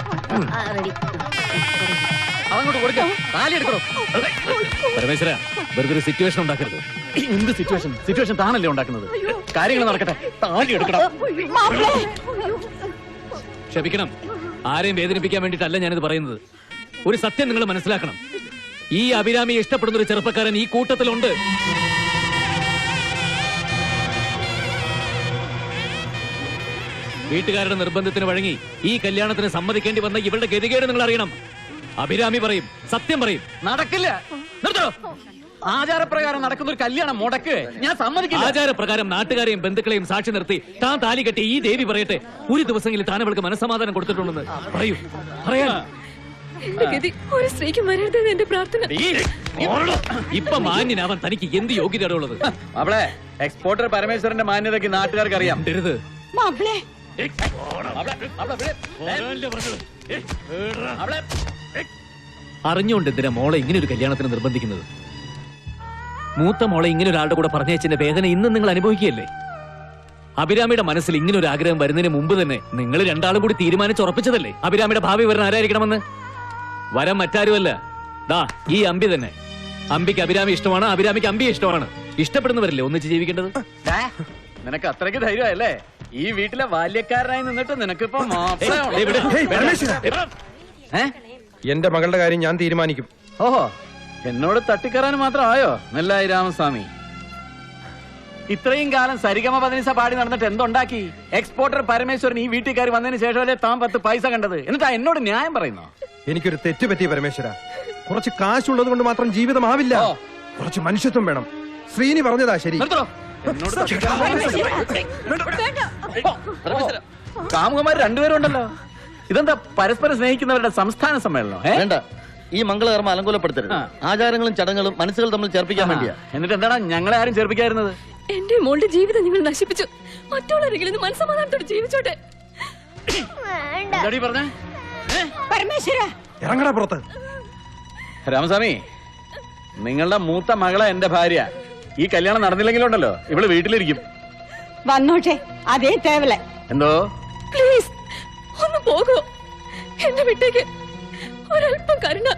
അതങ്ങോട്ട് കൊടുക്കാം. താലി എടുക്കണോ? പരമേശ്വര, വെറുതെ ഒരു സിറ്റുവേഷൻ ഉണ്ടാക്കരുത്. എന്ത് സിറ്റുവേഷൻ? സിറ്റുവേഷൻ താനല്ലേ ഉണ്ടാക്കുന്നത്. കാര്യങ്ങൾ നടക്കട്ടെ. താലി എടുക്കണം. ക്ഷമിക്കണം, ആരെയും വേദനിപ്പിക്കാൻ വേണ്ടിയിട്ടല്ല ഞാനിത് പറയുന്നത്. ഒരു സത്യം നിങ്ങൾ മനസ്സിലാക്കണം. ഈ അഭിരാമിയെ ഇഷ്ടപ്പെടുന്ന ഒരു ചെറുപ്പക്കാരൻ ഈ കൂട്ടത്തിലുണ്ട്. വീട്ടുകാരുടെ നിർബന്ധത്തിന് വഴങ്ങി ഈ കല്യാണത്തിന് സമ്മതിക്കേണ്ടി വന്ന ഇവളുടെ ഗതികേട് നിങ്ങൾ അറിയണം. അഭിരാമി പറയും, സത്യം പറയും. നടക്കില്ല. നിർത്തോ. ആചാരപ്രകാരം നടക്കുന്ന ഒരു കല്യാണം മുടക്ക്. ഞാൻ സമ്മതിക്കില്ല. ആചാരപ്രകാരം നാട്ടുകാരെയും ബന്ധുക്കളെയും സാക്ഷി നിർത്തി താൻ താലി കെട്ടി ഈ ദേവി പറയട്ടെ, ഒരു ദിവസങ്ങളിൽ താൻ അവൾക്ക് മനസ്സമാധാനം കൊടുത്തിട്ടുണ്ടെന്ന് പറയൂ. പറയാൻ ഒരു സ്ത്രീക്ക് വരരുതെന്ന് എന്റെ പ്രാർത്ഥന. ഇപ്പൊ മാന്യനാവാൻ തനിക്ക് എന്ത് യോഗ്യതയുള്ളത്? അവളെ എക്സ്പോർട്ടർ പരമേശ്വരന്റെ മാന്യതയ്ക്ക് നാട്ടുകാർക്ക് അറിയാം. അറിഞ്ഞുകൊണ്ട് എന്തിനാ മോളെ ഇങ്ങനെ ഒരു കല്യാണത്തിന് നിർബന്ധിക്കുന്നത്? മൂത്ത മോളെ ഇങ്ങനെ ഒരാളുടെ കൂടെ പറഞ്ഞയച്ചതിന്റെ വേദന ഇന്നും നിങ്ങൾ അനുഭവിക്കുകയല്ലേ? അഭിരാമിയുടെ മനസ്സിൽ ഇങ്ങനെ ഒരു ആഗ്രഹം വരുന്നതിന് മുമ്പ് തന്നെ നിങ്ങൾ രണ്ടാളും കൂടി തീരുമാനിച്ചുറപ്പിച്ചതല്ലേ അഭിരാമിയുടെ ഭാവി വരൻ ആരായിരിക്കണമെന്ന്? വരം മറ്റാരുമല്ല, ദാ ഈ അമ്പി തന്നെ. അമ്പിക്ക് അഭിരാമി ഇഷ്ടമാണ്, അഭിരാമിക്ക് അമ്പിയെ ഇഷ്ടമാണ്. ഇഷ്ടപ്പെടുന്നവരല്ലേ ഒന്നിച്ച് ജീവിക്കേണ്ടത്? നിനക്ക് അത്രയ്ക്ക് ധൈര്യമല്ലേ? ഈ വീട്ടിലെ ബാല്യക്കാരനായി നിന്നിട്ട് നിനക്കിപ്പോ എന്റെ മകളുടെ കാര്യം ഞാൻ തീരുമാനിക്കും. ഓഹോ, എന്നോട് തട്ടിക്കറാൻ മാത്രം ആയോ നെല്ലായി രാമസ്വാമി? ഇത്രയും കാലം സരിഗമ പതിനിസ പാടി നടന്നിട്ട് എന്തുണ്ടാക്കി? എക്സ്പോർട്ടർ പരമേശ്വരൻ ഈ വീട്ടിൽ കയറി വന്നതിന് ശേഷമല്ലേ താൻ 10 പൈസ കണ്ടത്? എന്നിട്ടാ എന്നോട് ന്യായം പറയുന്നോ? എനിക്കൊരു തെറ്റ് പറ്റി പരമേശ്വര. കുറച്ച് കാശുള്ളത് കൊണ്ട് മാത്രം ജീവിതമാവില്ല. കുറച്ച് മനുഷ്യത്വം വേണം. ശ്രീനി പറഞ്ഞതാ ശരി. കാമുകന്മാർ രണ്ടുപേരും ഉണ്ടല്ലോ. ഇതെന്താ പരസ്പരം സ്നേഹിക്കുന്നവരുടെ സംസ്ഥാന സമ്മേളനം? വേണ്ട, ഈ മംഗളകർമ്മ അലങ്കോലപ്പെടുത്തരുത്. ആചാരങ്ങളും ചടങ്ങുകളും മനസ്സുകൾ തമ്മിൽ ചേർപ്പിക്കാൻ വേണ്ടിയാ. എന്നിട്ട് എന്താണ് ഞങ്ങളെ ആരും ചേർപ്പിക്കായിരുന്നത്? എന്റെ മോളുടെ ജീവിതം നിങ്ങൾ നശിപ്പിച്ചു. മറ്റുള്ളവരെങ്കിലും മനസ്സമാധാനത്തോടെ ജീവിച്ചോട്ടെ. ഇറങ്ങടാ പുറത്ത്. രാമസ്വാമി, നിങ്ങളുടെ മൂത്ത മകളെ എന്റെ ഭാര്യ. ഈ കല്യാണം നടന്നില്ലെങ്കിലുണ്ടല്ലോ ഇവള് വീട്ടിലിരിക്കും. വന്നോട്ടെ, അതേ തേവല. എന്തോ? പ്ലീസ് ഒന്ന് പോകൂ. എന്നെ വിട്ടേക്ക്. ഒരല്പം കരുണ.